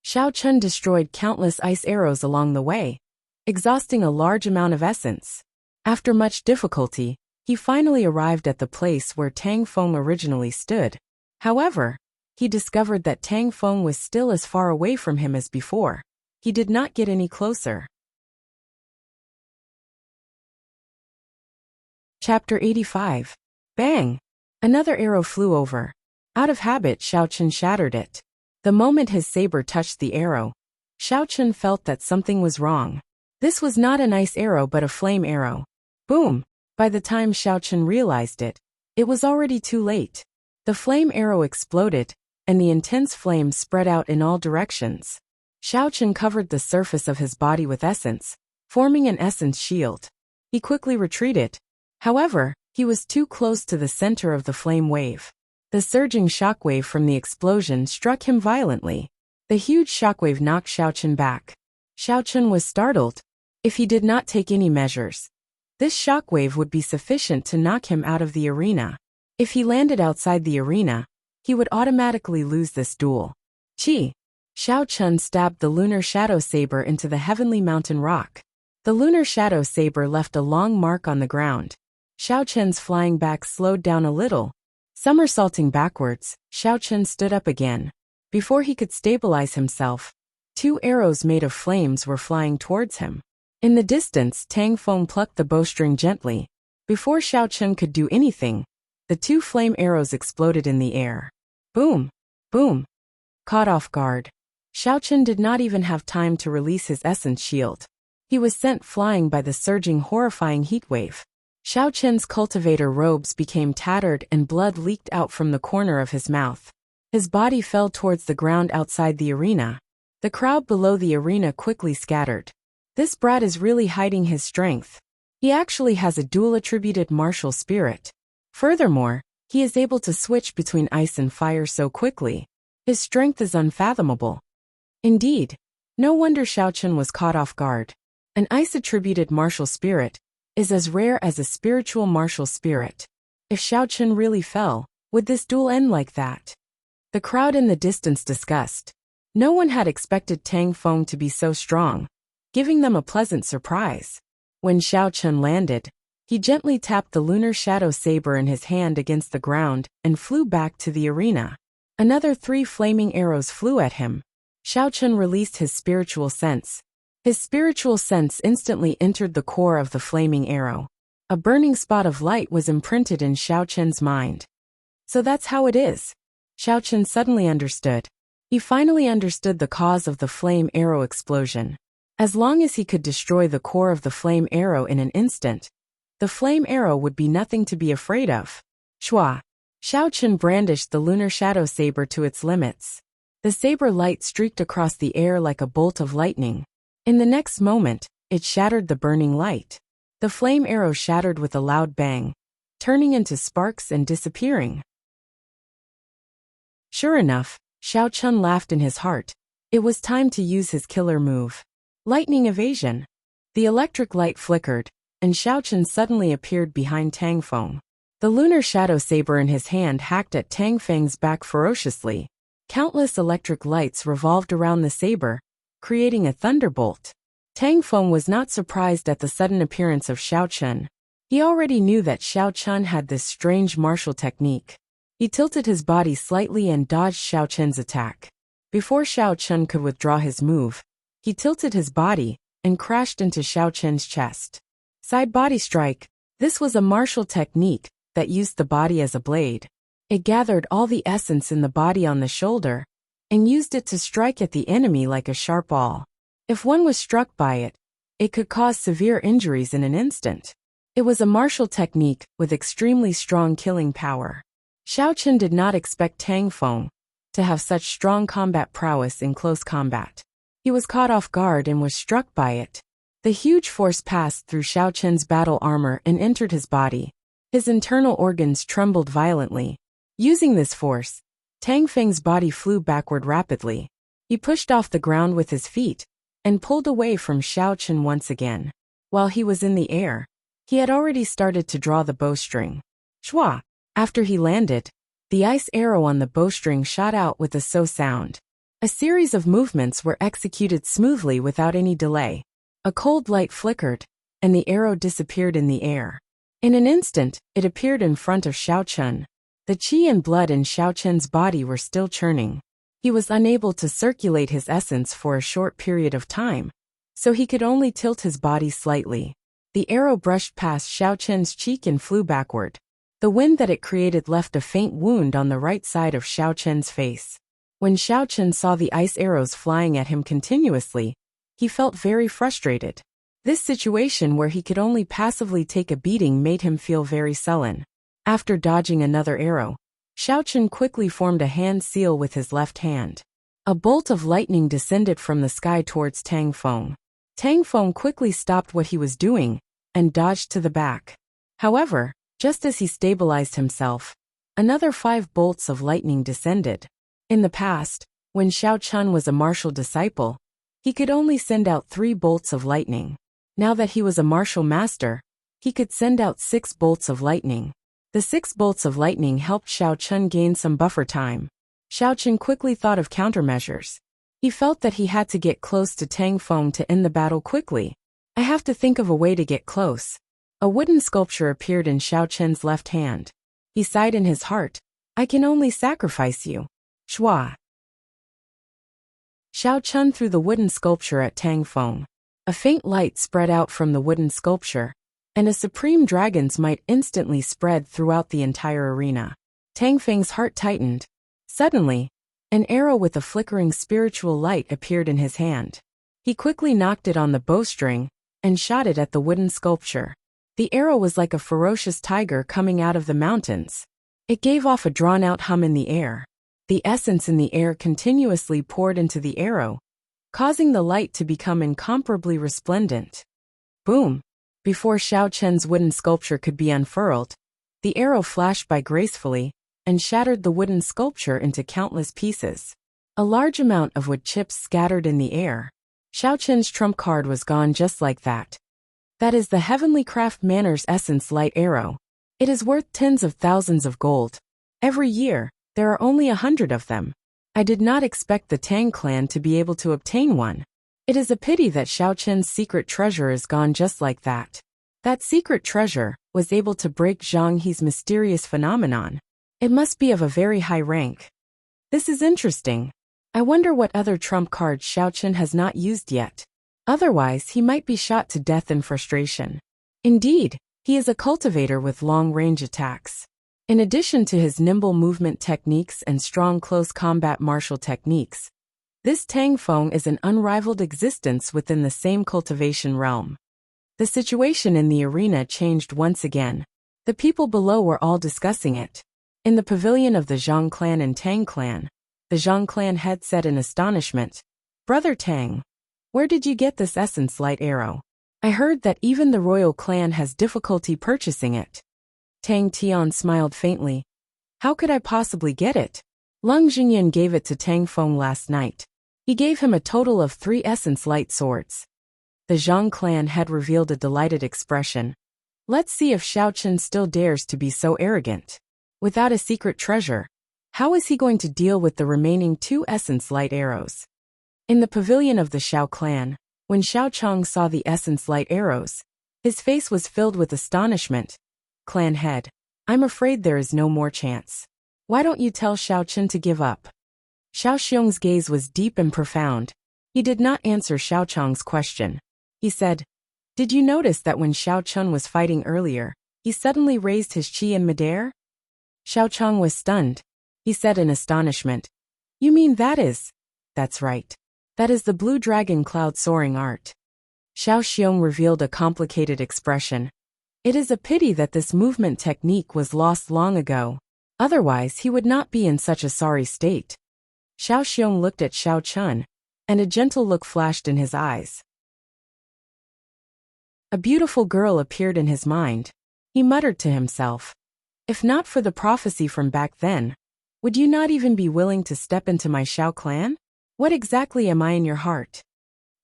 Xiao Chen destroyed countless ice arrows along the way, exhausting a large amount of essence. After much difficulty, he finally arrived at the place where Tang Feng originally stood. However, he discovered that Tang Feng was still as far away from him as before. He did not get any closer. Chapter 85. Bang! Another arrow flew over. Out of habit, Xiao Chen shattered it. The moment his saber touched the arrow, Xiao Chen felt that something was wrong. This was not an ice arrow but a flame arrow. Boom! By the time Xiao Chen realized it, it was already too late. The flame arrow exploded, and the intense flames spread out in all directions. Xiao Chen covered the surface of his body with essence, forming an essence shield. He quickly retreated. However, he was too close to the center of the flame wave. The surging shockwave from the explosion struck him violently. The huge shockwave knocked Xiao Chen back. Xiao Chen was startled. If he did not take any measures, this shockwave would be sufficient to knock him out of the arena. If he landed outside the arena, he would automatically lose this duel. Chi! Xiao Chen stabbed the lunar shadow saber into the heavenly mountain rock. The lunar shadow saber left a long mark on the ground. Xiao Chen's flying back slowed down a little. Somersaulting backwards, Xiao Chen stood up again. Before he could stabilize himself, 2 arrows made of flames were flying towards him. In the distance, Tang Feng plucked the bowstring gently. Before Xiao Chen could do anything, the 2 flame arrows exploded in the air. Boom! Boom! Caught off guard, Xiao Chen did not even have time to release his essence shield. He was sent flying by the surging, horrifying heat wave. Xiao Chen's cultivator robes became tattered and blood leaked out from the corner of his mouth. His body fell towards the ground outside the arena. The crowd below the arena quickly scattered. This brat is really hiding his strength. He actually has a dual-attributed martial spirit. Furthermore, he is able to switch between ice and fire so quickly. His strength is unfathomable. Indeed, no wonder Xiao Chen was caught off guard. An ice-attributed martial spirit is as rare as a spiritual martial spirit. If Xiao Chen really fell, would this duel end like that? The crowd in the distance discussed. No one had expected Tang Feng to be so strong, giving them a pleasant surprise. When Xiao Chen landed, he gently tapped the lunar shadow saber in his hand against the ground and flew back to the arena. Another 3 flaming arrows flew at him. Xiao Chen released his spiritual sense. His spiritual sense instantly entered the core of the flaming arrow. A burning spot of light was imprinted in Xiao Chen's mind. So that's how it is. Xiao Chen suddenly understood. He finally understood the cause of the flame arrow explosion. As long as he could destroy the core of the flame arrow in an instant, the flame arrow would be nothing to be afraid of. Shua! Xiao Chen brandished the lunar shadow saber to its limits. The saber light streaked across the air like a bolt of lightning. In the next moment, it shattered the burning light. The flame arrow shattered with a loud bang, turning into sparks and disappearing. Sure enough, Xiao Chen laughed in his heart. It was time to use his killer move. Lightning evasion. The electric light flickered, and Xiaochen suddenly appeared behind Tang Feng. The lunar shadow saber in his hand hacked at Tang Feng's back ferociously. Countless electric lights revolved around the saber, creating a thunderbolt. Tang Feng was not surprised at the sudden appearance of Xiaochen. He already knew that Xiaochen had this strange martial technique. He tilted his body slightly and dodged Xiaochen's attack. Before Xiaochen could withdraw his move, he tilted his body and crashed into Xiaochen's chest. Side body strike. This was a martial technique that used the body as a blade. It gathered all the essence in the body on the shoulder and used it to strike at the enemy like a sharp awl. If one was struck by it, it could cause severe injuries in an instant. It was a martial technique with extremely strong killing power. Xiaochen did not expect Tang Feng to have such strong combat prowess in close combat. He was caught off guard and was struck by it. The huge force passed through Xiaochen's battle armor and entered his body. His internal organs trembled violently. Using this force, Tang Feng's body flew backward rapidly. He pushed off the ground with his feet and pulled away from Xiaochen once again. While he was in the air, he had already started to draw the bowstring. Shwa! After he landed, the ice arrow on the bowstring shot out with a so sound. A series of movements were executed smoothly without any delay. A cold light flickered, and the arrow disappeared in the air. In an instant, it appeared in front of Xiaochen. The qi and blood in Xiaochen's body were still churning. He was unable to circulate his essence for a short period of time, so he could only tilt his body slightly. The arrow brushed past Xiaochen's cheek and flew backward. The wind that it created left a faint wound on the right side of Xiaochen's face. When Xiaochen saw the ice arrows flying at him continuously, he felt very frustrated. This situation where he could only passively take a beating made him feel very sullen. After dodging another arrow, Xiaochen quickly formed a hand seal with his left hand. A bolt of lightning descended from the sky towards Tang Feng. Tang Feng quickly stopped what he was doing and dodged to the back. However, just as he stabilized himself, another 5 bolts of lightning descended. In the past, when Xiaochen was a martial disciple, he could only send out 3 bolts of lightning. Now that he was a martial master, he could send out 6 bolts of lightning. The 6 bolts of lightning helped Xiaochen gain some buffer time. Xiaochen quickly thought of countermeasures. He felt that he had to get close to Tang Feng to end the battle quickly. I have to think of a way to get close. A wooden sculpture appeared in Xiaochen's left hand. He sighed in his heart. I can only sacrifice you. Shwa. Xiaochen threw the wooden sculpture at Tang Feng. A faint light spread out from the wooden sculpture, and a supreme dragon's might instantly spread throughout the entire arena. Tang Feng's heart tightened. Suddenly, an arrow with a flickering spiritual light appeared in his hand. He quickly knocked it on the bowstring and shot it at the wooden sculpture. The arrow was like a ferocious tiger coming out of the mountains. It gave off a drawn-out hum in the air. The essence in the air continuously poured into the arrow, causing the light to become incomparably resplendent. Boom! Before Xiaochen's wooden sculpture could be unfurled, the arrow flashed by gracefully and shattered the wooden sculpture into countless pieces. A large amount of wood chips scattered in the air. Xiaochen's trump card was gone just like that. That is the Heavenly Craft Manor's Essence Light Arrow. It is worth tens of thousands of gold. Every year, there are only 100 of them. I did not expect the Tang clan to be able to obtain one. It is a pity that Xiaochen's secret treasure is gone just like that. That secret treasure was able to break Zhang He's mysterious phenomenon. It must be of a very high rank. This is interesting. I wonder what other trump cards Xiaochen has not used yet. Otherwise, he might be shot to death in frustration. Indeed, he is a cultivator with long-range attacks. In addition to his nimble movement techniques and strong close combat martial techniques, this Tang Feng is an unrivaled existence within the same cultivation realm. The situation in the arena changed once again. The people below were all discussing it. In the pavilion of the Zhang clan and Tang clan, the Zhang clan head said in astonishment, "Brother Tang, where did you get this essence light arrow? I heard that even the royal clan has difficulty purchasing it." Tang Tian smiled faintly. "How could I possibly get it? Lung Jingyan gave it to Tang Feng last night. He gave him a total of 3 essence light swords." The Zhang clan head revealed a delighted expression. Let's see if Xiao Chen still dares to be so arrogant. Without a secret treasure, how is he going to deal with the remaining 2 essence light arrows? In the pavilion of the Xiao clan, when Xiao Chong saw the essence light arrows, his face was filled with astonishment. Clan head, I'm afraid there is no more chance. Why don't you tell Xiao Chen to give up? Xiao Xiong's gaze was deep and profound. He did not answer Xiao Chong's question. He said, Did you notice that when Xiao Chen was fighting earlier, he suddenly raised his chi in midair? Xiao Chong was stunned. He said in astonishment, You mean that is? That's right. That is the blue dragon cloud soaring art. Xiao Xiong revealed a complicated expression. It is a pity that this movement technique was lost long ago. Otherwise he would not be in such a sorry state. Xiao Xiong looked at Xiao Chen, and a gentle look flashed in his eyes. A beautiful girl appeared in his mind. He muttered to himself, If not for the prophecy from back then, would you not even be willing to step into my Xiao clan? What exactly am I in your heart?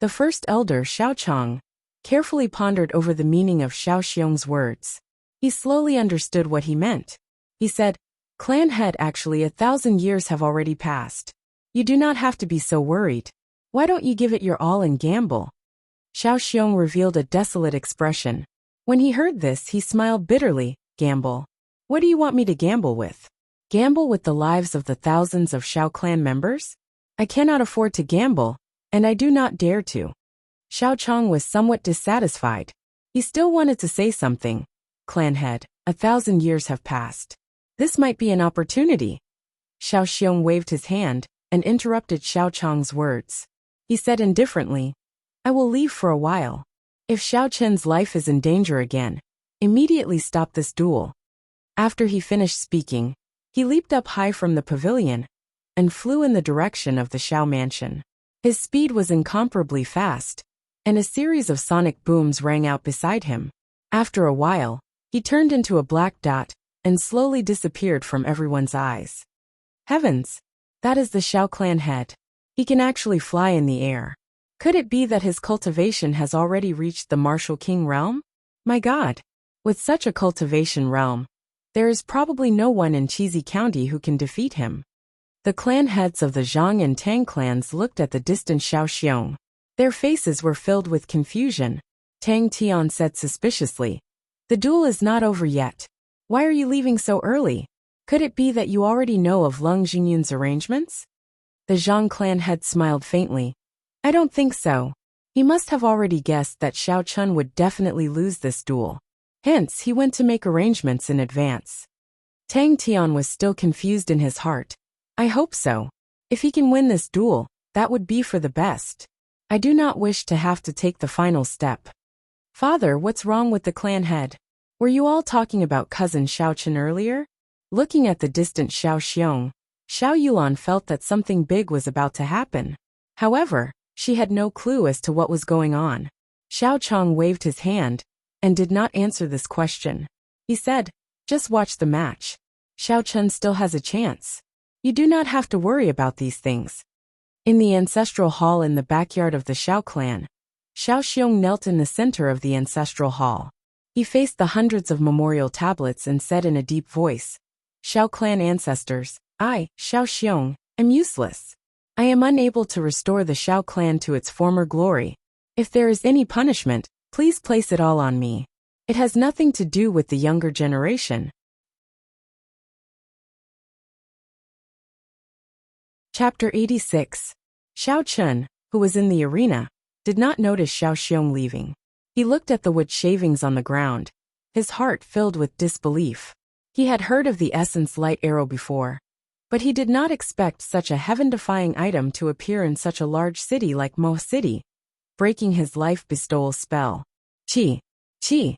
The first elder, Xiao Chong, carefully pondered over the meaning of Xiao Xiong's words. He slowly understood what he meant. He said, Clan head, actually 1,000 years have already passed. You do not have to be so worried. Why don't you give it your all and gamble? Xiao Xiong revealed a desolate expression. When he heard this, he smiled bitterly. Gamble? What do you want me to gamble with? Gamble with the lives of the thousands of Xiao clan members? I cannot afford to gamble, and I do not dare to. Xiao Chong was somewhat dissatisfied. He still wanted to say something. Clan head, 1,000 years have passed. This might be an opportunity. Xiao Xiong waved his hand and interrupted Xiao Chong's words. He said indifferently, I will leave for a while. If Xiao Chen's life is in danger again, immediately stop this duel. After he finished speaking, he leaped up high from the pavilion and flew in the direction of the Xiao mansion. His speed was incomparably fast, and a series of sonic booms rang out beside him. After a while, he turned into a black dot and slowly disappeared from everyone's eyes. Heavens! That is the Xiao clan head. He can actually fly in the air. Could it be that his cultivation has already reached the martial king realm? My God! With such a cultivation realm, there is probably no one in Cheesy County who can defeat him. The clan heads of the Zhang and Tang clans looked at the distant Xiao Xiong. Their faces were filled with confusion. Tang Tian said suspiciously, The duel is not over yet. Why are you leaving so early? Could it be that you already know of Leng Jingyun's arrangements? The Zhang clan head smiled faintly. I don't think so. He must have already guessed that Xiao Chen would definitely lose this duel. Hence, he went to make arrangements in advance. Tang Tian was still confused in his heart. I hope so. If he can win this duel, that would be for the best. I do not wish to have to take the final step. Father, what's wrong with the clan head? Were you all talking about cousin Xiao Chen earlier? Looking at the distant Xiao Xiong, Xiao Yulan felt that something big was about to happen. However, she had no clue as to what was going on. Xiao Chong waved his hand and did not answer this question. He said, Just watch the match. Xiao Chen still has a chance. You do not have to worry about these things. In the ancestral hall in the backyard of the Xiao clan, Xiao Xiong knelt in the center of the ancestral hall. He faced the hundreds of memorial tablets and said in a deep voice, Xiao clan ancestors, I, Xiao Xiong, am useless. I am unable to restore the Xiao clan to its former glory. If there is any punishment, please place it all on me. It has nothing to do with the younger generation. Chapter 86. Xiao Chen, who was in the arena, did not notice Xiao Xiong leaving. He looked at the wood shavings on the ground, his heart filled with disbelief. He had heard of the essence light arrow before, but he did not expect such a heaven-defying item to appear in such a large city like Mo City, breaking his life bestowal spell. Chi! Chi!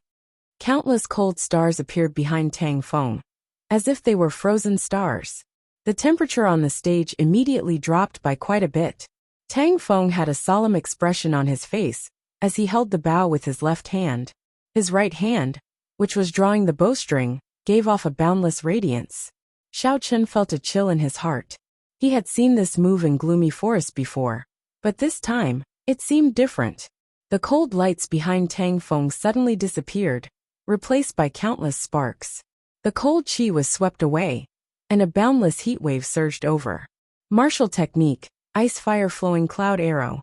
Countless cold stars appeared behind Tang Feng, as if they were frozen stars. The temperature on the stage immediately dropped by quite a bit. Tang Feng had a solemn expression on his face as he held the bow with his left hand. His right hand, which was drawing the bowstring, gave off a boundless radiance. Xiao Chen felt a chill in his heart. He had seen this move in gloomy forest before, but this time, it seemed different. The cold lights behind Tang Feng suddenly disappeared, replaced by countless sparks. The cold chi was swept away, and a boundless heat wave surged over. Martial technique, ice fire flowing cloud arrow.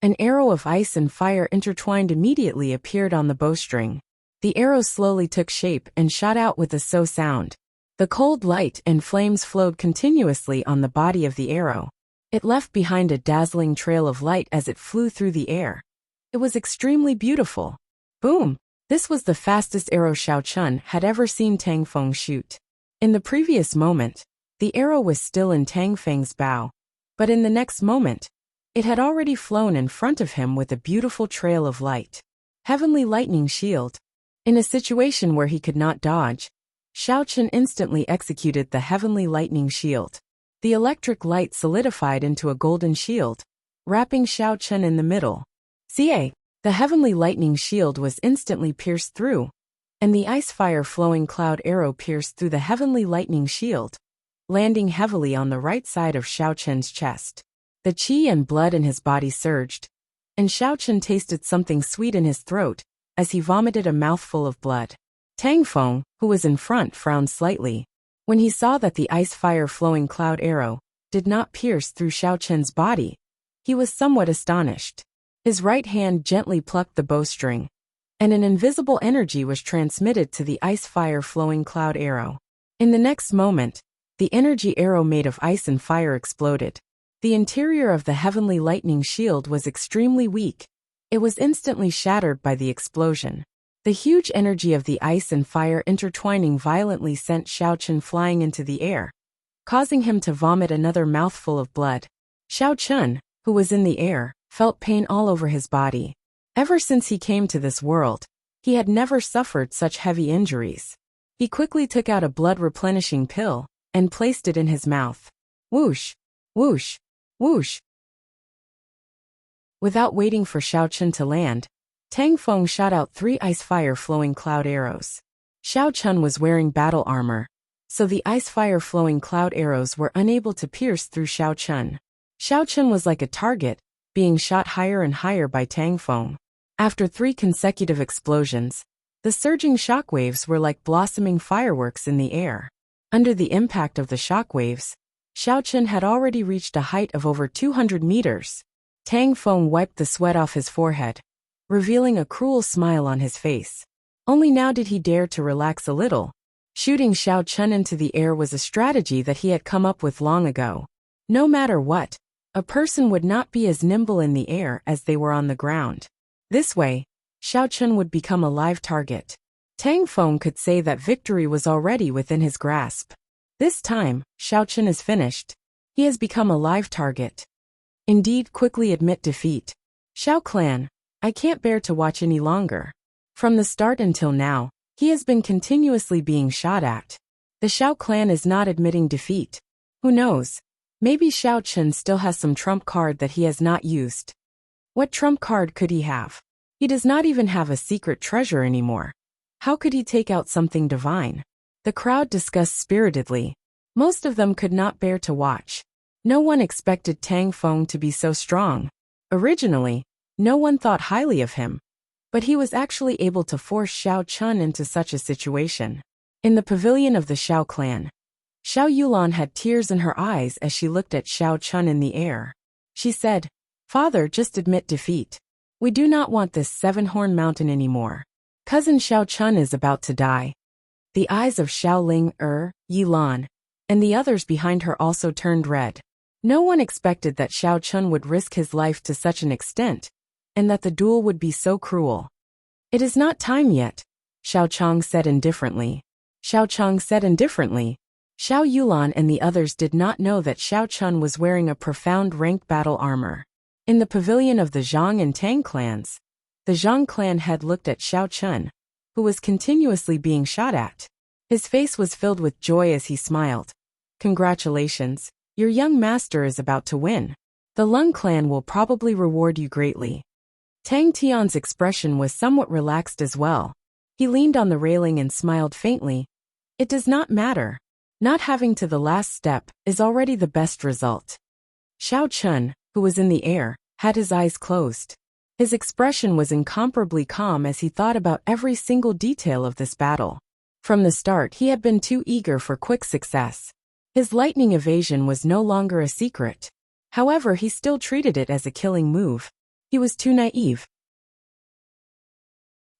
An arrow of ice and fire intertwined immediately appeared on the bowstring. The arrow slowly took shape and shot out with a so sound. The cold light and flames flowed continuously on the body of the arrow. It left behind a dazzling trail of light as it flew through the air. It was extremely beautiful. Boom! This was the fastest arrow Xiao Chun had ever seen Tang Feng shoot. In the previous moment, the arrow was still in Tang Feng's bow, but in the next moment, it had already flown in front of him with a beautiful trail of light. Heavenly Lightning Shield. In a situation where he could not dodge, Xiao Chun instantly executed the Heavenly Lightning Shield. The electric light solidified into a golden shield, wrapping Xiao Chun in the middle. The Heavenly Lightning Shield was instantly pierced through, and the ice fire flowing cloud arrow pierced through the Heavenly Lightning Shield, landing heavily on the right side of Xiao Chun's chest. The qi and blood in his body surged, and Xiao Chun tasted something sweet in his throat as he vomited a mouthful of blood. Tang Feng, who was in front, frowned slightly when he saw that the ice fire flowing cloud arrow did not pierce through Xiao Chun's body. He was somewhat astonished. His right hand gently plucked the bowstring, and an invisible energy was transmitted to the ice fire flowing cloud arrow. In the next moment, the energy arrow made of ice and fire exploded. The interior of the Heavenly Lightning Shield was extremely weak. It was instantly shattered by the explosion. The huge energy of the ice and fire intertwining violently sent Xiao Chun flying into the air, causing him to vomit another mouthful of blood. Xiao Chun, who was in the air, felt pain all over his body. Ever since he came to this world, he had never suffered such heavy injuries. He quickly took out a blood-replenishing pill and placed it in his mouth. Whoosh! Whoosh! Whoosh! Without waiting for Xiao Chun to land, Tang Feng shot out 3 ice fire flowing cloud arrows. Xiao Chun was wearing battle armor, so the ice fire flowing cloud arrows were unable to pierce through Xiao Chun. Xiao Chun was like a target, being shot higher and higher by Tang Feng. After 3 consecutive explosions, the surging shockwaves were like blossoming fireworks in the air. Under the impact of the shockwaves, Xiao Chun had already reached a height of over 200 meters. Tang Feng wiped the sweat off his forehead, revealing a cruel smile on his face. Only now did he dare to relax a little. Shooting Xiao Chun into the air was a strategy that he had come up with long ago. No matter what, a person would not be as nimble in the air as they were on the ground. This way, Xiao Chun would become a live target. Tang Feng could say that victory was already within his grasp. This time, Xiao Chun is finished. He has become a live target. Indeed, quickly admit defeat. Xiao Clan, I can't bear to watch any longer. From the start until now, he has been continuously being shot at. The Xiao Clan is not admitting defeat. Who knows? Maybe Xiao Chun still has some trump card that he has not used. What trump card could he have? He does not even have a secret treasure anymore. How could he take out something divine? The crowd discussed spiritedly. Most of them could not bear to watch. No one expected Tang Feng to be so strong. Originally, no one thought highly of him, but he was actually able to force Xiao Chun into such a situation. In the pavilion of the Xiao clan, Xiao Yulan had tears in her eyes as she looked at Xiao Chun in the air. She said, "Father, just admit defeat. We do not want this 7-horn mountain anymore. Cousin Xiao Chun is about to die." The eyes of Xiao Ling, Yilan, and the others behind her also turned red. No one expected that Xiao Chun would risk his life to such an extent, and that the duel would be so cruel. "It is not time yet," Xiao Chang said indifferently. Xiao Chang said indifferently. Xiao Yulan and the others did not know that Xiao Chun was wearing a profound ranked battle armor. In the pavilion of the Zhang and Tang clans, the Zhang clan head looked at Xiao Chun, who was continuously being shot at. His face was filled with joy as he smiled. "Congratulations, your young master is about to win. The Lung clan will probably reward you greatly." Tang Tian's expression was somewhat relaxed as well. He leaned on the railing and smiled faintly. "It does not matter. Not having to the last step is already the best result." Xiao Chun, who was in the air, had his eyes closed. His expression was incomparably calm as he thought about every single detail of this battle. From the start, he had been too eager for quick success. His lightning evasion was no longer a secret. However, he still treated it as a killing move. He was too naive.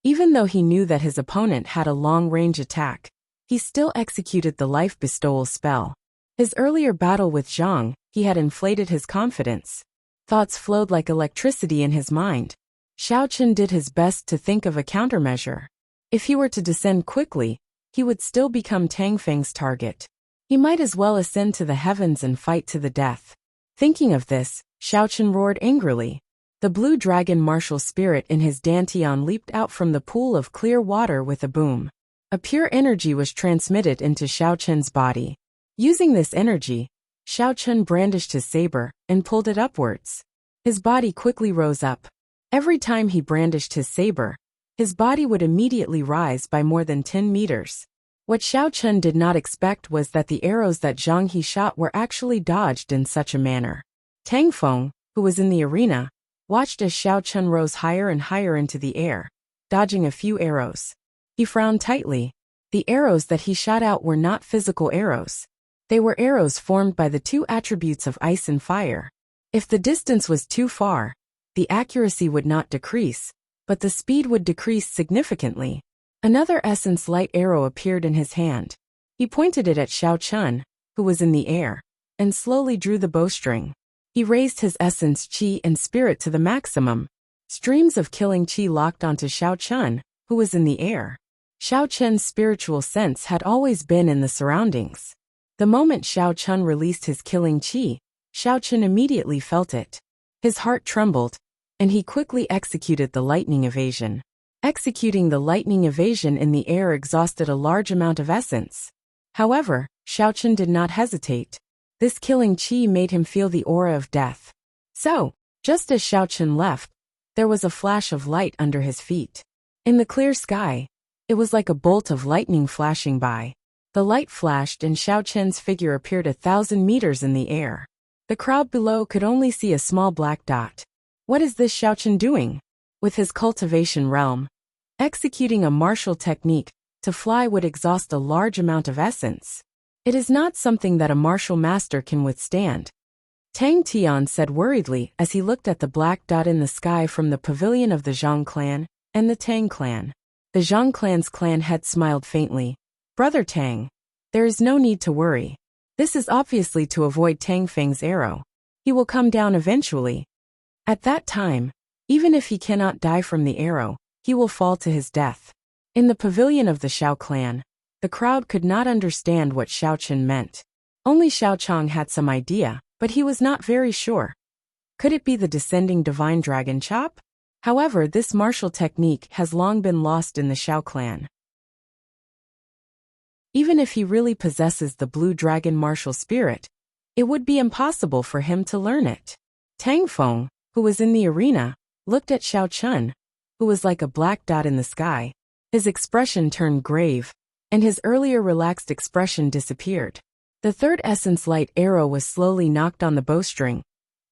Even though he knew that his opponent had a long-range attack, he still executed the life bestowal spell. His earlier battle with Zhang, he had inflated his confidence. Thoughts flowed like electricity in his mind. Xiao Chen did his best to think of a countermeasure. If he were to descend quickly, he would still become Tang Feng's target. He might as well ascend to the heavens and fight to the death. Thinking of this, Xiao Chen roared angrily. The blue dragon martial spirit in his dantian leaped out from the pool of clear water with a boom. A pure energy was transmitted into Xiao Chen's body. Using this energy, Xiao Chen brandished his saber and pulled it upwards. His body quickly rose up. Every time he brandished his saber, his body would immediately rise by more than 10 meters. What Xiao Chen did not expect was that the arrows that Zhang He shot were actually dodged in such a manner. Tang Feng, who was in the arena, watched as Xiao Chen rose higher and higher into the air, dodging a few arrows. He frowned tightly. The arrows that he shot out were not physical arrows. They were arrows formed by the two attributes of ice and fire. If the distance was too far, the accuracy would not decrease, but the speed would decrease significantly. Another essence light arrow appeared in his hand. He pointed it at Xiao Chen, who was in the air, and slowly drew the bowstring. He raised his essence qi and spirit to the maximum. Streams of killing qi locked onto Xiao Chen, who was in the air. Xiao Chen's spiritual sense had always been in the surroundings. The moment Xiao Chen released his killing qi, Xiao Chen immediately felt it. His heart trembled, and he quickly executed the lightning evasion. Executing the lightning evasion in the air exhausted a large amount of essence. However, Xiao Chen did not hesitate. This killing qi made him feel the aura of death. So, just as Xiao Chen left, there was a flash of light under his feet. In the clear sky, it was like a bolt of lightning flashing by. The light flashed and Xiao Chen's figure appeared 1,000 meters in the air. The crowd below could only see a small black dot. What is this Xiao Chen doing? With his cultivation realm, executing a martial technique to fly would exhaust a large amount of essence. It is not something that a martial master can withstand. Tang Tian said worriedly as he looked at the black dot in the sky from the pavilion of the Zhang clan and the Tang clan. The Zhang clan's clan head smiled faintly. Brother Tang, there is no need to worry. This is obviously to avoid Tang Feng's arrow. He will come down eventually. At that time, even if he cannot die from the arrow, he will fall to his death. In the pavilion of the Xiao clan, the crowd could not understand what Xiao Chen meant. Only Xiao Chang had some idea, but he was not very sure. Could it be the descending divine dragon chop? However, this martial technique has long been lost in the Xiao clan. Even if he really possesses the blue dragon martial spirit, it would be impossible for him to learn it. Tang Feng, who was in the arena, looked at Xiao Chen, who was like a black dot in the sky. His expression turned grave, and his earlier relaxed expression disappeared. The third essence light arrow was slowly knocked on the bowstring,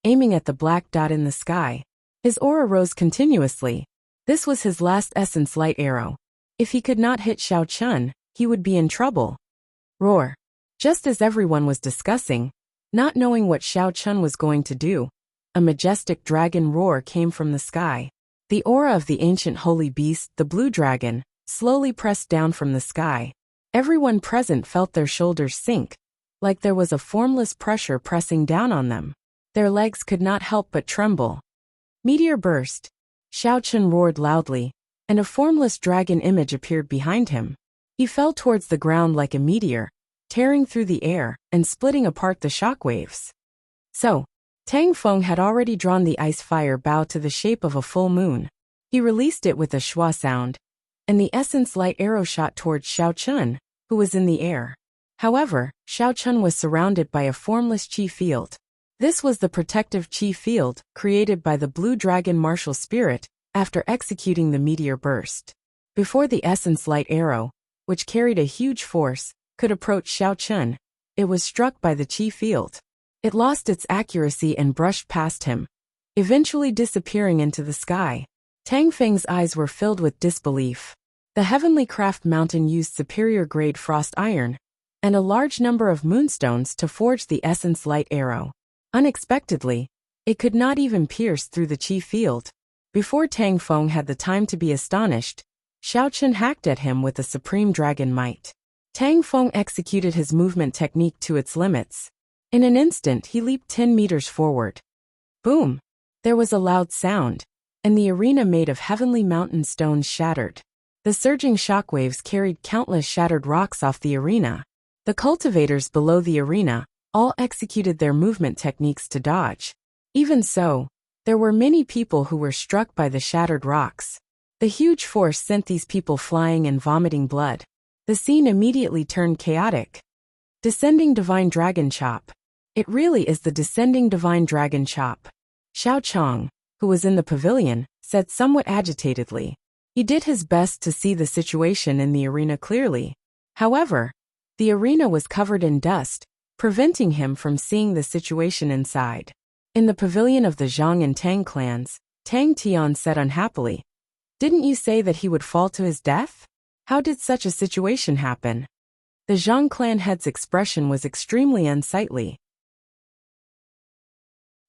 aiming at the black dot in the sky. His aura rose continuously. This was his last essence light arrow. If he could not hit Xiao Chen, he would be in trouble. Roar. Just as everyone was discussing, not knowing what Xiao Chen was going to do, a majestic dragon roar came from the sky. The aura of the ancient holy beast, the blue dragon, slowly pressed down from the sky. Everyone present felt their shoulders sink, like there was a formless pressure pressing down on them. Their legs could not help but tremble. Meteor burst. Xiao Chen roared loudly, and a formless dragon image appeared behind him. He fell towards the ground like a meteor, tearing through the air and splitting apart the shockwaves. So, Tang Feng had already drawn the ice fire bow to the shape of a full moon. He released it with a schwa sound, and the essence light arrow shot towards Xiao Chen, who was in the air. However, Xiao Chen was surrounded by a formless qi field. This was the protective qi field created by the blue dragon martial spirit after executing the meteor burst. Before the essence light arrow, which carried a huge force, could approach Xiao Chen, it was struck by the qi field. It lost its accuracy and brushed past him. eventually disappearing into the sky. Tang Feng's eyes were filled with disbelief. The heavenly craft mountain used superior-grade frost iron and a large number of moonstones to forge the essence light arrow. Unexpectedly, it could not even pierce through the chi field. Before Tang Feng had the time to be astonished, Xiao Chen hacked at him with a supreme dragon might. Tang Feng executed his movement technique to its limits. In an instant he leaped 10 meters forward. Boom! There was a loud sound, and the arena made of heavenly mountain stones shattered. The surging shockwaves carried countless shattered rocks off the arena. The cultivators below the arena all executed their movement techniques to dodge. Even so, there were many people who were struck by the shattered rocks. The huge force sent these people flying and vomiting blood. The scene immediately turned chaotic. Descending Divine Dragon Chop. It really is the Descending Divine Dragon Chop. Xiao Chong, who was in the pavilion, said somewhat agitatedly. He did his best to see the situation in the arena clearly. However, the arena was covered in dust, preventing him from seeing the situation inside. In the pavilion of the Zhang and Tang clans, Tang Tian said unhappily, "Didn't you say that he would fall to his death? How did such a situation happen?" The Zhang clan head's expression was extremely unsightly.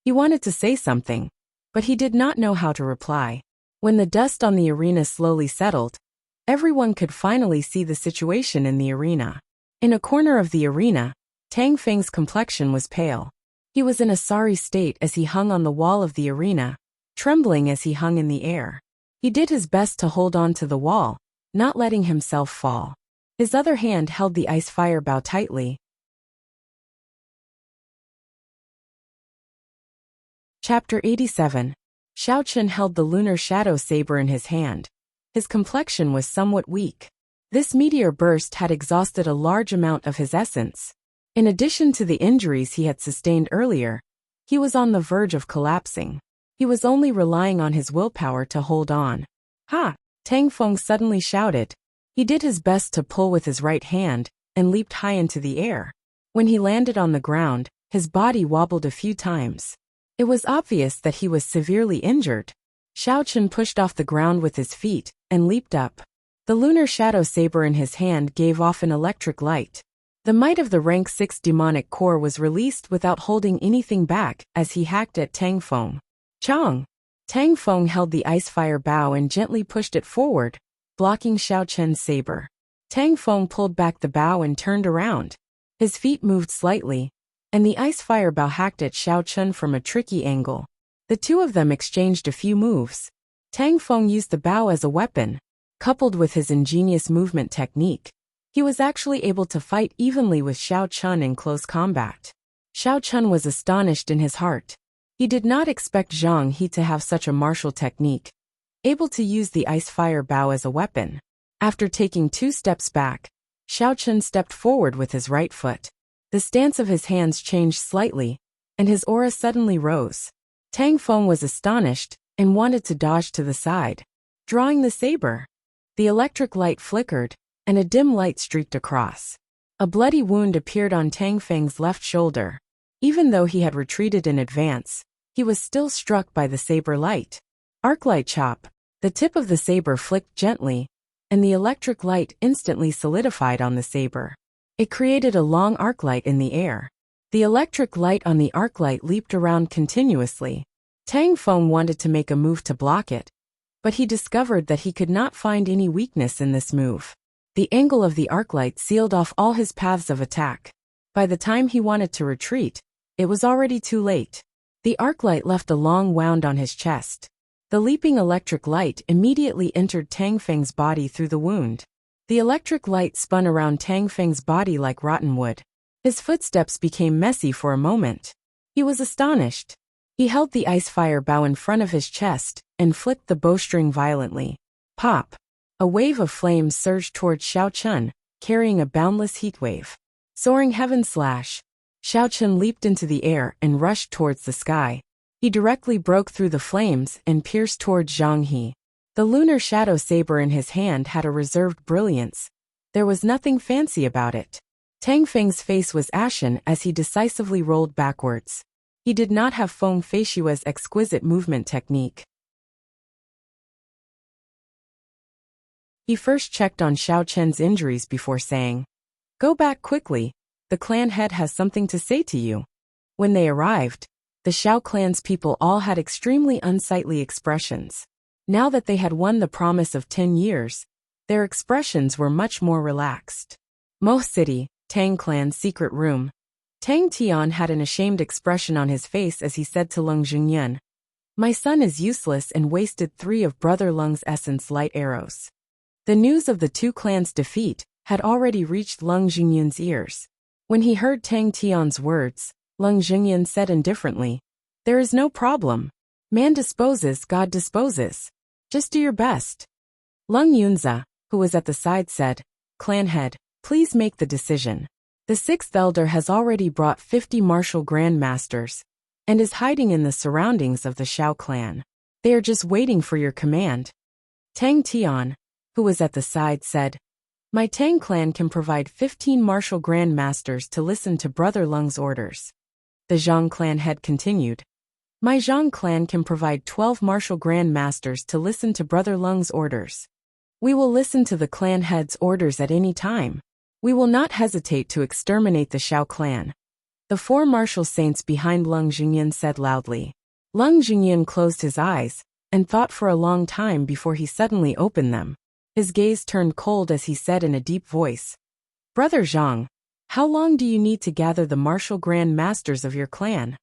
He wanted to say something, but he did not know how to reply. When the dust on the arena slowly settled, everyone could finally see the situation in the arena. In a corner of the arena, Tang Feng's complexion was pale. He was in a sorry state as he hung on the wall of the arena, trembling as he hung in the air. He did his best to hold on to the wall, not letting himself fall. His other hand held the ice fire bow tightly. Chapter 87. Xiao Chen held the lunar shadow saber in his hand. His complexion was somewhat weak. This meteor burst had exhausted a large amount of his essence. In addition to the injuries he had sustained earlier, he was on the verge of collapsing. He was only relying on his willpower to hold on. "Ha!" Tang Feng suddenly shouted. He did his best to pull with his right hand and leaped high into the air. When he landed on the ground, his body wobbled a few times. It was obvious that he was severely injured. Xiao Chen pushed off the ground with his feet and leaped up. The lunar shadow saber in his hand gave off an electric light. The might of the rank 6 demonic core was released without holding anything back as he hacked at Tang Feng. Chong! Tang Feng held the ice fire bow and gently pushed it forward, blocking Xiao Chen's saber. Tang Feng pulled back the bow and turned around. His feet moved slightly, and the ice fire bow hacked at Xiao Chen from a tricky angle. The two of them exchanged a few moves. Tang Feng used the bow as a weapon. Coupled with his ingenious movement technique, he was actually able to fight evenly with Xiao Chen in close combat. Xiao Chen was astonished in his heart. He did not expect Zhang He to have such a martial technique, able to use the ice fire bow as a weapon. After taking 2 steps back, Xiao Chen stepped forward with his right foot. The stance of his hands changed slightly, and his aura suddenly rose. Tang Feng was astonished and wanted to dodge to the side, drawing the saber. The electric light flickered, and a dim light streaked across. A bloody wound appeared on Tang Feng's left shoulder. Even though he had retreated in advance, he was still struck by the saber light. Arclight chop. The tip of the saber flicked gently, and the electric light instantly solidified on the saber. It created a long arclight in the air. The electric light on the arclight leaped around continuously. Tang Feng wanted to make a move to block it, but he discovered that he could not find any weakness in this move. The angle of the arclight sealed off all his paths of attack. By the time he wanted to retreat, it was already too late. The arclight left a long wound on his chest. The leaping electric light immediately entered Tang Feng's body through the wound. The electric light spun around Tang Feng's body like rotten wood. His footsteps became messy for a moment. He was astonished. He held the ice fire bow in front of his chest and flicked the bowstring violently. Pop! A wave of flames surged towards Xiao Chen, carrying a boundless heat wave. Soaring heaven slash! Xiao Chen leaped into the air and rushed towards the sky. He directly broke through the flames and pierced towards Zhang He. The lunar shadow saber in his hand had a reserved brilliance. There was nothing fancy about it. Tang Feng's face was ashen as he decisively rolled backwards. He did not have Feng Feishua's exquisite movement technique. He first checked on Xiao Chen's injuries before saying, "Go back quickly, the clan head has something to say to you." When they arrived, the Xiao clan's people all had extremely unsightly expressions. Now that they had won the promise of 10 years, their expressions were much more relaxed. Mo City, Tang clan's secret room. Tang Tian had an ashamed expression on his face as he said to Leng Jingyan, "My son is useless and wasted 3 of Brother Leng's essence light arrows." The news of the two clans' defeat had already reached Leng Jingyan's ears. When he heard Tang Tian's words, Leng Jingyan said indifferently, "There is no problem. Man disposes, God disposes. Just do your best." Leng Yunzi, who was at the side, said, "Clan head, please make the decision. The 6th elder has already brought 50 martial grandmasters and is hiding in the surroundings of the Xiao clan. They are just waiting for your command." Tang Tian, who was at the side, said, "My Tang clan can provide 15 martial grandmasters to listen to Brother Leng's orders." The Zhang clan head continued, "My Zhang clan can provide 12 martial grandmasters to listen to Brother Leng's orders. We will listen to the clan head's orders at any time. We will not hesitate to exterminate the Xiao clan." The 4 martial saints behind Leng Jingyan said loudly. Leng Jingyan closed his eyes and thought for a long time before he suddenly opened them. His gaze turned cold as he said in a deep voice, "Brother Zhang, how long do you need to gather the martial grand masters of your clan?"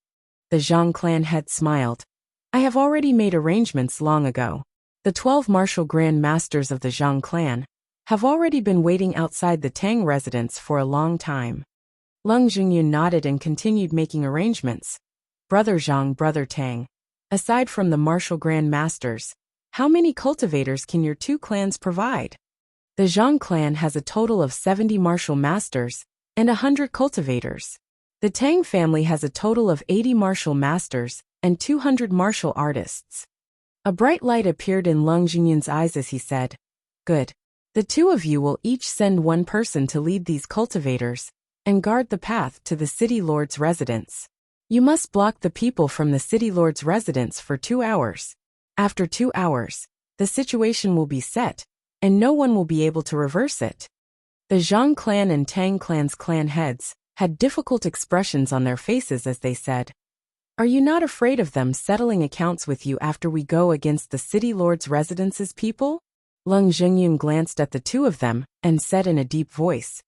The Zhang clan head smiled. "I have already made arrangements long ago. The 12 martial grand masters of the Zhang clan have already been waiting outside the Tang residence for a long time." Leng Jingyan nodded and continued making arrangements. "Brother Zhang, Brother Tang, aside from the martial grand masters, how many cultivators can your 2 clans provide?" The Zhang clan has a total of 70 martial masters and 100 cultivators. The Tang family has a total of 80 martial masters and 200 martial artists. A bright light appeared in Leng Jingyan's eyes as he said, "Good. The 2 of you will each send 1 person to lead these cultivators and guard the path to the city lord's residence. You must block the people from the city lord's residence for 2 hours. After 2 hours, the situation will be set, and no one will be able to reverse it." The Zhang clan and Tang clan's clan heads had difficult expressions on their faces as they said, "Are you not afraid of them settling accounts with you after we go against the city lord's residence's people?" Leng Jingyan glanced at the 2 of them and said in a deep voice,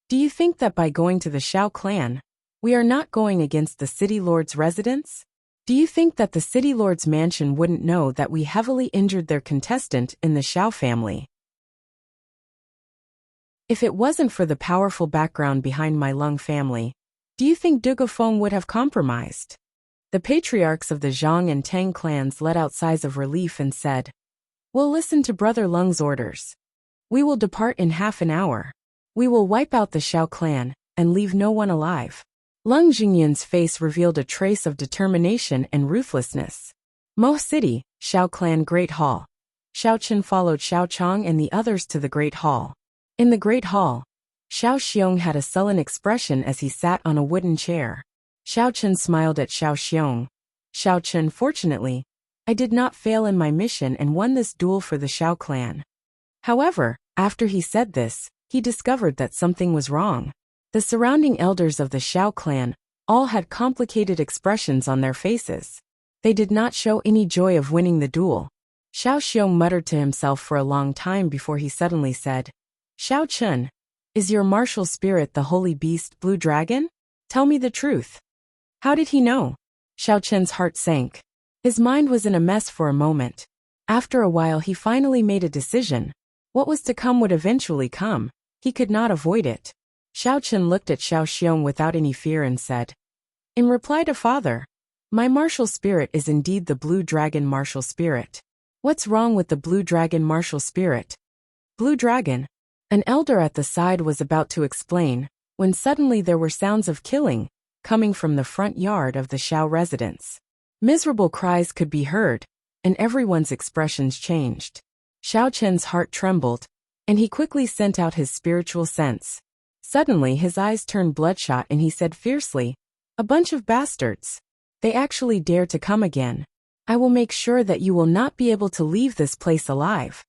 "Do you think that by going to the Xiao clan, we are not going against the city lord's residence? Do you think that the city lord's mansion wouldn't know that we heavily injured their contestant in the Xiao family? If it wasn't for the powerful background behind my Leng family, do you think Dugofeng would have compromised?" The patriarchs of the Zhang and Tang clans let out sighs of relief and said, "We'll listen to Brother Leng's orders. We will depart in half an hour. We will wipe out the Xiao clan and leave no one alive." Leng Jingyan's face revealed a trace of determination and ruthlessness. Mo City, Xiao clan Great Hall. Xiao Chen followed Xiao Chong and the others to the Great Hall. In the Great Hall, Xiao Xiong had a sullen expression as he sat on a wooden chair. Xiao Chen smiled at Xiao Xiong. "Xiao Chen, fortunately, I did not fail in my mission and won this duel for the Xiao clan." However, after he said this, he discovered that something was wrong. The surrounding elders of the Xiao clan all had complicated expressions on their faces. They did not show any joy of winning the duel. Xiao Xiong muttered to himself for a long time before he suddenly said, "Xiao Chen, is your martial spirit the holy beast Blue Dragon? Tell me the truth." How did he know? Xiao Chen's heart sank. His mind was in a mess for a moment. After a while he finally made a decision. What was to come would eventually come. He could not avoid it. Xiao Chen looked at Xiao Xiong without any fear and said, "In reply to father, my martial spirit is indeed the Blue Dragon martial spirit." "What's wrong with the Blue Dragon martial spirit?" "Blue Dragon?" An elder at the side was about to explain, when suddenly there were sounds of killing, coming from the front yard of the Xiao residence. Miserable cries could be heard, and everyone's expressions changed. Xiao Chen's heart trembled, and he quickly sent out his spiritual sense. Suddenly his eyes turned bloodshot and he said fiercely, "A bunch of bastards. They actually dare to come again. I will make sure that you will not be able to leave this place alive.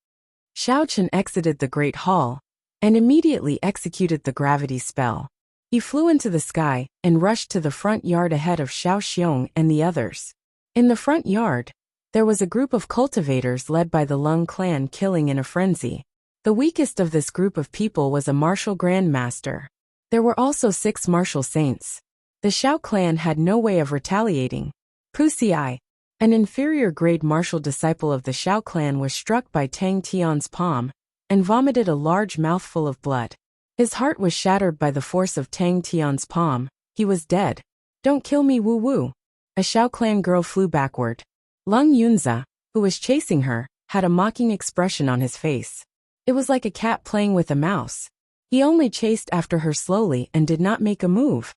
Xiao Chen exited the Great Hall and immediately executed the gravity spell. He flew into the sky and rushed to the front yard ahead of Xiao Xiong and the others. In the front yard, there was a group of cultivators led by the Lung clan killing in a frenzy. The weakest of this group of people was a martial grandmaster. There were also 6 martial saints. The Xiao clan had no way of retaliating. Puxi, an inferior grade martial disciple of the Xiao clan, was struck by Tang Tian's palm and vomited a large mouthful of blood. His heart was shattered by the force of Tang Tian's palm. He was dead. Don't kill me, Wu Wu. A Xiao clan girl flew backward. Lung Yunzi, who was chasing her, had a mocking expression on his face. It was like a cat playing with a mouse. He only chased after her slowly and did not make a move.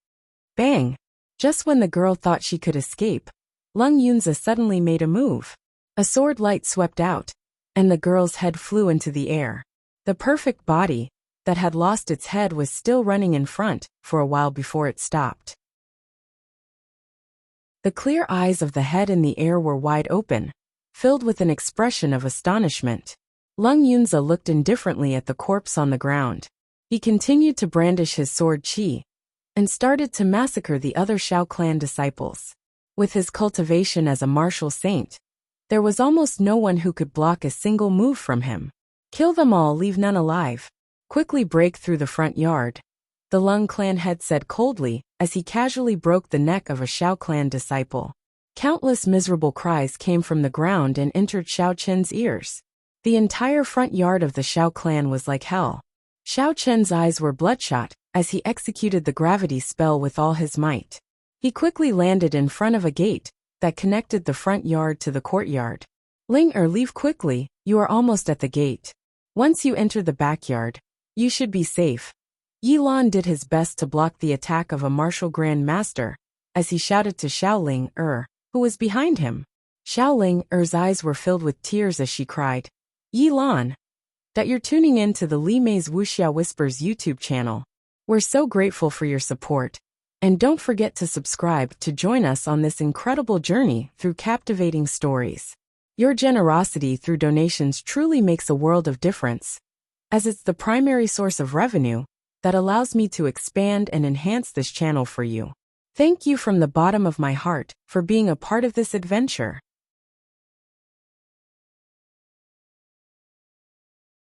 Bang! Just when the girl thought she could escape, Lung Yunzi suddenly made a move. A sword light swept out, and the girl's head flew into the air. The perfect body that had lost its head was still running in front for a while before it stopped. The clear eyes of the head in the air were wide open, filled with an expression of astonishment. Lung Yunzi looked indifferently at the corpse on the ground. He continued to brandish his sword Qi and started to massacre the other Xiao clan disciples. With his cultivation as a martial saint, there was almost no one who could block a single move from him. Kill them all, leave none alive. Quickly break through the front yard, the Lung clan head said coldly as he casually broke the neck of a Xiao clan disciple. Countless miserable cries came from the ground and entered Xiao Chen's ears. The entire front yard of the Xiao clan was like hell. Xiao Chen's eyes were bloodshot as he executed the gravity spell with all his might. He quickly landed in front of a gate that connected the front yard to the courtyard. Ling leave quickly, you are almost at the gate. Once you enter the backyard, you should be safe. Yi Lan did his best to block the attack of a martial grand master as he shouted to Xiao Ling who was behind him. Xiao Ling eyes were filled with tears as she cried, Yi Lan, that you're tuning in to the Li Mei's Wuxia Whispers YouTube channel. We're so grateful for your support. And don't forget to subscribe to join us on this incredible journey through captivating stories. Your generosity through donations truly makes a world of difference, as it's the primary source of revenue that allows me to expand and enhance this channel for you. Thank you from the bottom of my heart for being a part of this adventure.